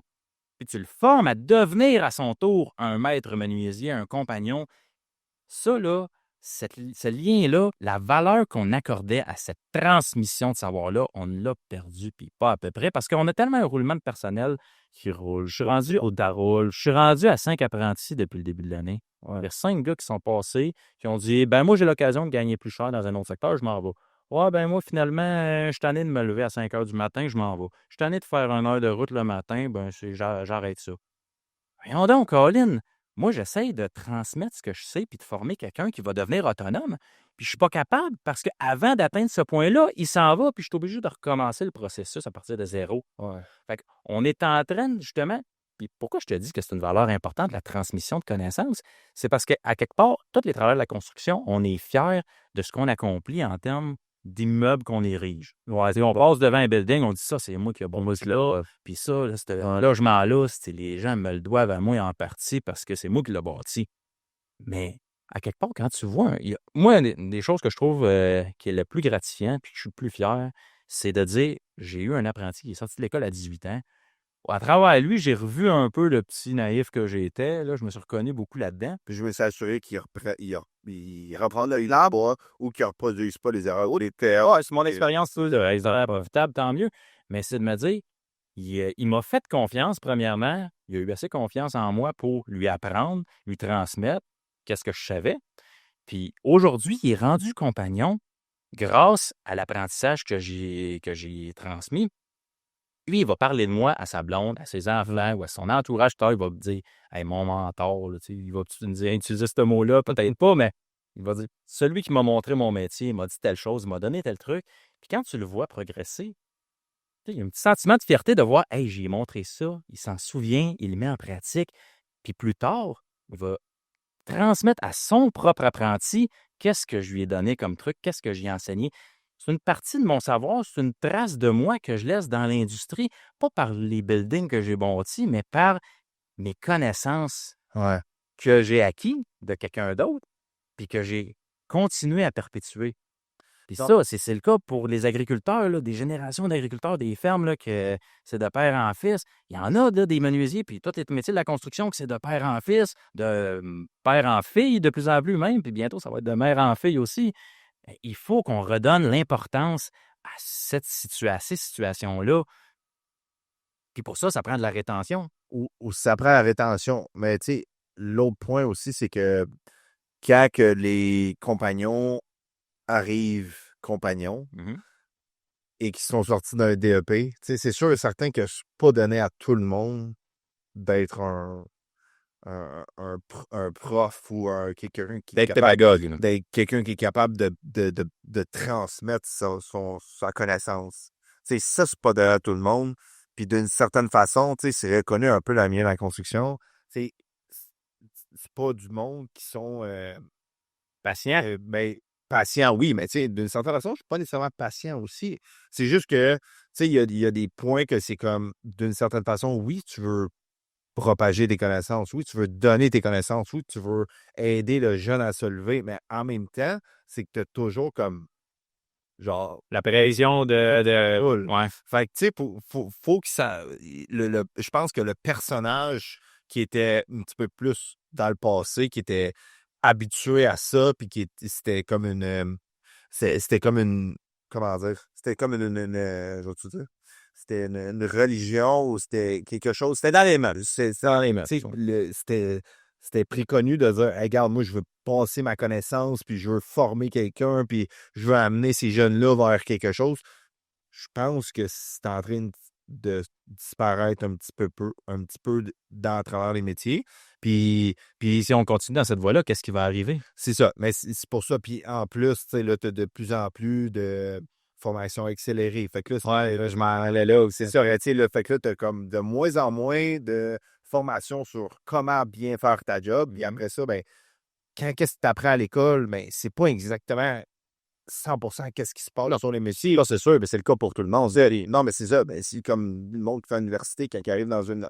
Speaker 6: Puis tu le formes à devenir à son tour un maître menuisier, un compagnon. Ça, là, ce lien-là, la valeur qu'on accordait à cette transmission de savoir-là, on l'a perdu, puis pas à peu près, parce qu'on a tellement un roulement de personnel qui roule. Je suis rendu au Daroul. Je suis rendu à 5 apprentis depuis le début de l'année. Il y a 5 gars qui sont passés, qui ont dit ben moi, j'ai l'occasion de gagner plus cher dans un autre secteur, je m'en vais. Ouais, ben moi, finalement, je suis tanné de me lever à 5 heures du matin, je m'en vais. Je suis tanné de faire 1 heure de route le matin, ben j'arrête ça. Voyons donc, Colin, moi, j'essaye de transmettre ce que je sais puis de former quelqu'un qui va devenir autonome. Puis je suis pas capable parce qu'avant d'atteindre ce point-là, il s'en va puis je suis obligé de recommencer le processus à partir de zéro.
Speaker 5: Ouais.
Speaker 6: Fait qu'on est en train, justement, puis pourquoi je te dis que c'est une valeur importante, la transmission de connaissances, c'est parce qu'à quelque part, tous les travailleurs de la construction, on est fiers de ce qu'on accomplit en termes d'immeubles qu'on érige. Ouais, on passe devant un building, on dit ça, c'est moi qui ai bâti là, puis ça, là, ce logement-là, les gens me le doivent à moi en partie parce que c'est moi qui l'ai bâti. Mais à quelque part, quand tu vois, moi, des choses que je trouve qui est le plus gratifiant, puis que je suis le plus fier, c'est de dire, j'ai eu un apprenti qui est sorti de l'école à 18 ans. À travers lui, j'ai revu un peu le petit naïf que j'étais. Là, je me suis reconnu beaucoup là-dedans.
Speaker 5: Puis je veux s'assurer qu'il reprend le l'arbre ou qu'il ne reproduise pas les erreurs.
Speaker 6: C'est mon expérience, ça, elle serait profitable, tant mieux. Mais c'est de me dire, il m'a fait confiance, premièrement. Il a eu assez confiance en moi pour lui apprendre, lui transmettre qu'est-ce que je savais. Puis aujourd'hui, il est rendu compagnon grâce à l'apprentissage que j'ai transmis. Lui, il va parler de moi à sa blonde, à ses enfants ou à son entourage. Il va me dire hey, mon mentor, là, il va me dire utiliser ce mot-là, peut-être pas, mais il va dire celui qui m'a montré mon métier, il m'a dit telle chose, il m'a donné tel truc. Puis quand tu le vois progresser, il y a un petit sentiment de fierté de voir hey, j'ai montré ça, il s'en souvient, il le met en pratique. Puis plus tard, il va transmettre à son propre apprenti qu'est-ce que je lui ai donné comme truc, qu'est-ce que j'ai enseigné. C'est une partie de mon savoir, c'est une trace de moi que je laisse dans l'industrie, pas par les buildings que j'ai bâtis, mais par mes connaissances
Speaker 5: Ouais.
Speaker 6: que j'ai acquis de quelqu'un d'autre, puis que j'ai continué à perpétuer. Puis ça, c'est le cas pour les agriculteurs, là, des générations d'agriculteurs, des fermes, là, que c'est de père en fils. Il y en a là, des menuisiers, puis tous les métiers de la construction, que c'est de père en fils, de père en fille, de plus en plus même, puis bientôt, ça va être de mère en fille aussi. Il faut qu'on redonne l'importance à ces situations-là. Puis pour ça, ça prend de la rétention.
Speaker 5: Ou ça prend la rétention. Mais tu sais, l'autre point aussi, c'est que quand que les compagnons arrivent compagnons et qui sont sortis d'un DEP, tu sais, c'est sûr et certain que c'est pas donné à tout le monde d'être un prof ou quelqu'un qui est
Speaker 6: D'être
Speaker 5: capable
Speaker 6: pédagogue. Là.
Speaker 5: d'être quelqu'un qui est capable de transmettre sa connaissance. Tu sais, ça, c'est pas de tout le monde. Puis d'une certaine façon, tu sais, c'est reconnu un peu la mienne dans la construction. C'est pas du monde qui sont
Speaker 6: Patient.
Speaker 5: ben, patients, oui, mais tu sais, d'une certaine façon, je suis pas nécessairement patient aussi. C'est juste que, tu sais, il y a des points que c'est comme, d'une certaine façon, oui, tu veux propager tes connaissances, oui, tu veux donner tes connaissances, oui, tu veux aider le jeune à se lever, mais en même temps, c'est que tu as toujours comme, genre,
Speaker 6: La pression de...
Speaker 5: Cool.
Speaker 6: Ouais.
Speaker 5: Fait que, tu sais, faut que ça. Je pense que le personnage qui était un petit peu plus dans le passé, qui était habitué à ça, puis c'était comme une. C'était comme une. Comment dire? C'était comme je vais te dire. C'était une religion ou c'était quelque chose. C'était dans les mœurs. C'était dans les mœurs. Tu sais, c'était préconnu de dire, hey, regarde, moi, je veux passer ma connaissance, puis je veux former quelqu'un, puis je veux amener ces jeunes-là vers quelque chose. Je pense que c'est en train de disparaître un petit peu dans travers les métiers. Puis
Speaker 6: Si on continue dans cette voie-là, qu'est-ce qui va arriver?
Speaker 5: c'est ça. Mais c'est pour ça. Puis en plus, tu sais, là, tu as de plus en plus de formation accélérée. Fait que là,
Speaker 6: Ouais, là, je m'en allais là aussi.
Speaker 5: c'est ça. Tu sais, là, fait que là, tu as comme de moins en moins de formation sur comment bien faire ta job. Puis après ça, ben, qu'est-ce que tu apprends à l'école, ben, c'est pas exactement 100% qu'est-ce qui se passe sur les métiers.
Speaker 6: Ça, c'est sûr, mais c'est le cas pour tout le monde.
Speaker 5: Non, mais c'est ça. Ben, si comme le monde qui fait l'université, quand il arrive dans une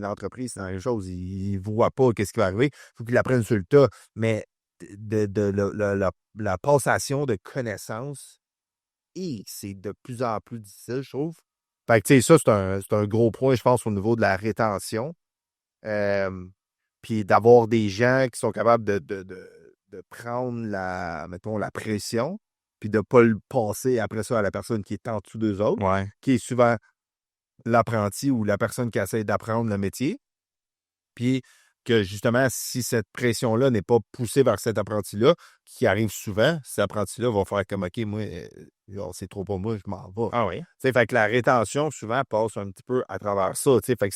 Speaker 5: entreprise, c'est la même chose. Il ne voit pas qu'est-ce qui va arriver. Il faut qu'il apprenne sur le tas. Mais la passation de connaissances, c'est de plus en plus difficile, je trouve. Fait que, tu sais, ça, c'est un gros point, je pense, au niveau de la rétention. Puis d'avoir des gens qui sont capables de prendre mettons, la pression, puis de ne pas le passer après ça à la personne qui est en dessous d'eux autres,
Speaker 6: Ouais.
Speaker 5: qui est souvent l'apprenti ou la personne qui essaie d'apprendre le métier. Puis que justement, si cette pression-là n'est pas poussée vers cet apprenti-là, qui arrive souvent, cet apprenti-là va faire comme OK, moi, c'est trop pour moi, je m'en vais.
Speaker 6: Ah oui.
Speaker 5: Tu sais, fait que la rétention, souvent, passe un petit peu à travers ça. Tu sais, fait que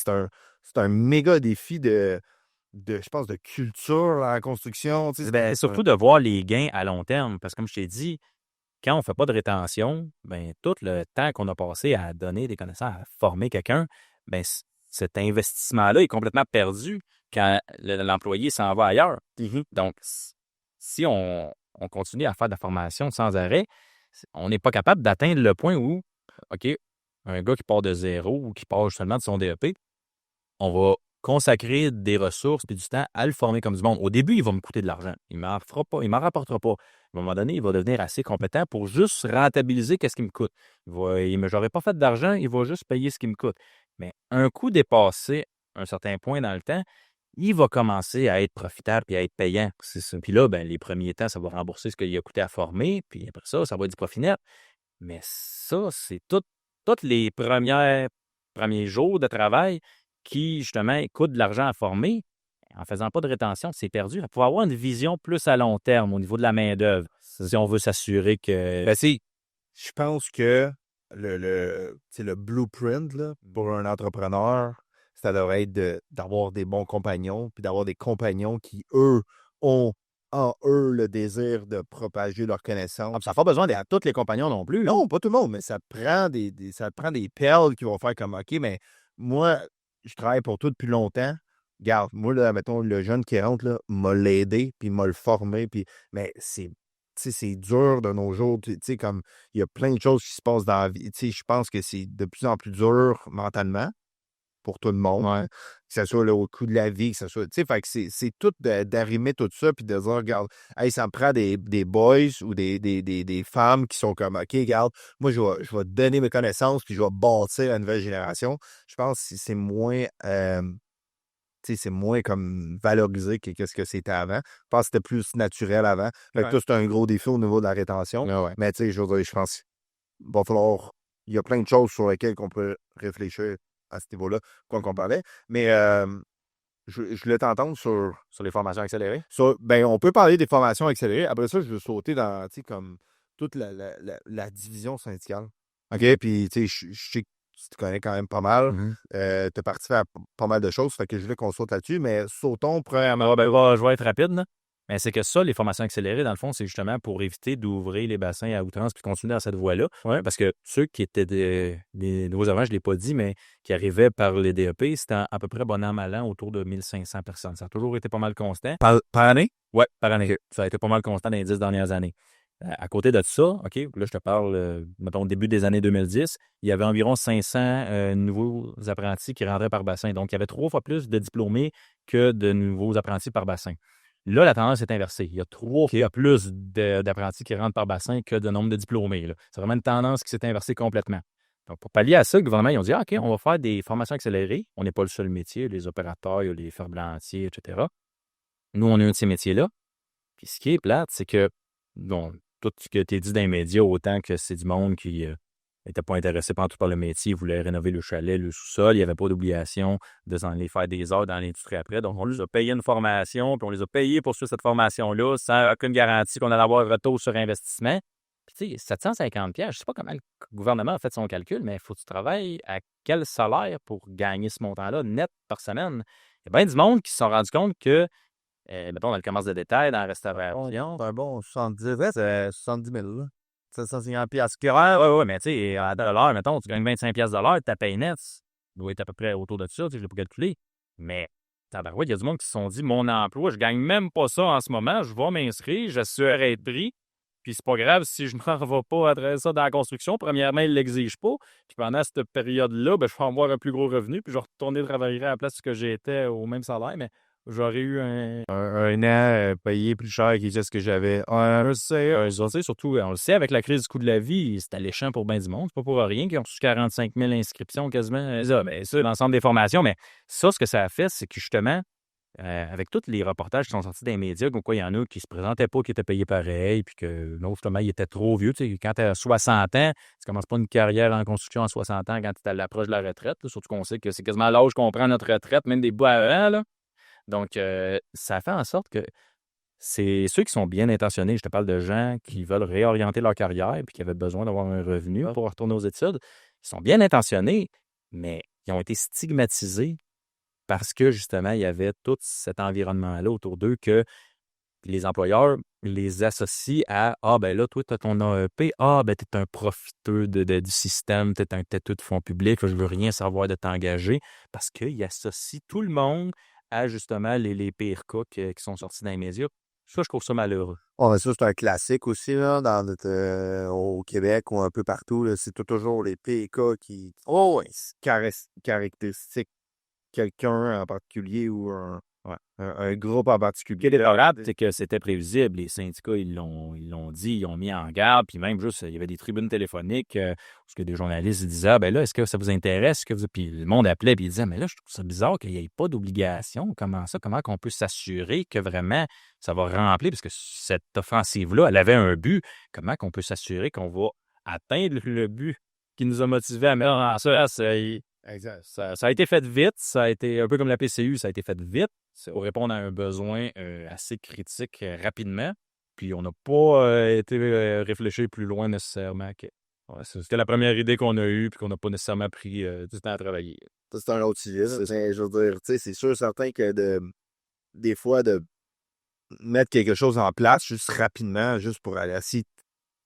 Speaker 5: c'est un méga défi je pense, de culture à la construction. Tu sais,
Speaker 6: Ben, surtout de voir les gains à long terme. Parce que comme je t'ai dit, quand on ne fait pas de rétention, ben, tout le temps qu'on a passé à donner des connaissances, à former quelqu'un, ben, cet investissement-là est complètement perdu quand l'employé s'en va ailleurs. Donc, si on continue à faire de la formation sans arrêt, on n'est pas capable d'atteindre le point où, OK, un gars qui part de zéro ou qui part seulement de son DEP, on va consacrer des ressources et du temps à le former comme du monde. Au début, il va me coûter de l'argent. Il ne m'en rapportera pas. À un moment donné, il va devenir assez compétent pour juste rentabiliser qu'est-ce qui me coûte. J'aurais pas fait d'argent, il va juste payer ce qui me coûte. Mais un coup dépassé un certain point dans le temps, il va commencer à être profitable et à être payant. C'est ça. Puis là, ben, les premiers temps, ça va rembourser ce qu'il a coûté à former. Puis après ça va être du profit net. Mais ça, c'est tous les premiers jours de travail qui, justement, coûtent de l'argent à former. En faisant pas de rétention, c'est perdu. Il faut avoir une vision plus à long terme au niveau de la main-d'œuvre. Si on veut s'assurer que.
Speaker 5: Ben, je pense que le blueprint là, pour un entrepreneur, ça devrait être d'avoir des bons compagnons, puis d'avoir des compagnons qui, eux, ont en eux le désir de propager leurs connaissances.
Speaker 6: Ça n'a pas besoin d'être à tous les compagnons non plus.
Speaker 5: Non, pas tout le monde, mais ça prend ça prend des perles qui vont faire comme OK, mais moi, je travaille pour toi depuis longtemps. Regarde, moi, là, mettons, le jeune qui rentre, là, m'a l'aidé, puis m'a le formé, puis. Mais c'est dur de nos jours. Tu sais, comme il y a plein de choses qui se passent dans la vie. Tu sais, je pense que c'est de plus en plus dur mentalement pour tout le monde.
Speaker 6: Ouais.
Speaker 5: Que ce soit là, au coût de la vie, que ce soit. Tu sais, fait que c'est tout d'arrimer tout ça, puis de dire, regarde, hey, ça me prend des boys ou des femmes qui sont comme, OK, regarde, moi, je vais te donner mes connaissances, puis je vais bâtir la nouvelle génération. Je pense que c'est moins. Tu sais, c'est moins comme valorisé que ce que c'était avant. Je pense que c'était plus naturel avant. Fait que ça, c'est un gros défi au niveau de la rétention.
Speaker 6: Ouais.
Speaker 5: Mais tu sais, je veux dire, je pense qu'il va falloir. Il y a plein de choses sur lesquelles on peut réfléchir à ce niveau-là, quoi qu'on parlait. Mais je voulais t'entendre sur
Speaker 6: Sur les formations accélérées.
Speaker 5: ben, on peut parler des formations accélérées. Après ça, je veux sauter dans, tu sais, comme toute la division syndicale. OK? Puis, tu sais, je sais que tu te connais quand même pas mal.
Speaker 6: Mhm.
Speaker 5: Tu as participé à pas mal de choses, fait que je voulais qu'on saute là-dessus, mais sautons
Speaker 6: Premièrement, je vais être rapide, là. Mais c'est que ça, les formations accélérées, dans le fond, c'est justement pour éviter d'ouvrir les bassins à outrance puis continuer dans cette voie-là. Ouais, parce que ceux qui étaient des nouveaux arrivants, je ne l'ai pas dit, mais qui arrivaient par les DEP, c'était à peu près bon an, mal an, autour de 1500 personnes. Ça a toujours été pas mal constant.
Speaker 5: par année.
Speaker 6: Oui, par année. Ça a été pas mal constant dans les 10 dernières années. À côté de ça, OK, là, je te parle, mettons, au début des années 2010, il y avait environ 500 nouveaux apprentis qui rentraient par bassin. Donc, il y avait 3 fois plus de diplômés que de nouveaux apprentis par bassin. Là, la tendance est inversée. Il y a 3 fois plus d'apprentis qui rentrent par bassin que de nombre de diplômés, là. C'est vraiment une tendance qui s'est inversée complètement. Donc, pour pallier à ça, le gouvernement, ils ont dit, OK, on va faire des formations accélérées. On n'est pas le seul métier, les opérateurs, il y a les ferblantiers, etc. Nous, on est un de ces métiers-là. Puis ce qui est plate, c'est que, bon, tout ce que tu as dit dans les médias, autant que c'est du monde qui n'était pas intéressé par tout par le métier, voulait rénover le chalet, le sous-sol, il n'y avait pas d'obligation de s'en aller faire des heures dans l'industrie après. Donc, on les a payé une formation, puis on les a payés pour suivre cette formation-là sans aucune garantie qu'on allait avoir un retour sur investissement. Puis, tu sais, 750$, je ne sais pas comment le gouvernement a fait son calcul, mais il faut que tu travailles à quel salaire pour gagner ce montant-là net par semaine? Il y a bien du monde qui se sont rendus compte que mettons, dans le commerce de détail, dans la restauration.
Speaker 5: C'est un bon 70, ouais, c'est 70 000, là. 750 piastres.
Speaker 6: Oui, mais tu sais, à l'heure, mettons, tu gagnes 25$ de l'heure, ta paye nette doit être à peu près autour de ça, tu sais, je ne l'ai pas calculé. Mais, tabarouette, il y a du monde qui se sont dit, mon emploi, je gagne même pas ça en ce moment, je vais m'inscrire, j'assure être pris, puis c'est pas grave si je ne m'en vais pas à travers ça dans la construction. Premièrement, ils ne l'exigent pas. Puis pendant cette période-là, ben, je vais avoir un plus gros revenu, puis je vais retourner travailler à la place que j'étais au même salaire, mais j'aurais eu
Speaker 5: Un an payé plus cher qu'il disait ce que j'avais.
Speaker 6: je sais, surtout, on le sait, avec la crise du coût de la vie, c'est alléchant pour bien du monde. C'est pas pour rien qu'ils ont reçu 45 000 inscriptions quasiment. Ça, l'ensemble des formations. Mais ça, ce que ça a fait, c'est que justement, avec tous les reportages qui sont sortis des médias, comme quoi il y en a qui se présentaient pas, qui étaient payés pareil, puis que non, justement, ils étaient trop vieux. Tu sais, quand tu as 60 ans, tu commences pas une carrière en construction à 60 ans quand tu es à l'approche de la retraite. Là, surtout qu'on sait que c'est quasiment l'âge qu'on prend notre retraite, même des bouts avant, là. Donc, ça fait en sorte que c'est ceux qui sont bien intentionnés. Je te parle de gens qui veulent réorienter leur carrière et qui avaient besoin d'avoir un revenu pour retourner aux études. Ils sont bien intentionnés, mais ils ont été stigmatisés parce que, justement, il y avait tout cet environnement-là autour d'eux que les employeurs les associent à « Ah, ben là, toi, tu as ton AEP. Ah, ben, tu es un profiteux du système. Tu es un têteux de fonds publics. Je veux rien savoir de t'engager. » Parce qu'ils associent tout le monde à, justement, les pires cas qui sont sortis dans les médias. Ça, je trouve ça malheureux.
Speaker 5: Oh, mais ça, c'est un classique aussi, là, au Québec ou un peu partout, là. C'est toujours les PK qui caractéristiques quelqu'un en particulier ou un groupe en particulier.
Speaker 6: Le rap, c'est que c'était prévisible. Les syndicats, ils l'ont dit, ils ont mis en garde. Puis même juste, il y avait des tribunes téléphoniques où que des journalistes disaient « Ah, ben là, est-ce que ça vous intéresse? » Puis le monde appelait et il disait « Mais là, je trouve ça bizarre qu'il n'y ait pas d'obligation. Comment ça? Comment qu'on peut s'assurer que vraiment ça va remplir? Parce que cette offensive-là, elle avait un but. Comment qu'on peut s'assurer qu'on va atteindre le but qui nous a motivés à mettre en ça?
Speaker 5: Exact.
Speaker 6: Ça a été fait vite. Ça a été un peu comme la PCU, ça a été fait vite. C'est pour répondre à un besoin assez critique rapidement. Puis on n'a pas été réfléchi plus loin nécessairement. C'était la première idée qu'on a eue puis qu'on n'a pas nécessairement pris du temps à travailler.
Speaker 5: Ça, c'est un autre sujet. Je veux dire, tu sais, c'est sûr certain que des fois, de mettre quelque chose en place juste rapidement, juste pour aller essayer de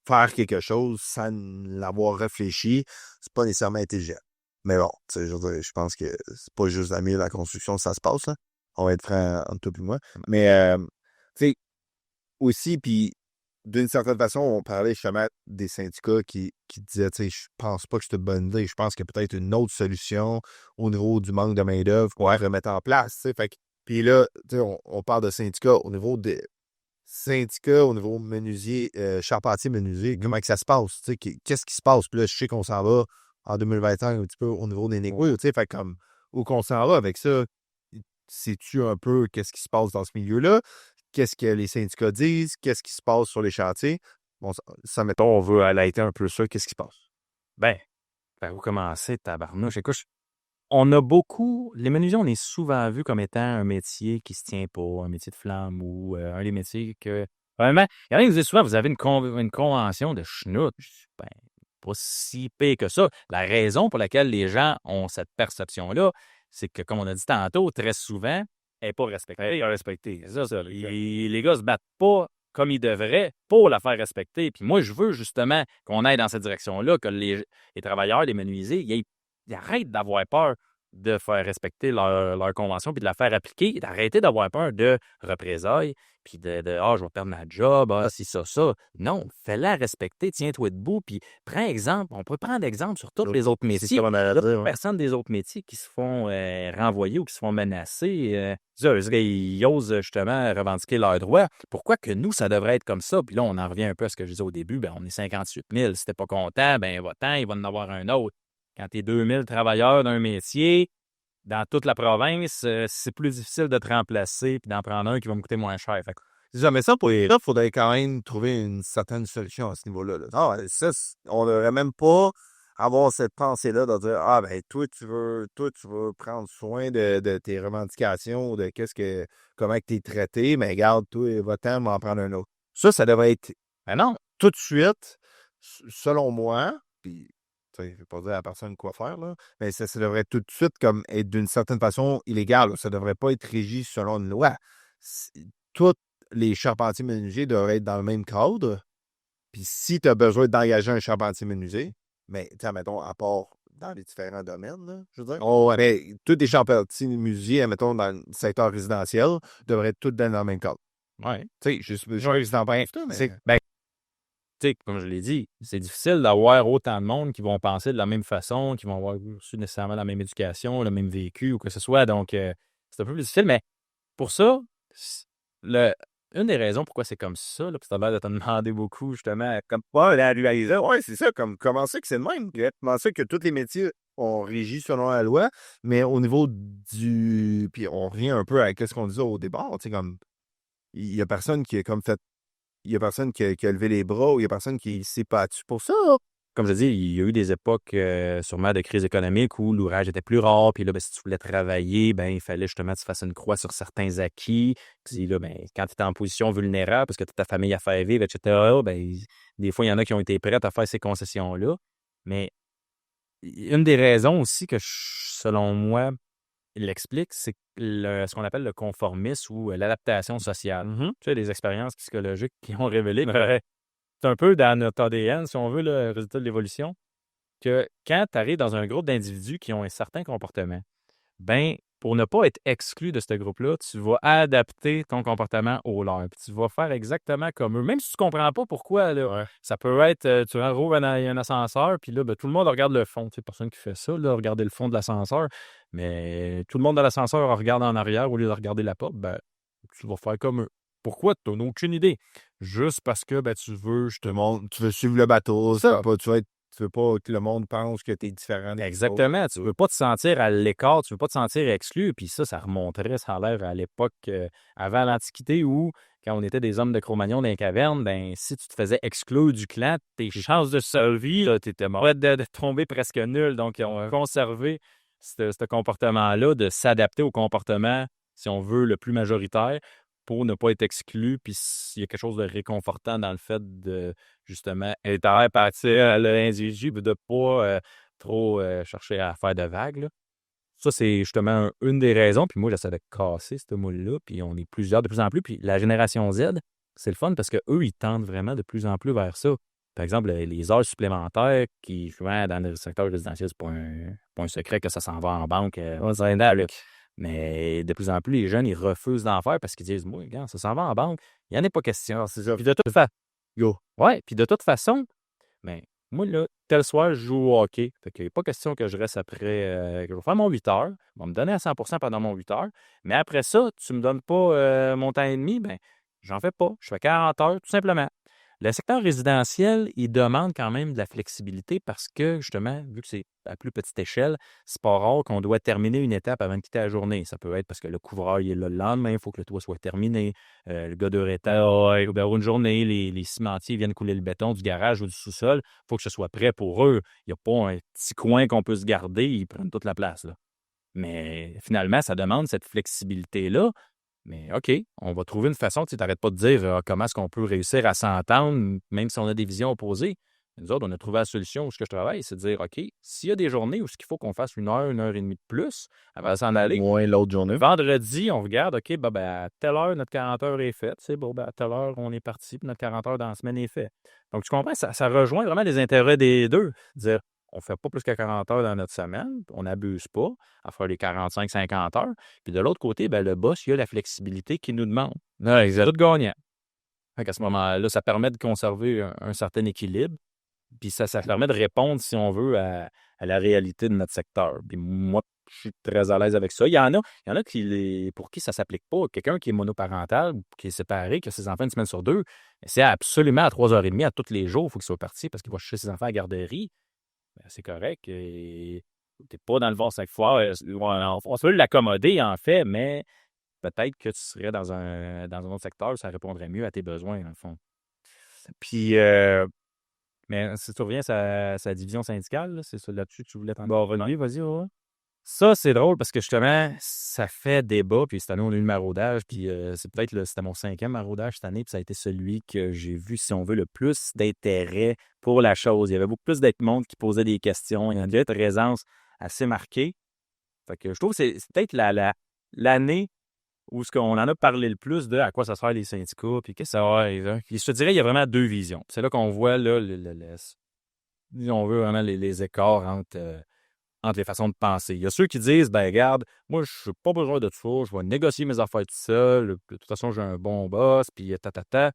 Speaker 5: faire quelque chose sans l'avoir réfléchi, c'est pas nécessairement intelligent. Mais bon, tu sais, je pense que c'est pas juste la la construction ça se passe, là. On va être franc entre toi et moi. Mais, tu sais, aussi, puis d'une certaine façon, on parlait justement des syndicats qui disaient, tu sais, je pense pas que c'est une bonne idée. Je pense qu'il y a peut-être une autre solution au niveau du manque de main-d'œuvre pour remettre en place, tu sais. Fait que, puis là, tu sais, on parle de syndicats au niveau des syndicats, au niveau menuisier, charpentier menuisier. Comment que ça se passe, tu sais, qu'est-ce qui se passe? Puis là, je sais qu'on s'en va en 2025 un petit peu au niveau des négociations, tu sais, fait comme où qu'on s'en va avec ça, sais-tu un peu qu'est-ce qui se passe dans ce milieu-là? Qu'est-ce que les syndicats disent? Qu'est-ce qui se passe sur les chantiers? Bon, ça mettons, on veut highlighter un peu ça, qu'est-ce qui se passe?
Speaker 6: Ben, par où commencer, tabarnouche? Écoute, on a beaucoup... Les menuisiers, on est souvent vu comme étant un métier qui se tient pas, un métier de flamme ou un des métiers que... Vraiment, il y en a qui nous disent souvent, vous avez une convention de schnout. Ben, pas si pire que ça. La raison pour laquelle les gens ont cette perception-là, c'est que, comme on a dit tantôt, très souvent, elle n'est pas respectée. Elle est respectée. C'est ça. Les gars se battent pas comme ils devraient pour la faire respecter. Puis moi, je veux justement qu'on aille dans cette direction-là, que les travailleurs, les menuisiers, ils arrêtent d'avoir peur de faire respecter leur convention puis de la faire appliquer, d'arrêter d'avoir peur de représailles, puis je vais perdre ma job, c'est ça. Non, fais-la respecter, tiens-toi debout, puis prends exemple. On peut prendre exemple sur tous les autres métiers. Personne des autres métiers qui se font renvoyer ou qui se font menacer. Ils osent justement revendiquer leurs droits. Pourquoi que nous, ça devrait être comme ça? Puis là, on en revient un peu à ce que je disais au début. On est 58 000. Si t'es pas content, va-t'en, il va en avoir un autre. Quand tu es 2000 travailleurs d'un métier, dans toute la province, c'est plus difficile de te remplacer puis d'en prendre un qui va me coûter moins cher. Fait que,
Speaker 5: C'est ça, mais ça, pour les il faudrait quand même trouver une certaine solution à ce niveau-là. Là. Non, ça, on ne devrait même pas avoir cette pensée-là de dire toi, tu veux prendre soin de tes revendications, de comment tu es traité, mais regarde, toi, va-t'en, m'en prendre un autre. Ça devrait être
Speaker 6: non,
Speaker 5: tout de suite, selon moi, puis je ne vais pas dire à la personne quoi faire, là, mais ça devrait tout de suite comme être d'une certaine façon illégal. Là. Ça ne devrait pas être régi selon une loi. Tous les charpentiers menuisiers devraient être dans le même cadre. Puis si tu as besoin d'engager un charpentier menuisier, mais mettons, à part dans les différents domaines, là, je veux dire, mais tous les charpentiers menuisiers, mettons, dans le secteur résidentiel, devraient être tous dans le même cadre.
Speaker 6: ouais.
Speaker 5: Tu sais, je suis résident pas mais...
Speaker 6: Comme je l'ai dit, c'est difficile d'avoir autant de monde qui vont penser de la même façon, qui vont avoir reçu nécessairement la même éducation, le même vécu ou que ce soit. Donc, c'est un peu plus difficile. Mais pour ça, une des raisons pourquoi c'est comme ça, là, puis ça a l'air de te demander beaucoup, justement, comme
Speaker 5: Ouais, la réaliser. Oui, c'est ça. Comment ça que c'est le même? Comment ça que tous les métiers ont régi selon la loi, mais au niveau du. Puis on revient un peu à ce qu'on disait au départ, tu sais, comme. Il n'y a personne qui a comme fait. Il y a personne qui a levé les bras ou il y a personne qui s'est battu pour ça.
Speaker 6: comme je dis, il y a eu des époques sûrement de crise économique où l'ouvrage était plus rare. Puis là, si tu voulais travailler, il fallait justement que tu fasses une croix sur certains acquis. Puis là, quand tu es en position vulnérable parce que tu as ta famille à faire vivre, etc., des fois, il y en a qui ont été prêts à faire ces concessions-là. Mais une des raisons aussi que, selon moi, il l'explique, c'est ce qu'on appelle le conformisme ou l'adaptation sociale. Tu sais, des expériences psychologiques qui ont révélé, c'est un peu dans notre ADN, si on veut, le résultat de l'évolution, que quand tu arrives dans un groupe d'individus qui ont un certain comportement, pour ne pas être exclu de ce groupe-là, tu vas adapter ton comportement au leur. Puis tu vas faire exactement comme eux. Même si tu ne comprends pas pourquoi, là, ça peut être, tu rouvres un ascenseur, puis là, tout le monde regarde le fond. Tu sais, personne qui fait ça, là, regarder le fond de l'ascenseur. Mais tout le monde dans l'ascenseur regarde en arrière au lieu de regarder la porte, tu vas faire comme eux. Pourquoi? Tu n'as aucune idée. Juste parce que tu veux,
Speaker 5: tu veux suivre le bateau, tu veux pas que le monde pense que tu es différent.
Speaker 6: Exactement. Tu ne veux pas te sentir à l'écart, tu ne veux pas te sentir exclu. Puis ça remonterait, ça a l'air à l'époque avant l'Antiquité où, quand on était des hommes de Cro-Magnon dans les cavernes, si tu te faisais exclure du clan, tes chances de survie, tu étais mort de tomber presque nul. Donc, ils ont conservé ce comportement-là de s'adapter au comportement, si on veut, le plus majoritaire pour ne pas être exclu. Puis il y a quelque chose de réconfortant dans le fait de, justement, être à partir à l'individu, de ne pas trop chercher à faire de vagues. Là. Ça, c'est justement une des raisons. Puis moi, j'essaie de casser ce moule-là. Puis on est plusieurs de plus en plus. Puis la génération Z, c'est le fun parce qu'eux, ils tendent vraiment de plus en plus vers ça. Par exemple, les heures supplémentaires qui, souvent, dans le secteur résidentiel, c'est pas un secret que ça s'en va en banque. Mais de plus en plus, les jeunes, ils refusent d'en faire parce qu'ils disent, moi, regarde, ça s'en va en banque. Il n'y en a pas question. C'est ça. Puis de toute façon, puis de toute façon, moi, là, tel soir, je joue au hockey. Fait qu'il n'y a pas question que je reste après, que je vais faire mon 8 heures. Je vais me donner à 100% pendant mon 8 heures. Mais après ça, tu ne me donnes pas mon temps et demi, j'en fais pas. Je fais 40 heures, tout simplement. Le secteur résidentiel, il demande quand même de la flexibilité parce que, justement, vu que c'est à plus petite échelle, c'est pas rare qu'on doit terminer une étape avant de quitter la journée. Ça peut être parce que le couvreur il est là le lendemain, il faut que le toit soit terminé. Le gars de rétail, une journée, les cimentiers viennent couler le béton du garage ou du sous-sol. Il faut que ce soit prêt pour eux. Il n'y a pas un petit coin qu'on peut se garder, ils prennent toute la place. Là. Mais finalement, ça demande cette flexibilité-là. Mais OK, on va trouver une façon. Tu n'arrêtes pas de dire comment est-ce qu'on peut réussir à s'entendre, même si on a des visions opposées. Nous autres, on a trouvé la solution où ce que je travaille, c'est de dire, OK, s'il y a des journées où il faut qu'on fasse 1 heure et demie de plus avant de s'en aller,
Speaker 5: Moins l'autre journée.
Speaker 6: vendredi, on regarde, OK, à telle heure, notre 40 heures est faite. C'est bon, à telle heure, on est parti, puis notre 40 heures dans la semaine est fait. Donc, tu comprends, ça rejoint vraiment les intérêts des deux. Dire, on ne fait pas plus que 40 heures dans notre semaine, on n'abuse pas à faire les 45-50 heures. Puis de l'autre côté, le boss, il a la flexibilité qu'il nous demande. Là, ils ont tout gagnant. Fait qu'à ce moment-là, ça permet de conserver un certain équilibre. Puis ça permet de répondre, si on veut, à la réalité de notre secteur. Puis moi, je suis très à l'aise avec ça. Il y en a pour qui ça ne s'applique pas. Quelqu'un qui est monoparental, qui est séparé, qui a ses enfants une semaine sur deux, c'est absolument à 3h30 à tous les jours, il faut qu'il soit parti parce qu'il va chercher ses enfants à la garderie. C'est correct. Tu n'es pas dans le vent chaque fois. On se veut l'accommoder, en fait, mais peut-être que tu serais dans un autre secteur, ça répondrait mieux à tes besoins, dans le fond. Puis, mais si tu reviens à sa division syndicale, là, c'est ça là-dessus que tu voulais t'en revenir, vas-y, ouais. Ça, c'est drôle parce que justement, ça fait débat. Puis cette année, on a eu le maraudage. Puis c'était mon 5e maraudage cette année. Puis ça a été celui que j'ai vu, si on veut, le plus d'intérêt pour la chose. Il y avait beaucoup plus d'être monde qui posait des questions. Il y a une présence assez marquée. Fait que je trouve que c'est peut-être l'année où on en a parlé le plus de à quoi ça sert les syndicats, puis qu'est-ce que ça va. Je te dirais, il y a vraiment deux visions. C'est là qu'on voit, là, si on veut, vraiment les écarts entre les façons de penser. Il y a ceux qui disent, regarde, moi, je n'ai pas besoin de ça, je vais négocier mes affaires tout seul, de toute façon, j'ai un bon boss, puis ta.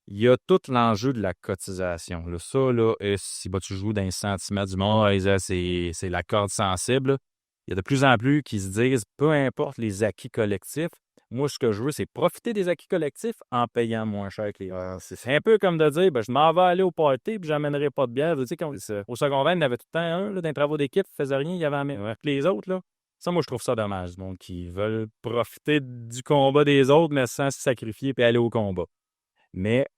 Speaker 6: Il y a tout l'enjeu de la cotisation. Là, ça, là, si tu joues dans les sentiments du monde, c'est la corde sensible. Là. Il y a de plus en plus qui se disent, peu importe les acquis collectifs, moi, ce que je veux, c'est profiter des acquis collectifs en payant moins cher que les autres. C'est un peu comme de dire, je m'en vais aller au party puis j'amènerai pas de bière. Tu sais, au secondaire, il y en avait tout le temps un, là, dans les travaux d'équipe, il faisait rien, il y avait les autres. Là. Ça, moi, je trouve ça dommage, du monde qui veulent profiter du combat des autres, mais sans se sacrifier et aller au combat. Mais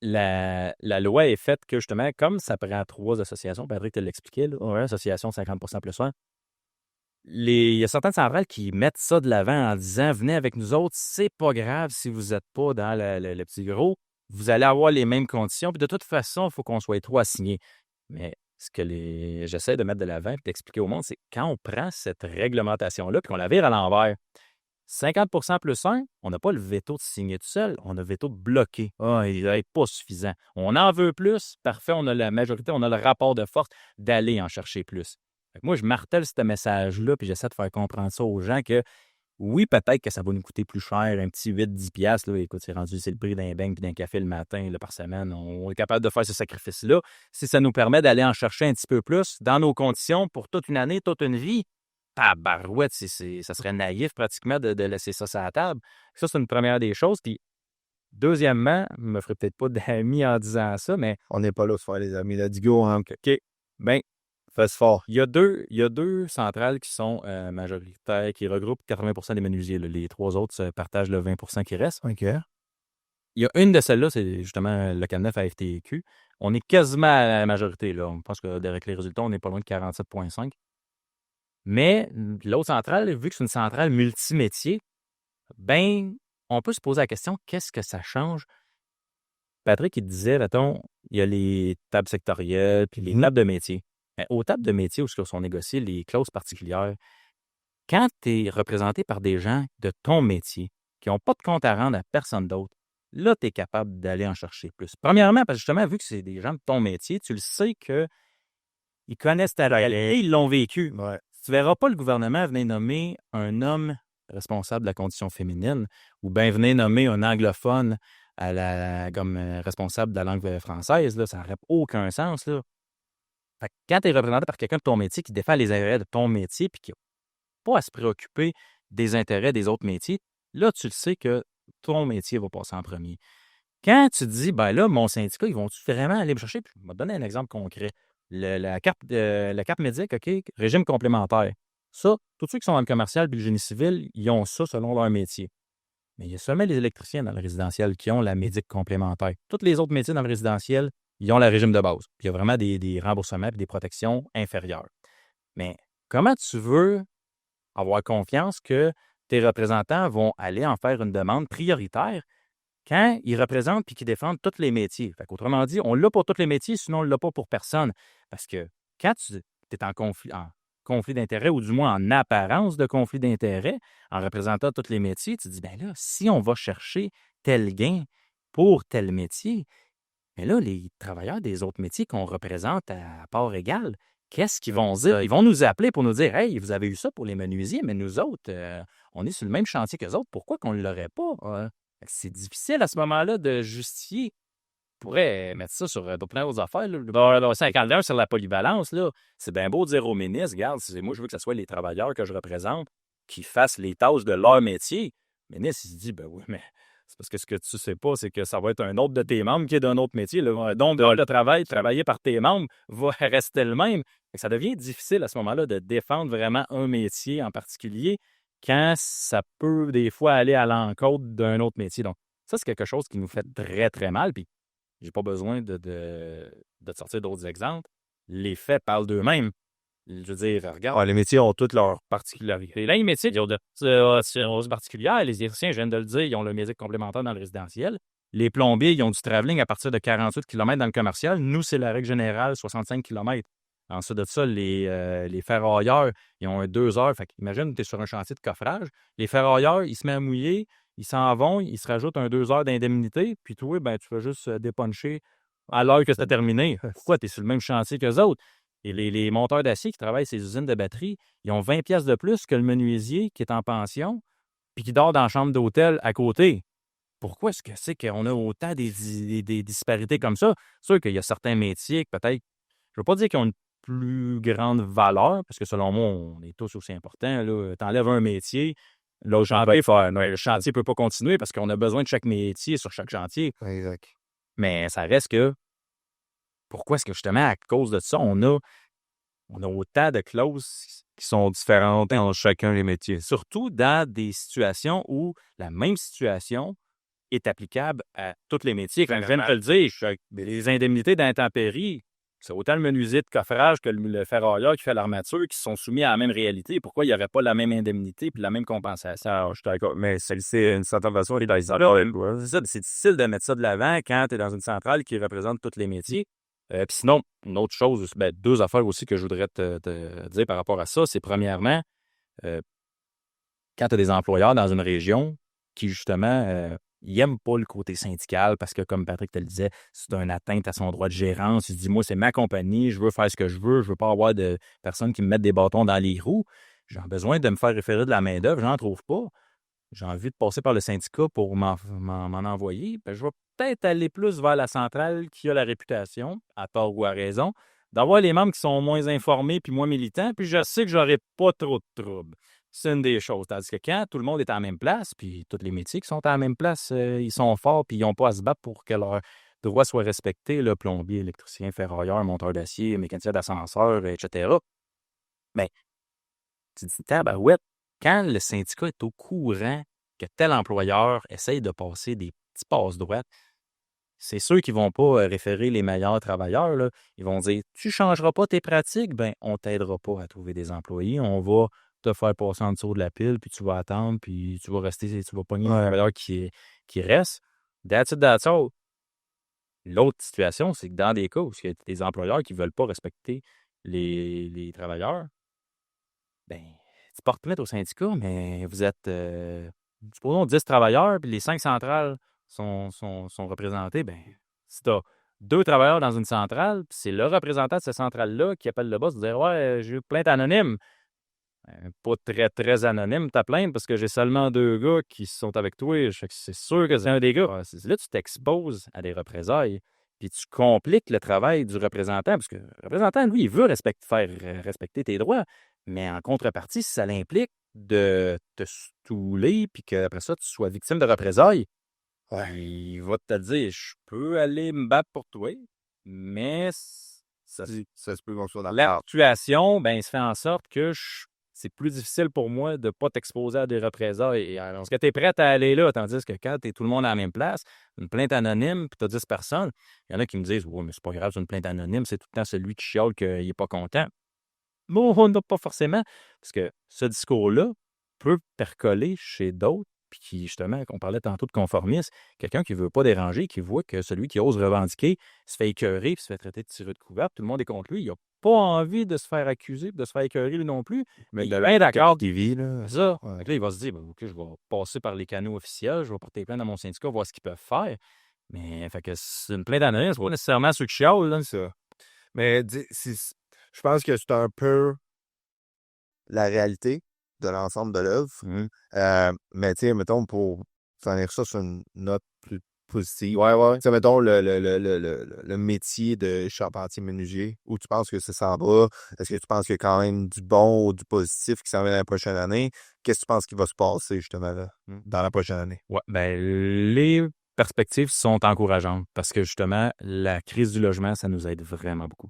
Speaker 6: la loi est faite que, justement, comme ça prend 3 associations, Patrick te l'expliquait, association 50% plus 1, il y a certaines centrales qui mettent ça de l'avant en disant « Venez avec nous autres, c'est pas grave si vous n'êtes pas dans le petit gros, vous allez avoir les mêmes conditions, puis de toute façon, il faut qu'on soit 3 à signer. » Mais ce que j'essaie de mettre de l'avant et d'expliquer au monde, c'est quand on prend cette réglementation-là puis qu'on la vire à l'envers, 50% plus 1, on n'a pas le veto de signer tout seul, on a le veto de bloquer. Il va être pas suffisant. On en veut plus, parfait, on a la majorité, on a le rapport de force d'aller en chercher plus. Moi, je martèle ce message-là, puis j'essaie de faire comprendre ça aux gens que oui, peut-être que ça va nous coûter plus cher, un petit 8-10 piastres. Là, écoute, c'est le prix d'un beigne et d'un café le matin là, par semaine. On est capable de faire ce sacrifice-là. Si ça nous permet d'aller en chercher un petit peu plus dans nos conditions pour toute une année, toute une vie, tabarouette, ça serait naïf pratiquement de laisser ça sur la table. Ça, c'est une première des choses. Puis, deuxièmement, je ne me ferai peut-être pas d'amis en disant ça, mais...
Speaker 5: On n'est pas là pour faire les amis. Let's go, hein.
Speaker 6: OK.
Speaker 5: Fais fort.
Speaker 6: Il y a deux centrales qui sont majoritaires, qui regroupent 80% des menuisiers. Là. Les 3 autres se partagent le 20% qui reste.
Speaker 5: OK.
Speaker 6: Il y a une de celles-là, c'est justement le CANF à FTQ. On est quasiment à la majorité. Là. On pense qu'avec les résultats, on n'est pas loin de 47,5. Mais l'autre centrale, vu que c'est une centrale multimétier, on peut se poser la question, qu'est-ce que ça change? Patrick, il disait, mettons, il y a les tables sectorielles puis les tables de métier. Mais aux tables de métier où sont négociées les clauses particulières, quand tu es représenté par des gens de ton métier qui n'ont pas de compte à rendre à personne d'autre, là, tu es capable d'aller en chercher plus. Premièrement, parce que justement, vu que c'est des gens de ton métier, tu le sais qu'ils connaissent ta réalité, ils l'ont vécu.
Speaker 5: Ouais.
Speaker 6: Tu ne verras pas le gouvernement venir nommer un homme responsable de la condition féminine ou bien venir nommer un anglophone comme responsable de la langue française. Là, ça n'aurait aucun sens. Là. Fait que quand tu es représenté par quelqu'un de ton métier qui défend les intérêts de ton métier puis qui n'a pas à se préoccuper des intérêts des autres métiers, là, tu le sais que ton métier va passer en premier. Quand tu te dis, là, mon syndicat, ils vont-tu vraiment aller me chercher? Puis, je vais te donner un exemple concret. La carte médic, OK, régime complémentaire. Ça, tous ceux qui sont dans le commercial et le génie civil, ils ont ça selon leur métier. Mais il y a seulement les électriciens dans le résidentiel qui ont la médic complémentaire. Tous les autres métiers dans le résidentiel, ils ont le régime de base. Puis il y a vraiment des remboursements et des protections inférieures. Mais comment tu veux avoir confiance que tes représentants vont aller en faire une demande prioritaire quand ils représentent puis qu'ils défendent tous les métiers. Fait qu'autrement dit, on l'a pour tous les métiers, sinon on ne l'a pas pour personne. Parce que quand tu es en conflit d'intérêt, ou du moins en apparence de conflit d'intérêt, en représentant tous les métiers, tu te dis, bien là, si on va chercher tel gain pour tel métier, mais là, les travailleurs des autres métiers qu'on représente à part égale, qu'est-ce qu'ils vont dire? Ils vont nous appeler pour nous dire, hey, vous avez eu ça pour les menuisiers, mais nous autres, on est sur le même chantier qu'eux autres, pourquoi qu'on ne l'aurait pas? C'est difficile à ce moment-là de justifier. On pourrait mettre ça sur plein d'autres affaires. Là. Bon, 51 sur la polyvalence, là, c'est bien beau de dire au ministre, regarde, moi, je veux que ce soit les travailleurs que je représente qui fassent les tâches de leur métier. Le ministre, il se dit, ben oui, mais c'est parce que ce que tu sais pas, c'est que ça va être un autre de tes membres qui est d'un autre métier. Donc, le travail travaillé par tes membres va rester le même. Fait que ça devient difficile à ce moment-là de défendre vraiment un métier en particulier quand ça peut des fois aller à l'encontre d'un autre métier. Donc, ça, c'est quelque chose qui nous fait très, très mal. Puis, j'ai pas besoin de te sortir d'autres exemples. Les faits parlent d'eux-mêmes. Je veux dire, regarde, les métiers ont toutes leurs particularités. Là, les métiers, ils ont de choses particulières. Les électriciens, je viens de le dire, ils ont le métier complémentaire dans le résidentiel. Les plombiers, ils ont du travelling à partir de 48 km dans le commercial. Nous, c'est la règle générale, 65 km. Ensuite de ça, les ferrailleurs, ils ont 2 heures. Fait qu'imagine, tu es sur un chantier de coffrage. Les ferrailleurs, ils se mettent à mouiller, ils s'en vont, ils se rajoutent 2 heures d'indemnité. Puis toi, ben, tu fais juste dépuncher à l'heure que c'est terminé. Pourquoi? Tu es sur le même chantier qu'eux autres. Et les monteurs d'acier qui travaillent ces usines de batterie, ils ont 20 pièces de plus que le menuisier qui est en pension puis qui dort dans la chambre d'hôtel à côté. Pourquoi est-ce que c'est qu'on a autant des disparités comme ça? C'est sûr qu'il y a certains métiers que peut-être, je ne veux pas dire qu'ils ont une plus grande valeur, parce que selon moi, on est tous aussi importants. Tu enlèves un métier, là, le chantier ne peut pas continuer parce qu'on a besoin de chaque métier sur chaque chantier.
Speaker 5: Exact.
Speaker 6: Mais ça reste que, pourquoi est-ce que justement, à cause de ça, on a autant de clauses qui sont différentes dans chacun des métiers? Surtout dans des situations où la même situation est applicable à tous les métiers. Comme je viens de te le dire, les indemnités d'intempéries, c'est autant le menuisier de coffrage que le ferrailleur qui fait l'armature qui sont soumis à la même réalité. Pourquoi il n'y aurait pas la même indemnité et la même compensation?
Speaker 5: Alors, je suis d'accord, mais c'est une certaine façon, c'est ça, c'est difficile de mettre ça de l'avant quand tu es dans une centrale qui représente tous les métiers.
Speaker 6: Puis sinon, une autre chose, 2 affaires aussi que je voudrais te dire par rapport à ça, c'est premièrement, quand tu as des employeurs dans une région qui, justement, ils n'aiment pas le côté syndical parce que, comme Patrick te le disait, c'est une atteinte à son droit de gérance. Il se dit, moi, c'est ma compagnie, je veux faire ce que je veux pas avoir de personnes qui me mettent des bâtons dans les roues. J'ai besoin de me faire référer de la main-d'œuvre, j'en trouve pas. J'ai envie de passer par le syndicat pour m'en envoyer. Je vais peut-être aller plus vers la centrale qui a la réputation, à tort ou à raison, d'avoir les membres qui sont moins informés puis moins militants, puis je sais que j'aurai pas trop de troubles. C'est une des choses. Tandis que quand tout le monde est à la même place, puis tous les métiers qui sont à la même place, ils sont forts, puis ils n'ont pas à se battre pour que leurs droits soient respectés, le plombier, électricien, ferrailleur, monteur d'acier, mécanicien d'ascenseur, etc. Bien, tu te dis, tabarouette, quand le syndicat est au courant que tel employeur essaye de passer des petits passe-droits, c'est sûr qu'ils ne vont pas référer les meilleurs travailleurs. Là. Ils vont dire, tu ne changeras pas tes pratiques, ben on ne t'aidera pas à trouver des employés. On va te faire passer en dessous de la pile, puis tu vas attendre, puis tu vas rester, tu vas pogner les travailleurs qui restent. That's it, that's all. L'autre situation, c'est que dans des cas où il y a des employeurs qui ne veulent pas respecter les travailleurs, ben tu portes plainte au syndicat, mais vous êtes, supposons 10 travailleurs, puis les 5 centrales sont représentés. Ben, si tu as 2 travailleurs dans une centrale, puis c'est le représentant de cette centrale-là qui appelle le boss pour dire, ouais, j'ai eu plainte anonyme. Pas très, très anonyme ta plainte parce que j'ai seulement 2 gars qui sont avec toi. C'est sûr que c'est un des gars. Là, tu t'exposes à des représailles. Puis tu compliques le travail du représentant parce que le représentant, lui, il veut faire respecter tes droits. Mais en contrepartie, si ça l'implique de te stouler puis qu'après ça, tu sois victime de représailles, il va te dire, je peux aller me battre pour toi, mais ça
Speaker 5: se peut qu'on soit dans
Speaker 6: la situation, ben, se fait en sorte que c'est plus difficile pour moi de ne pas t'exposer à des représailles. Est-ce que tu es prête à aller là? Tandis que quand tu es tout le monde à la même place, une plainte anonyme, puis tu as 10 personnes, il y en a qui me disent, oui, mais c'est pas grave, c'est une plainte anonyme, c'est tout le temps celui qui chiale qu'il n'est pas content. Bon, on n'a pas forcément, parce que ce discours-là peut percoler chez d'autres puis justement, on parlait tantôt de conformisme, quelqu'un qui ne veut pas déranger, qui voit que celui qui ose revendiquer se fait écœurer puis se fait traiter de tireux de couvert, tout le monde est contre lui, il n'a pas envie de se faire accuser puis de se faire écœurer lui non plus.
Speaker 5: Mais
Speaker 6: Il
Speaker 5: de
Speaker 6: est
Speaker 5: la
Speaker 6: bien d'accord.
Speaker 5: qui vit, là.
Speaker 6: C'est ça.
Speaker 5: Ouais.
Speaker 6: Fait que là, il va se dire, OK, je vais passer par les canaux officiels, je vais porter plainte dans mon syndicat, voir ce qu'ils peuvent faire. Mais fait que c'est une plainte anonyme, c'est pas nécessairement ceux qui chialent, là.
Speaker 5: C'est ça. Mais je pense que c'est un peu la réalité de l'ensemble de l'œuvre. Mais tu sais, mettons, pour finir ça sur une note plus positive.
Speaker 6: Ouais.
Speaker 5: Tu sais, mettons, le métier de charpentier-menuisier, où tu penses que ça s'en va? Est-ce que tu penses qu'il y a quand même du bon ou du positif qui s'en vient dans la prochaine année? Qu'est-ce que tu penses qui va se passer, justement, là, dans la prochaine année?
Speaker 6: Ouais, ben, les perspectives sont encourageantes parce que justement, la crise du logement, ça nous aide vraiment beaucoup.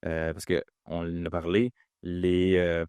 Speaker 6: Parce qu'on en a parlé, le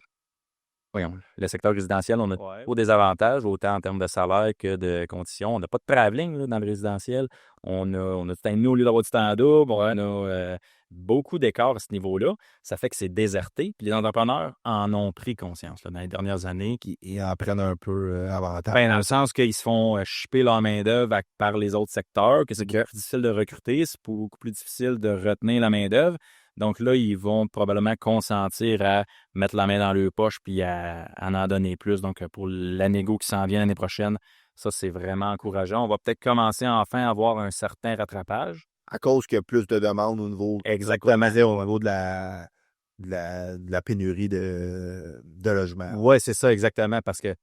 Speaker 6: secteur résidentiel, on a trop des avantages, autant en termes de salaire que de conditions. On n'a pas de travelling là, dans le résidentiel. On a du temps de nous au lieu d'avoir du temps double. On a beaucoup d'écarts à ce niveau-là. Ça fait que c'est déserté. Puis les entrepreneurs en ont pris conscience là, dans les dernières années.
Speaker 5: Ils en prennent un peu avantage.
Speaker 6: Ben, dans le sens qu'ils se font shipper leur main-d'œuvre par les autres secteurs, que c'est beaucoup plus difficile de recruter, c'est beaucoup plus difficile de retenir la main-d'œuvre. Donc là, ils vont probablement consentir à mettre la main dans leur poche puis à en donner plus. Donc, pour la négo qui s'en vient l'année prochaine, ça, c'est vraiment encourageant. On va peut-être commencer enfin à avoir un certain rattrapage.
Speaker 5: À cause qu'il y a plus de demandes au niveau,
Speaker 6: Exactement.
Speaker 5: au niveau de la pénurie de logements.
Speaker 6: Oui, c'est ça, exactement. Parce que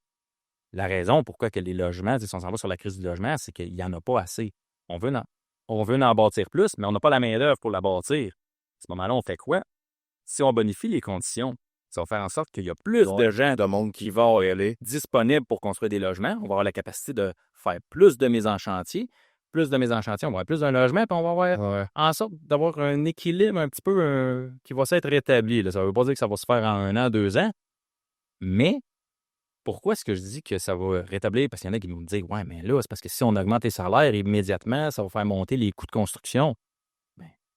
Speaker 6: la raison pourquoi que les logements, si on s'en va sur la crise du logement, c'est qu'il n'y en a pas assez. On veut en bâtir plus, mais on n'a pas la main-d'œuvre pour la bâtir. À ce moment-là, on fait quoi? Si on bonifie les conditions, ça va faire en sorte qu'il y a plus de gens
Speaker 5: de monde
Speaker 6: qui vont aller disponibles pour construire des logements. On va avoir la capacité de faire plus de mises en chantier. Plus de mises en chantier, on va avoir plus d'un logement, puis on va avoir en sorte d'avoir un équilibre un petit peu qui va s'être rétabli. Là. Ça ne veut pas dire que ça va se faire en 1 an, 2 ans, mais pourquoi est-ce que je dis que ça va rétablir? Parce qu'il y en a qui vont me dire, ouais, mais là, c'est parce que si on augmente les salaires immédiatement, ça va faire monter les coûts de construction.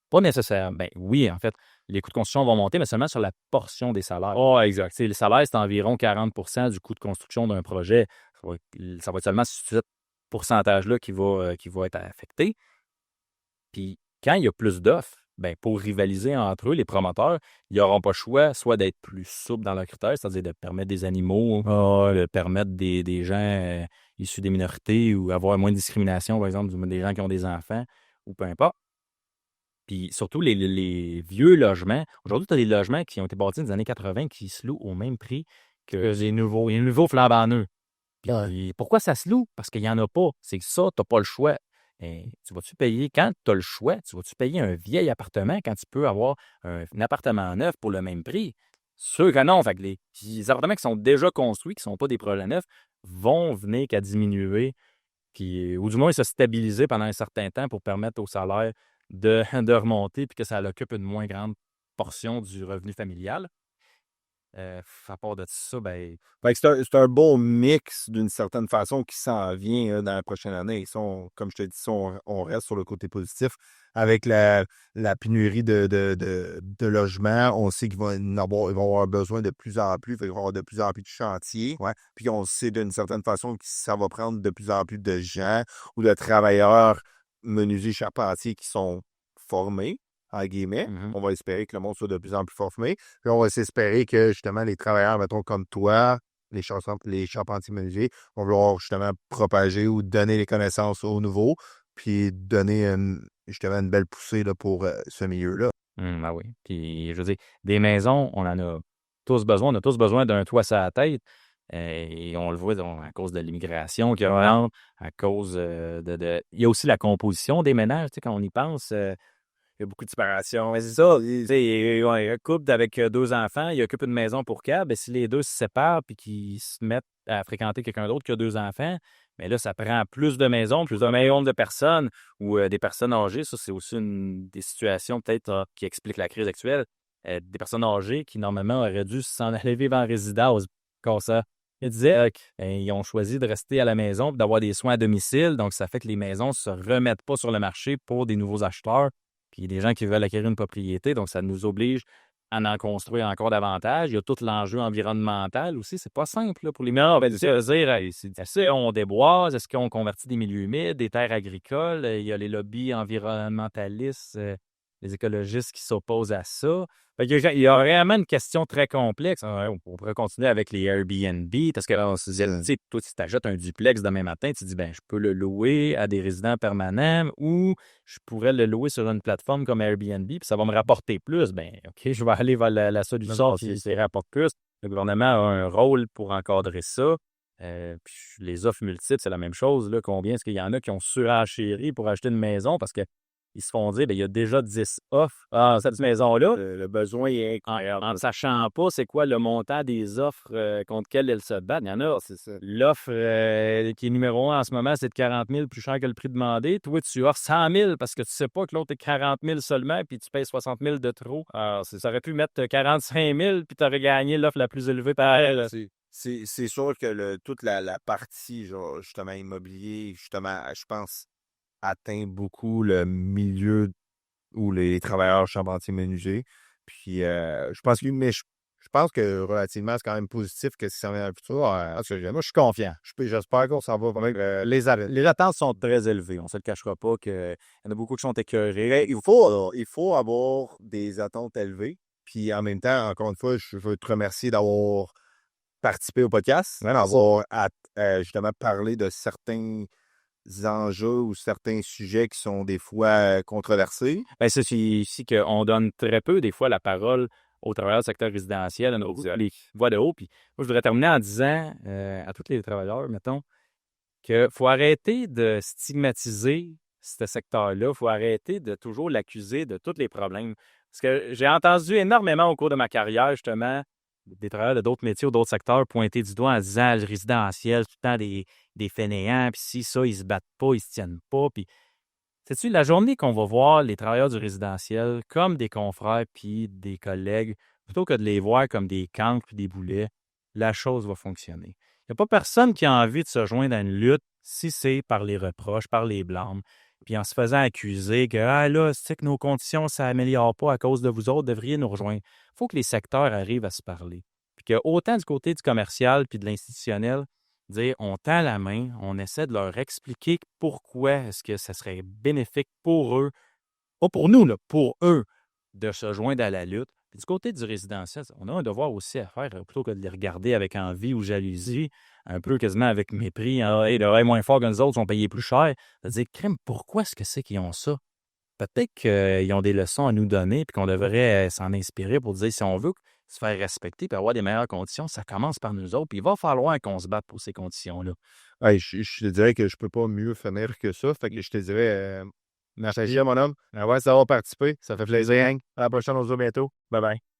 Speaker 6: Pas nécessairement. Ben oui, en fait, les coûts de construction vont monter, mais seulement sur la portion des salaires. Oh, exact. Les salaires, c'est environ 40 du coût de construction d'un projet. Ça va être seulement ce pourcentage-là qui va être affecté. Puis quand il y a plus d'offres, ben, pour rivaliser entre eux, les promoteurs, ils n'auront pas le choix soit d'être plus souples dans leurs critères, c'est-à-dire de permettre des animaux, de permettre des gens issus des minorités ou avoir moins de discrimination, par exemple, des gens qui ont des enfants ou peu importe. Puis surtout, les vieux logements. Aujourd'hui, tu as des logements qui ont été bâtis dans les années 80 qui se louent au même prix que les nouveaux flambant neufs. Puis pourquoi ça se loue? Parce qu'il n'y en a pas. C'est que ça, tu n'as pas le choix. Tu vas-tu payer, quand tu as le choix, tu vas-tu payer un vieil appartement quand tu peux avoir un appartement neuf pour le même prix? Sûr que non. Fait que les appartements qui sont déjà construits, qui ne sont pas des projets neufs, vont venir qu'à diminuer, ou du moins se stabiliser pendant un certain temps pour permettre au salaire de remonter puis que ça occupe une moins grande portion du revenu familial. À part de ça, ben...
Speaker 5: Fait que c'est un beau mix d'une certaine façon qui s'en vient dans la prochaine année. Comme je te dis, on reste sur le côté positif. Avec la pénurie de logements, on sait qu'ils vont avoir besoin de plus en plus. Fait qu'ils vont avoir de plus en plus de chantiers. Ouais. Puis on sait d'une certaine façon que ça va prendre de plus en plus de gens ou de travailleurs menuisiers charpentiers qui sont formés, en guillemets. On va espérer que le monde soit de plus en plus formé. Puis on va s'espérer que, justement, les travailleurs, mettons, comme toi, les charpentiers menuisiers, vont vouloir, justement, propager ou donner les connaissances aux nouveaux, puis donner, justement, une belle poussée là, pour ce milieu-là.
Speaker 6: Ben oui. Puis, je veux dire, des maisons, on en a tous besoin. On a tous besoin d'un toit sur la tête. Et on le voit à cause de l'immigration qui rentre, à cause Il y a aussi la composition des ménages. Tu sais, quand on y pense, il y a beaucoup de séparation. Mais c'est ça. Tu sais, il y a un couple avec 2 enfants, ils occupent une maison pour 4. Ben, si les deux se séparent et qu'ils se mettent à fréquenter quelqu'un d'autre qui a 2 enfants, mais là, ça prend plus de maisons, plus d'un million de personnes ou des personnes âgées. Ça, c'est aussi une des situations peut-être qui explique la crise actuelle. Des personnes âgées qui, normalement, auraient dû s'en aller vivre en résidence. Comme ça. Il disait qu'ils ont choisi de rester à la maison et d'avoir des soins à domicile. Donc, ça fait que les maisons ne se remettent pas sur le marché pour des nouveaux acheteurs. Puis, des gens qui veulent acquérir une propriété. Donc, ça nous oblige en construire encore davantage. Il y a tout l'enjeu environnemental aussi. C'est pas simple là, pour les ménages. Ben, dire, hey, on déboise, est-ce qu'on convertit des milieux humides, des terres agricoles? Il y a les lobbies environnementalistes, les écologistes qui s'opposent à ça. Fait qu'il y a vraiment une question très complexe. On pourrait continuer avec les Airbnb, parce que tu sais, toi, si tu achètes un duplex demain matin, tu te dis, ben, je peux le louer à des résidents permanents ou je pourrais le louer sur une plateforme comme Airbnb, puis ça va me rapporter plus. Ben, OK, je vais aller vers la solution qui rapporte plus. Le gouvernement a un rôle pour encadrer ça. Puis les offres multiples, c'est la même chose. Là. Combien est-ce qu'il y en a qui ont surenchéri pour acheter une maison parce que ils se font dire, bien, il y a déjà 10 offres à cette maison-là.
Speaker 5: Le besoin est incroyable.
Speaker 6: En ne sachant pas c'est quoi le montant des offres contre lesquelles elles se battent. Il y en a.
Speaker 5: C'est ça.
Speaker 6: L'offre qui est numéro 1 en ce moment, c'est de 40 000 plus cher que le prix demandé. Toi, tu offres 100 000 parce que tu sais pas que l'autre est 40 000 seulement puis tu payes 60 000 de trop. Alors, ça aurait pu mettre 45 000 puis tu aurais gagné l'offre la plus élevée par elle.
Speaker 5: C'est sûr que toute la partie, genre, justement, immobilier, justement, je pense, atteint beaucoup le milieu où les travailleurs charpentiers menuisiers. Puis, je pense que relativement, c'est quand même positif que ça vient dans le futur. Moi, je suis confiant. J'espère qu'on s'en va vraiment.
Speaker 6: Les attentes sont très élevées. On ne se le cachera pas qu'il y en a beaucoup qui sont écœurés.
Speaker 5: Mais il faut avoir des attentes élevées. Puis, en même temps, encore une fois, je veux te remercier d'avoir participé au podcast, d'avoir justement parlé de certains enjeux ou certains sujets qui sont des fois controversés.
Speaker 6: Bien, c'est ici qu'on donne très peu, des fois, la parole aux travailleurs du secteur résidentiel, à nos les voix de haut. Puis moi, je voudrais terminer en disant à tous les travailleurs, mettons, qu'il faut arrêter de stigmatiser ce secteur-là. Il faut arrêter de toujours l'accuser de tous les problèmes. Parce que j'ai entendu énormément au cours de ma carrière, justement, des travailleurs de d'autres métiers ou d'autres secteurs pointer du doigt en disant le résidentiel, tout le temps des fainéants, puis si ça, ils se battent pas, ils se tiennent pas. Puis, sais-tu, la journée qu'on va voir les travailleurs du résidentiel comme des confrères puis des collègues, plutôt que de les voir comme des cancres puis des boulets, la chose va fonctionner. Il n'y a pas personne qui a envie de se joindre à une lutte si c'est par les reproches, par les blâmes, puis en se faisant accuser que ah là, c'est que nos conditions ne s'améliorent pas à cause de vous autres, devriez nous rejoindre. Il faut que les secteurs arrivent à se parler. Puis que autant du côté du commercial puis de l'institutionnel, dire on tend la main, on essaie de leur expliquer pourquoi est-ce que ça serait bénéfique pour eux, pas pour nous, là, pour eux, de se joindre à la lutte. Puis du côté du résidentiel, on a un devoir aussi à faire, plutôt que de les regarder avec envie ou jalousie, un peu quasiment avec mépris. Ah, hey, le moins fort que nous autres sont payés plus cher. De dire, crème, pourquoi est-ce que c'est qu'ils ont ça? Peut-être qu'ils ont des leçons à nous donner puis qu'on devrait s'en inspirer pour dire, si on veut se faire respecter et avoir des meilleures conditions, ça commence par nous autres. Puis il va falloir qu'on se batte pour ces conditions-là.
Speaker 5: Hey, je te dirais que je peux pas mieux finir que ça. Fait que je te dirais merci, mon homme. Ouais, ça va participer. Ça fait plaisir. À la prochaine, on se voit bientôt. Bye bye.